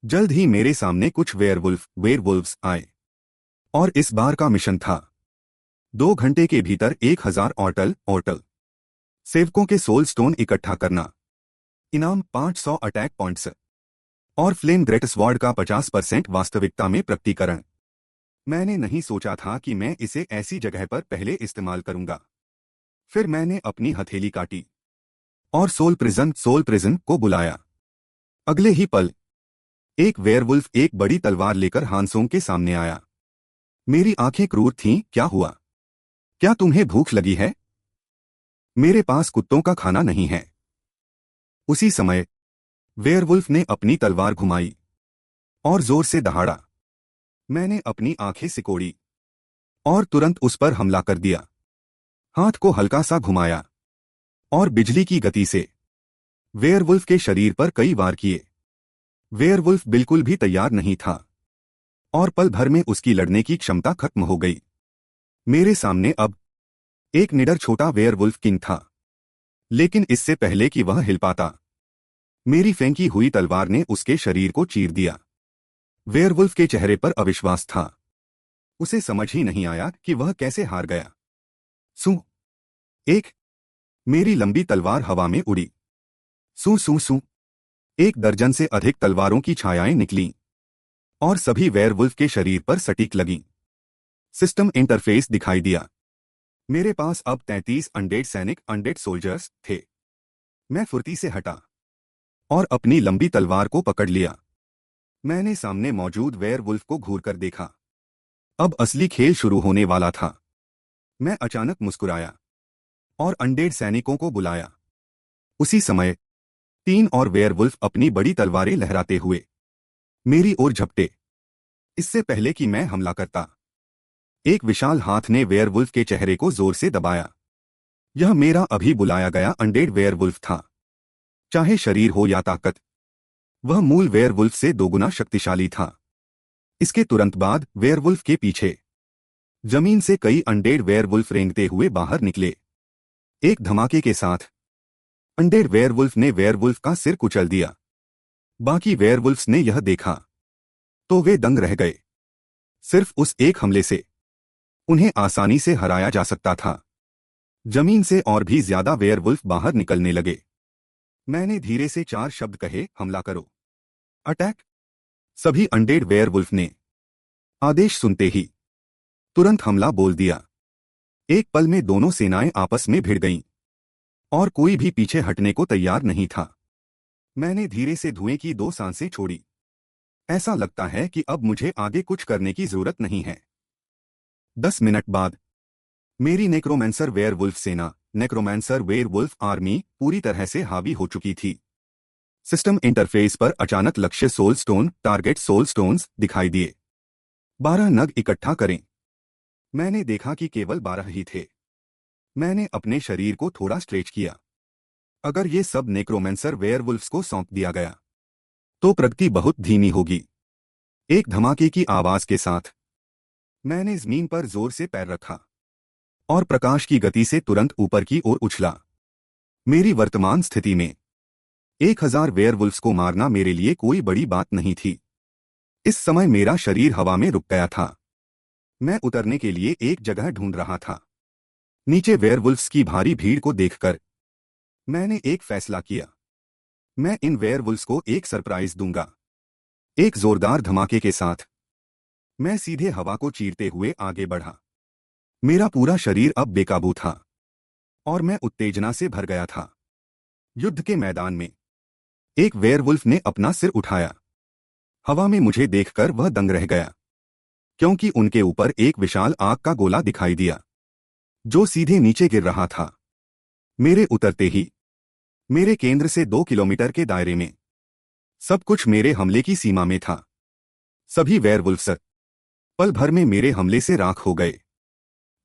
जल्द ही मेरे सामने कुछ वेयरवुल्व्स आए और इस बार का मिशन था 2 घंटे के भीतर 1000 ऑर्टल सेवकों के सोल स्टोन इकट्ठा करना। इनाम 500 अटैक पॉइंट्स और फ्लेम ग्रेट स्वॉर्ड का 50% वास्तविकता में प्रकटीकरण। मैंने नहीं सोचा था कि मैं इसे ऐसी जगह पर पहले इस्तेमाल करूंगा। फिर मैंने अपनी हथेली काटी और सोल प्रिजन को बुलाया। अगले ही पल एक वेयरवुल्फ एक बड़ी तलवार लेकर हानसोंग के सामने आया। मेरी आंखें क्रूर थीं। क्या हुआ? क्या तुम्हें भूख लगी है? मेरे पास कुत्तों का खाना नहीं है। उसी समय वेयरवुल्फ ने अपनी तलवार घुमाई और जोर से दहाड़ा। मैंने अपनी आंखें सिकोड़ी और तुरंत उस पर हमला कर दिया। हाथ को हल्का सा घुमाया और बिजली की गति से वेयरवुल्फ के शरीर पर कई वार किए। वेयरवुल्फ बिल्कुल भी तैयार नहीं था और पल भर में उसकी लड़ने की क्षमता खत्म हो गई। मेरे सामने अब एक निडर छोटा वेयरवुल्फ किंग था, लेकिन इससे पहले कि वह हिल पाता, मेरी फेंकी हुई तलवार ने उसके शरीर को चीर दिया। वेयरवुल्फ के चेहरे पर अविश्वास था। उसे समझ ही नहीं आया कि वह कैसे हार गया। सू एक मेरी लंबी तलवार हवा में उड़ी। सू सू सू एक दर्जन से अधिक तलवारों की छायाएं निकलीं और सभी वेयरवुल्फ के शरीर पर सटीक लगीं। सिस्टम इंटरफेस दिखाई दिया। मेरे पास अब 33 अनडेड सैनिक अनडेड सोल्जर्स थे। मैं फुर्ती से हटा और अपनी लंबी तलवार को पकड़ लिया। मैंने सामने मौजूद वेयरवुल्फ को घूरकर देखा। अब असली खेल शुरू होने वाला था। मैं अचानक मुस्कुराया और अनडेड सैनिकों को बुलाया। उसी समय 3 और वेयरवुल्फ अपनी बड़ी तलवारें लहराते हुए मेरी ओर झपटे। इससे पहले कि मैं हमला करता, एक विशाल हाथ ने वेयरवुल्फ के चेहरे को जोर से दबाया। यह मेरा अभी बुलाया गया अनडेड वेयरवुल्फ था। चाहे शरीर हो या ताकत, वह मूल वेयरवुल्फ से दोगुना शक्तिशाली था। इसके तुरंत बाद वेयरवुल्फ के पीछे जमीन से कई अनडेड वेयरवुल्फ रेंगते हुए बाहर निकले। एक धमाके के साथ अनडेड वेयरवुल्फ ने वेयरवुल्फ का सिर कुचल दिया। बाकी वेयरवुल्फ्स ने यह देखा तो वे दंग रह गए। सिर्फ उस एक हमले से उन्हें आसानी से हराया जा सकता था। जमीन से और भी ज्यादा वेयरवुल्फ बाहर निकलने लगे। मैंने धीरे से 4 शब्द कहे, हमला करो, अटैक। सभी अनडेड वेयरवुल्फ ने आदेश सुनते ही तुरंत हमला बोल दिया। एक पल में दोनों सेनाएं आपस में भिड़ गईं और कोई भी पीछे हटने को तैयार नहीं था। मैंने धीरे से धुएं की 2 सांसें छोड़ी। ऐसा लगता है कि अब मुझे आगे कुछ करने की जरूरत नहीं है। 10 मिनट बाद मेरी नेक्रोमैंसर वेयरवुल्फ सेना, नेक्रोमैंसर वेयरवुल्फ आर्मी पूरी तरह से हावी हो चुकी थी। सिस्टम इंटरफेस पर अचानक लक्ष्य soul stone, target soul stones दिखाई दिए। 12 नग इकट्ठा करें। मैंने देखा कि केवल 12 ही थे। मैंने अपने शरीर को थोड़ा स्ट्रेच किया। अगर ये सब नेक्रोमैंसर वेयरवुल्फ्स को सौंप दिया गया तो प्रगति बहुत धीमी होगी। एक धमाके की आवाज के साथ मैंने जमीन पर जोर से पैर रखा और प्रकाश की गति से तुरंत ऊपर की ओर उछला। मेरी वर्तमान स्थिति में 1000 वेयरवुल्फ्स को मारना मेरे लिए कोई बड़ी बात नहीं थी। इस समय मेरा शरीर हवा में रुक गया था। मैं उतरने के लिए एक जगह ढूंढ रहा था। नीचे वेयरवुल्फ्स की भारी भीड़ को देखकर मैंने एक फैसला किया। मैं इन वेयरवुल्फ्स को एक सरप्राइज दूंगा। एक जोरदार धमाके के साथ मैं सीधे हवा को चीरते हुए आगे बढ़ा। मेरा पूरा शरीर अब बेकाबू था और मैं उत्तेजना से भर गया था। युद्ध के मैदान में एक वेयरवुल्फ ने अपना सिर उठाया। हवा में मुझे देखकर वह दंग रह गया, क्योंकि उनके ऊपर एक विशाल आग का गोला दिखाई दिया जो सीधे नीचे गिर रहा था। मेरे उतरते ही मेरे केंद्र से 2 किलोमीटर के दायरे में सब कुछ मेरे हमले की सीमा में था। सभी वेयरवुल्फ्स पल भर में मेरे हमले से राख हो गए।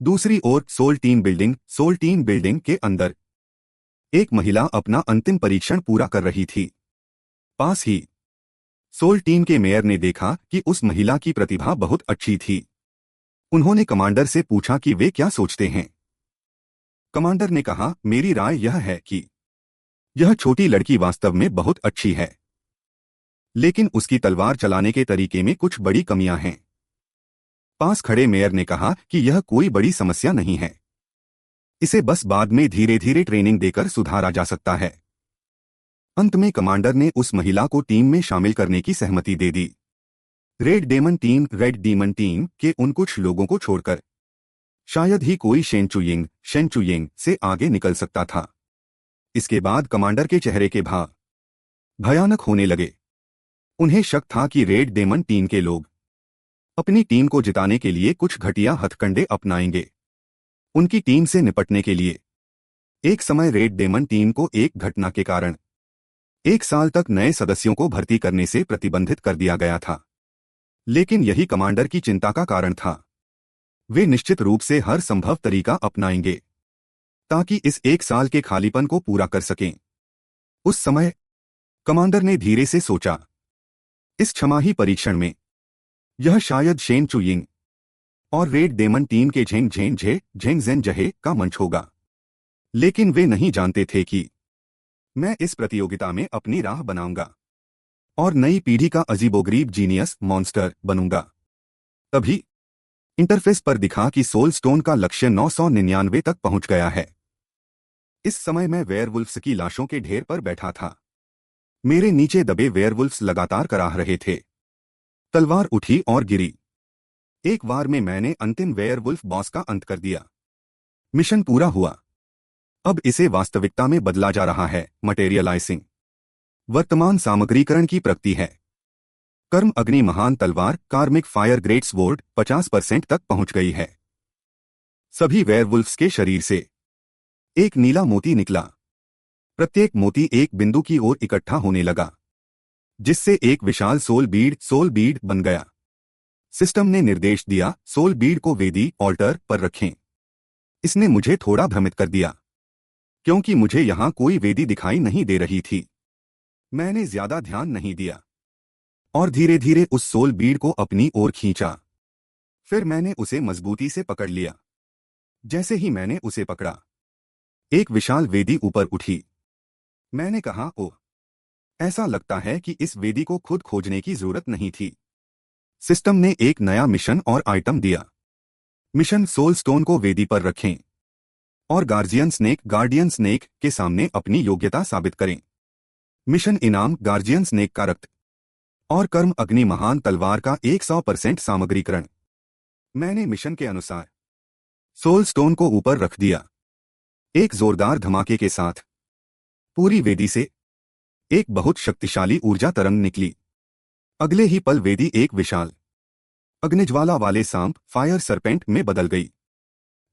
दूसरी ओर सोल टीम बिल्डिंग के अंदर एक महिला अपना अंतिम परीक्षण पूरा कर रही थी। पास ही सोल टीम के मेयर ने देखा कि उस महिला की प्रतिभा बहुत अच्छी थी। उन्होंने कमांडर से पूछा कि वे क्या सोचते हैं। कमांडर ने कहा, मेरी राय यह है कि यह छोटी लड़की वास्तव में बहुत अच्छी है, लेकिन उसकी तलवार चलाने के तरीके में कुछ बड़ी कमियां हैं। पास खड़े मेयर ने कहा कि यह कोई बड़ी समस्या नहीं है, इसे बस बाद में धीरे धीरे ट्रेनिंग देकर सुधारा जा सकता है। अंत में कमांडर ने उस महिला को टीम में शामिल करने की सहमति दे दी। रेड डेमन टीम के उन कुछ लोगों को छोड़कर शायद ही कोई शेन चुयिंग से आगे निकल सकता था। इसके बाद कमांडर के चेहरे के भाव भयानक होने लगे। उन्हें शक था कि रेड डेमन टीम के लोग अपनी टीम को जिताने के लिए कुछ घटिया हथकंडे अपनाएंगे। उनकी टीम से निपटने के लिए एक समय रेड डेमन टीम को एक घटना के कारण 1 साल तक नए सदस्यों को भर्ती करने से प्रतिबंधित कर दिया गया था। लेकिन यही कमांडर की चिंता का कारण था। वे निश्चित रूप से हर संभव तरीका अपनाएंगे ताकि इस 1 साल के खालीपन को पूरा कर सकें। उस समय कमांडर ने धीरे से सोचा, इस छमाही परीक्षण में यह शायद शेन चुयिंग और रेड डेमन टीम के झेंग जहे का मंच होगा। लेकिन वे नहीं जानते थे कि मैं इस प्रतियोगिता में अपनी राह बनाऊंगा। और नई पीढ़ी का अजीबोगरीब जीनियस मॉन्स्टर बनूंगा। तभी इंटरफेस पर दिखा कि सोल स्टोन का लक्ष्य 999 तक पहुंच गया है। इस समय मैं वेयरवुल्फ्स की लाशों के ढेर पर बैठा था। मेरे नीचे दबे वेयरवुल्फ्स लगातार कराह रहे थे। तलवार उठी और गिरी। एक बार में मैंने अंतिम वेयरवुल्फ बॉस का अंत कर दिया। मिशन पूरा हुआ। अब इसे वास्तविकता में बदला जा रहा है, मटेरियलाइजिंग। वर्तमान सामग्रीकरण की प्रगति है। कर्म अग्नि महान तलवार कार्मिक फायर ग्रेट स्वॉर्ड 50% तक पहुंच गई है। सभी वेयरवुल्फ्स के शरीर से एक नीला मोती निकला। प्रत्येक मोती एक बिंदु की ओर इकट्ठा होने लगा, जिससे एक विशाल सोल बीड बन गया। सिस्टम ने निर्देश दिया, सोल बीड को वेदी ऑल्टर पर रखें। इसने मुझे थोड़ा भ्रमित कर दिया, क्योंकि मुझे यहां कोई वेदी दिखाई नहीं दे रही थी। मैंने ज्यादा ध्यान नहीं दिया और धीरे धीरे उस सोल बीड को अपनी ओर खींचा। फिर मैंने उसे मजबूती से पकड़ लिया। जैसे ही मैंने उसे पकड़ा, एक विशाल वेदी ऊपर उठी। मैंने कहा, ओह, ऐसा लगता है कि इस वेदी को खुद खोजने की जरूरत नहीं थी। सिस्टम ने एक नया मिशन और आइटम दिया। मिशन सोल स्टोन को वेदी पर रखें और गार्डियन स्नेक के सामने अपनी योग्यता साबित करें। मिशन इनाम गार्जियन स्नेक का रक्त और कर्म अग्नि महान तलवार का 100% सामग्रीकरण। मैंने मिशन के अनुसार सोल स्टोन को ऊपर रख दिया। एक जोरदार धमाके के साथ पूरी वेदी से एक बहुत शक्तिशाली ऊर्जा तरंग निकली। अगले ही पल वेदी एक विशाल अग्निज्वाला वाले सांप फायर सरपेंट में बदल गई।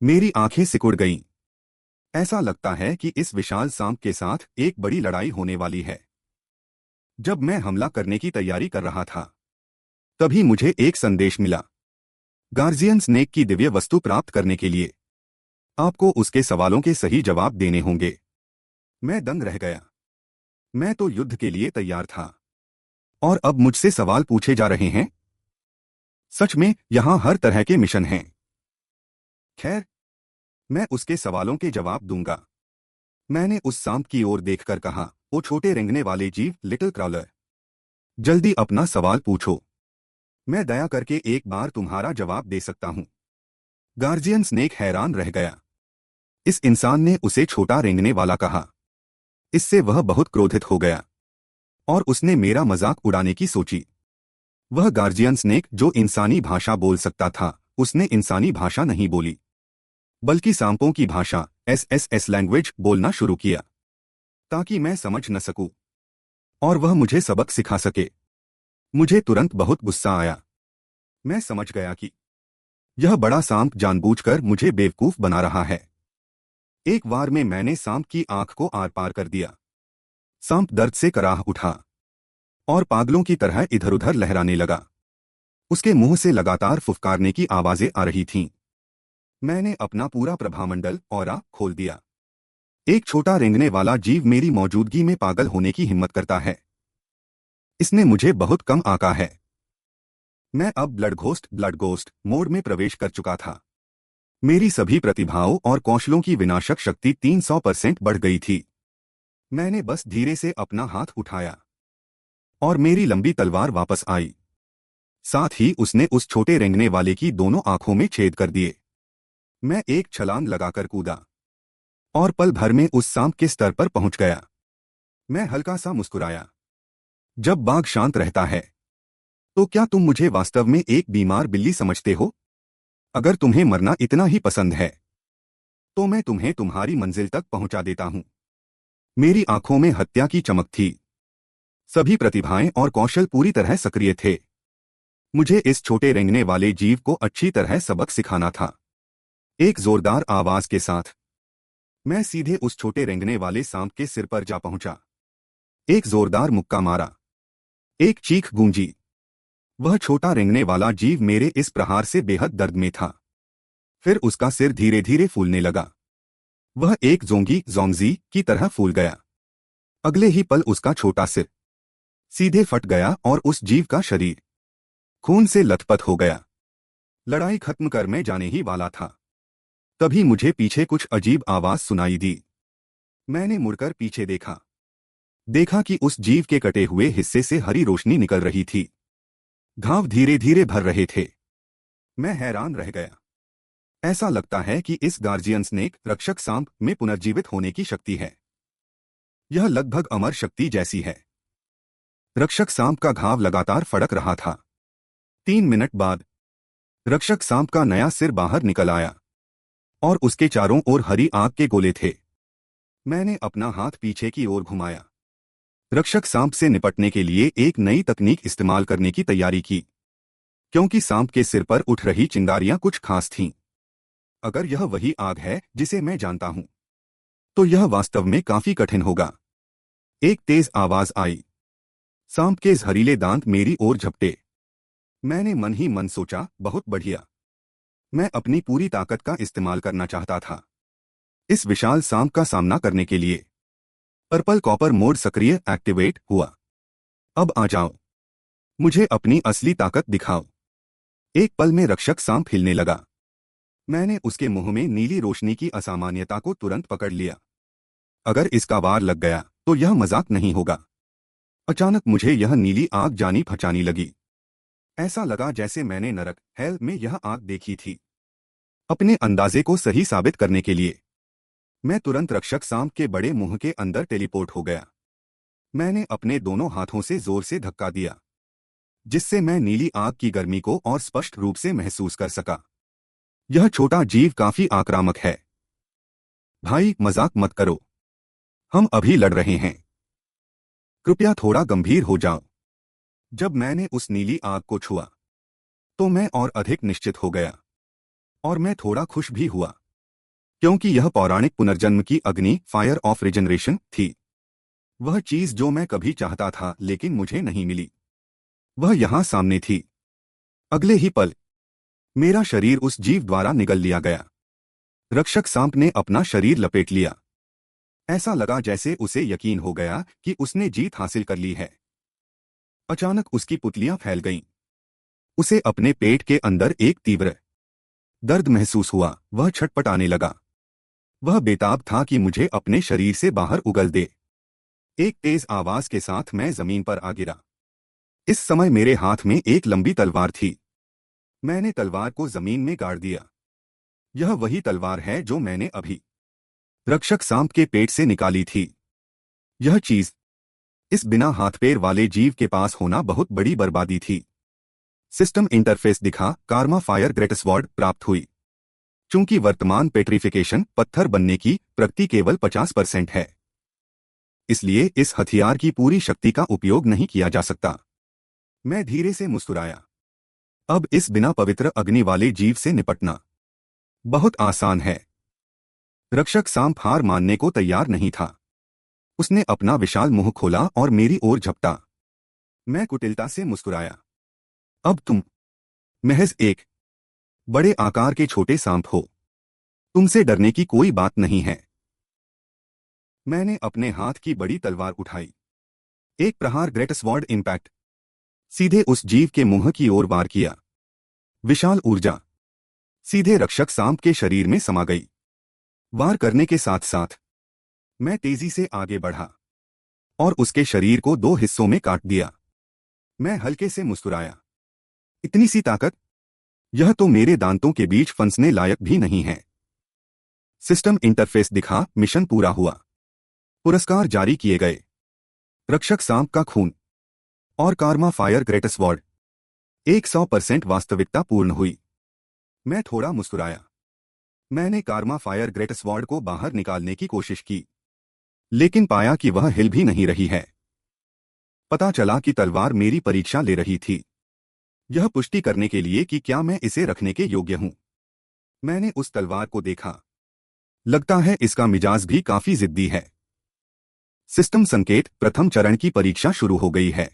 मेरी आंखें सिकुड़ गईं। ऐसा लगता है कि इस विशाल सांप के साथ एक बड़ी लड़ाई होने वाली है। जब मैं हमला करने की तैयारी कर रहा था, तभी मुझे एक संदेश मिला। गार्जियन स्नेक की दिव्य वस्तु प्राप्त करने के लिए आपको उसके सवालों के सही जवाब देने होंगे। मैं दंग रह गया। मैं तो युद्ध के लिए तैयार था, और अब मुझसे सवाल पूछे जा रहे हैं। सच में यहां हर तरह के मिशन हैं। खैर, मैं उसके सवालों के जवाब दूंगा। मैंने उस सांप की ओर देखकर कहा, ओ छोटे रेंगने वाले जीव, लिटिल क्राउलर, जल्दी अपना सवाल पूछो। मैं दया करके एक बार तुम्हारा जवाब दे सकता हूं। गार्जियन स्नेक हैरान रह गया। इस इंसान ने उसे छोटा रेंगने वाला कहा। इससे वह बहुत क्रोधित हो गया और उसने मेरा मजाक उड़ाने की सोची। वह गार्जियन स्नेक जो इंसानी भाषा बोल सकता था, उसने इंसानी भाषा नहीं बोली, बल्कि सांपों की भाषा एसएसएस लैंग्वेज बोलना शुरू किया, ताकि मैं समझ न सकूं और वह मुझे सबक सिखा सके। मुझे तुरंत बहुत गुस्सा आया। मैं समझ गया कि यह बड़ा सांप जानबूझकर मुझे बेवकूफ बना रहा है। एक बार में मैंने सांप की आंख को आर पार कर दिया। सांप दर्द से कराह उठा और पागलों की तरह इधर उधर लहराने लगा। उसके मुंह से लगातार फुफकारने की आवाजें आ रही थीं। मैंने अपना पूरा प्रभामंडल ऑरा खोल दिया। एक छोटा रेंगने वाला जीव मेरी मौजूदगी में पागल होने की हिम्मत करता है। इसने मुझे बहुत कम आंका है। मैं अब ब्लड घोस्ट मोड में प्रवेश कर चुका था। मेरी सभी प्रतिभाओं और कौशलों की विनाशक शक्ति 300% बढ़ गई थी। मैंने बस धीरे से अपना हाथ उठाया और मेरी लंबी तलवार वापस आई। साथ ही उसने उस छोटे रेंगने वाले की दोनों आंखों में छेद कर दिए। मैं एक छलांग लगाकर कूदा और पल भर में उस सांप के स्तर पर पहुंच गया। मैं हल्का सा मुस्कुराया। जब बाघ शांत रहता है, तो क्या तुम मुझे वास्तव में एक बीमार बिल्ली समझते हो? अगर तुम्हें मरना इतना ही पसंद है, तो मैं तुम्हें तुम्हारी मंजिल तक पहुंचा देता हूं। मेरी आंखों में हत्या की चमक थी। सभी प्रतिभाएं और कौशल पूरी तरह सक्रिय थे। मुझे इस छोटे रेंगने वाले जीव को अच्छी तरह सबक सिखाना था। एक जोरदार आवाज के साथ मैं सीधे उस छोटे रेंगने वाले सांप के सिर पर जा पहुंचा। एक जोरदार मुक्का मारा। एक चीख गूंजी। वह छोटा रेंगने वाला जीव मेरे इस प्रहार से बेहद दर्द में था। फिर उसका सिर धीरे धीरे फूलने लगा। वह एक जोंगी की तरह फूल गया। अगले ही पल उसका छोटा सिर सीधे फट गया और उस जीव का शरीर खून से लथपथ हो गया। लड़ाई खत्म कर मैं जाने ही वाला था। तभी मुझे पीछे कुछ अजीब आवाज सुनाई दी। मैंने मुड़कर पीछे देखा। देखा कि उस जीव के कटे हुए हिस्से से हरी रोशनी निकल रही थी। घाव धीरे धीरे भर रहे थे। मैं हैरान रह गया। ऐसा लगता है कि इस गार्जियन स्नेक रक्षक सांप में पुनर्जीवित होने की शक्ति है। यह लगभग अमर शक्ति जैसी है। रक्षक सांप का घाव लगातार फड़क रहा था। 3 मिनट बाद रक्षक सांप का नया सिर बाहर निकल आया और उसके चारों ओर हरी आग के गोले थे। मैंने अपना हाथ पीछे की ओर घुमाया। रक्षक सांप से निपटने के लिए एक नई तकनीक इस्तेमाल करने की तैयारी की, क्योंकि सांप के सिर पर उठ रही चिंगारियां कुछ खास थीं। अगर यह वही आग है जिसे मैं जानता हूं, तो यह वास्तव में काफी कठिन होगा। एक तेज आवाज आई। सांप के जहरीले दांत मेरी ओर झपटे। मैंने मन ही मन सोचा, बहुत बढ़िया। मैं अपनी पूरी ताकत का इस्तेमाल करना चाहता था इस विशाल सांप का सामना करने के लिए। पर्पल कॉपर मोड सक्रिय एक्टिवेट हुआ। अब आ जाओ, मुझे अपनी असली ताकत दिखाओ। एक पल में रक्षक सांप हिलने लगा। मैंने उसके मुंह में नीली रोशनी की असामान्यता को तुरंत पकड़ लिया। अगर इसका वार लग गया तो यह मजाक नहीं होगा। अचानक मुझे यह नीली आग जानी पहचानी लगी। ऐसा लगा जैसे मैंने नरक हेल में यह आग देखी थी। अपने अंदाजे को सही साबित करने के लिए मैं तुरंत रक्षक सांप के बड़े मुंह के अंदर टेलीपोर्ट हो गया। मैंने अपने दोनों हाथों से जोर से धक्का दिया, जिससे मैं नीली आग की गर्मी को और स्पष्ट रूप से महसूस कर सका। यह छोटा जीव काफी आक्रामक है। भाई, मजाक मत करो। हम अभी लड़ रहे हैं। कृपया थोड़ा गंभीर हो जाओ। जब मैंने उस नीली आग को छुआ तो मैं और अधिक निश्चित हो गया, और मैं थोड़ा खुश भी हुआ, क्योंकि यह पौराणिक पुनर्जन्म की अग्नि, फायर ऑफ रिजनरेशन थी। वह चीज जो मैं कभी चाहता था लेकिन मुझे नहीं मिली, वह यहां सामने थी। अगले ही पल मेरा शरीर उस जीव द्वारा निगल लिया गया। रक्षक सांप ने अपना शरीर लपेट लिया। ऐसा लगा जैसे उसे यकीन हो गया कि उसने जीत हासिल कर ली है। अचानक उसकी पुतलियां फैल गईं। उसे अपने पेट के अंदर एक तीव्र दर्द महसूस हुआ। वह छटपटाने लगा। वह बेताब था कि मुझे अपने शरीर से बाहर उगल दे। एक तेज आवाज के साथ मैं जमीन पर आ गिरा। इस समय मेरे हाथ में एक लंबी तलवार थी। मैंने तलवार को जमीन में गाड़ दिया। यह वही तलवार है जो मैंने अभी रक्षक सांप के पेट से निकाली थी। यह चीज इस बिना हाथ पैर वाले जीव के पास होना बहुत बड़ी बर्बादी थी। सिस्टम इंटरफेस दिखा। कार्मा फायर ग्रेटस्वॉर्ड प्राप्त हुई। चूंकि वर्तमान पेट्रिफिकेशन पत्थर बनने की प्रगति केवल 50% है, इसलिए इस हथियार की पूरी शक्ति का उपयोग नहीं किया जा सकता। मैं धीरे से मुस्कुराया। अब इस बिना पवित्र अग्नि वाले जीव से निपटना बहुत आसान है। रक्षक सांप हार मानने को तैयार नहीं था। उसने अपना विशाल मुंह खोला और मेरी ओर झपटा। मैं कुटिलता से मुस्कुराया। अब तुम महज एक बड़े आकार के छोटे सांप हो। तुमसे डरने की कोई बात नहीं है। मैंने अपने हाथ की बड़ी तलवार उठाई। एक प्रहार ग्रेटस्वॉर्ड इंपैक्ट सीधे उस जीव के मुंह की ओर वार किया। विशाल ऊर्जा सीधे रक्षक सांप के शरीर में समा गई। वार करने के साथ साथ मैं तेजी से आगे बढ़ा और उसके शरीर को 2 हिस्सों में काट दिया। मैं हल्के से मुस्कुराया। इतनी सी ताकत, यह तो मेरे दांतों के बीच फंसने लायक भी नहीं है। सिस्टम इंटरफेस दिखा। मिशन पूरा हुआ। पुरस्कार जारी किए गए। रक्षक सांप का खून और कार्मा फायर ग्रेटस्वॉर्ड 100% वास्तविकता पूर्ण हुई। मैं थोड़ा मुस्कुराया। मैंने कार्मा फायर ग्रेटस्वॉर्ड को बाहर निकालने की कोशिश की, लेकिन पाया कि वह हिल भी नहीं रही है। पता चला कि तलवार मेरी परीक्षा ले रही थी, यह पुष्टि करने के लिए कि क्या मैं इसे रखने के योग्य हूं। मैंने उस तलवार को देखा। लगता है इसका मिजाज भी काफी जिद्दी है। सिस्टम संकेत। प्रथम चरण की परीक्षा शुरू हो गई है।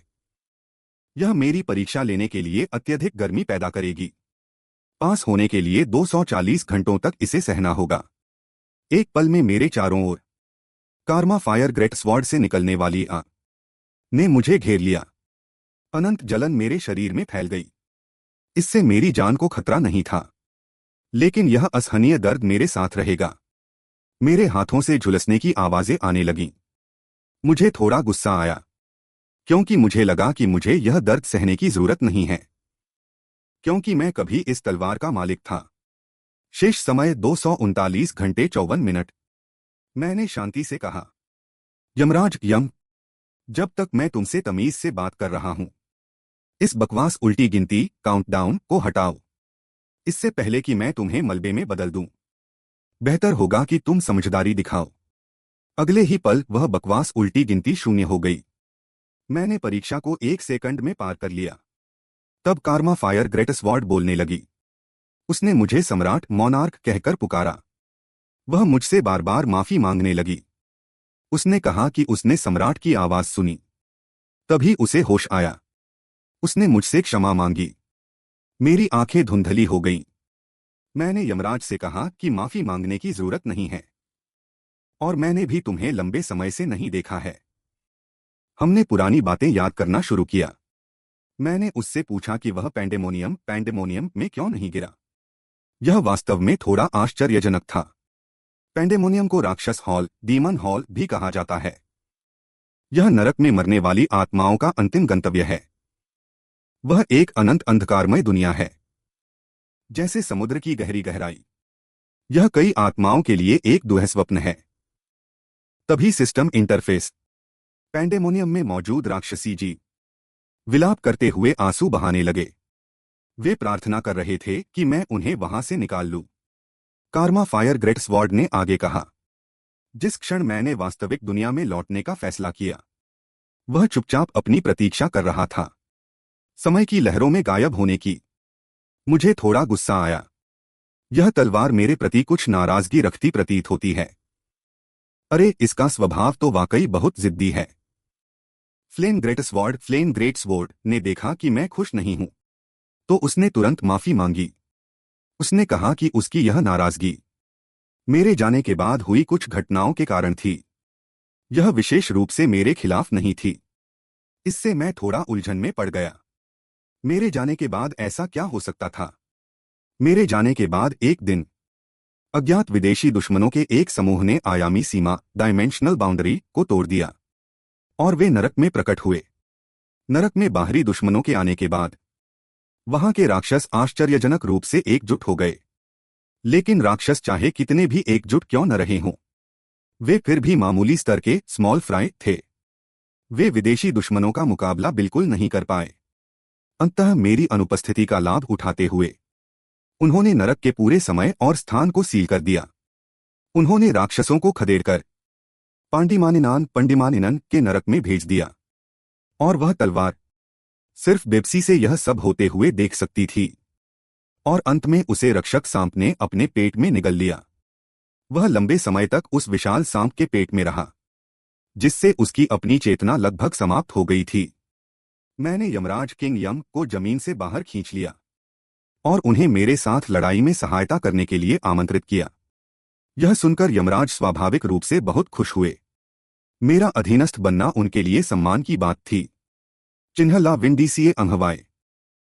यह मेरी परीक्षा लेने के लिए अत्यधिक गर्मी पैदा करेगी। पास होने के लिए 240 घंटों तक इसे सहना होगा। एक पल में मेरे चारों ओर कार्मा फायर ग्रेटस्वॉर्ड से निकलने वाली आग ने मुझे घेर लिया। अनंत जलन मेरे शरीर में फैल गई। इससे मेरी जान को खतरा नहीं था, लेकिन यह असहनीय दर्द मेरे साथ रहेगा। मेरे हाथों से झुलसने की आवाजें आने लगीं। मुझे थोड़ा गुस्सा आया, क्योंकि मुझे लगा कि मुझे यह दर्द सहने की जरूरत नहीं है, क्योंकि मैं कभी इस तलवार का मालिक था। शेष समय 239 घंटे 54 मिनट। मैंने शांति से कहा, यमराज यम, जब तक मैं तुमसे तमीज से बात कर रहा हूं, इस बकवास उल्टी गिनती काउंटडाउन को हटाओ, इससे पहले कि मैं तुम्हें मलबे में बदल दूं। बेहतर होगा कि तुम समझदारी दिखाओ। अगले ही पल वह बकवास उल्टी गिनती शून्य हो गई। मैंने परीक्षा को 1 सेकंड में पार कर लिया। तब कार्मा फायर ग्रेटस्वॉर्ड बोलने लगी। उसने मुझे सम्राट मोनार्क कहकर पुकारा। वह मुझसे बार बार माफी मांगने लगी। उसने कहा कि उसने सम्राट की आवाज सुनी। तभी उसे होश आया। उसने मुझसे क्षमा मांगी। मेरी आंखें धुंधली हो गईं। मैंने यमराज से कहा कि माफी मांगने की जरूरत नहीं है, और मैंने भी तुम्हें लंबे समय से नहीं देखा है। हमने पुरानी बातें याद करना शुरू किया। मैंने उससे पूछा कि वह पैंडेमोनियम में क्यों नहीं गिरा। यह वास्तव में थोड़ा आश्चर्यजनक था। पैंडेमोनियम को राक्षस हॉल, डीमन हॉल भी कहा जाता है। यह नरक में मरने वाली आत्माओं का अंतिम गंतव्य है। वह एक अनंत अंधकारमय दुनिया है, जैसे समुद्र की गहरी गहराई। यह कई आत्माओं के लिए एक दुःस्वप्न है। तभी सिस्टम इंटरफेस। पैंडेमोनियम में मौजूद राक्षसी जीव विलाप करते हुए आंसू बहाने लगे। वे प्रार्थना कर रहे थे कि मैं उन्हें वहां से निकाल लूं। कार्मा फायर ग्रेटस्वॉर्ड ने आगे कहा, जिस क्षण मैंने वास्तविक दुनिया में लौटने का फैसला किया, वह चुपचाप अपनी प्रतीक्षा कर रहा था, समय की लहरों में गायब होने की। मुझे थोड़ा गुस्सा आया। यह तलवार मेरे प्रति कुछ नाराजगी रखती प्रतीत होती है। अरे, इसका स्वभाव तो वाकई बहुत जिद्दी है। फ्लेम ग्रेटस्वॉर्ड ने देखा कि मैं खुश नहीं हूं, तो उसने तुरंत माफी मांगी। उसने कहा कि उसकी यह नाराजगी मेरे जाने के बाद हुई कुछ घटनाओं के कारण थी। यह विशेष रूप से मेरे खिलाफ नहीं थी। इससे मैं थोड़ा उलझन में पड़ गया। मेरे जाने के बाद ऐसा क्या हो सकता था? मेरे जाने के बाद एक दिन अज्ञात विदेशी दुश्मनों के एक समूह ने आयामी सीमा डायमेंशनल बाउंड्री को तोड़ दिया, और वे नरक में प्रकट हुए। नरक में बाहरी दुश्मनों के आने के बाद वहां के राक्षस आश्चर्यजनक रूप से एकजुट हो गए। लेकिन राक्षस चाहे कितने भी एकजुट क्यों न रहे हों, वे फिर भी मामूली स्तर के स्मॉल फ्राई थे। वे विदेशी दुश्मनों का मुकाबला बिल्कुल नहीं कर पाए। अंततः मेरी अनुपस्थिति का लाभ उठाते हुए उन्होंने नरक के पूरे समय और स्थान को सील कर दिया। उन्होंने राक्षसों को खदेड़कर पंडिमानिनन के नरक में भेज दिया, और वह तलवार सिर्फ बेप्सी से यह सब होते हुए देख सकती थी। और अंत में उसे रक्षक सांप ने अपने पेट में निगल लिया। वह लंबे समय तक उस विशाल सांप के पेट में रहा, जिससे उसकी अपनी चेतना लगभग समाप्त हो गई थी। मैंने यमराज किंग यम को जमीन से बाहर खींच लिया और उन्हें मेरे साथ लड़ाई में सहायता करने के लिए आमंत्रित किया। यह सुनकर यमराज स्वाभाविक रूप से बहुत खुश हुए। मेरा अधीनस्थ बनना उनके लिए सम्मान की बात थी। चिन्ह ला विंडीसीए अंगहवाए।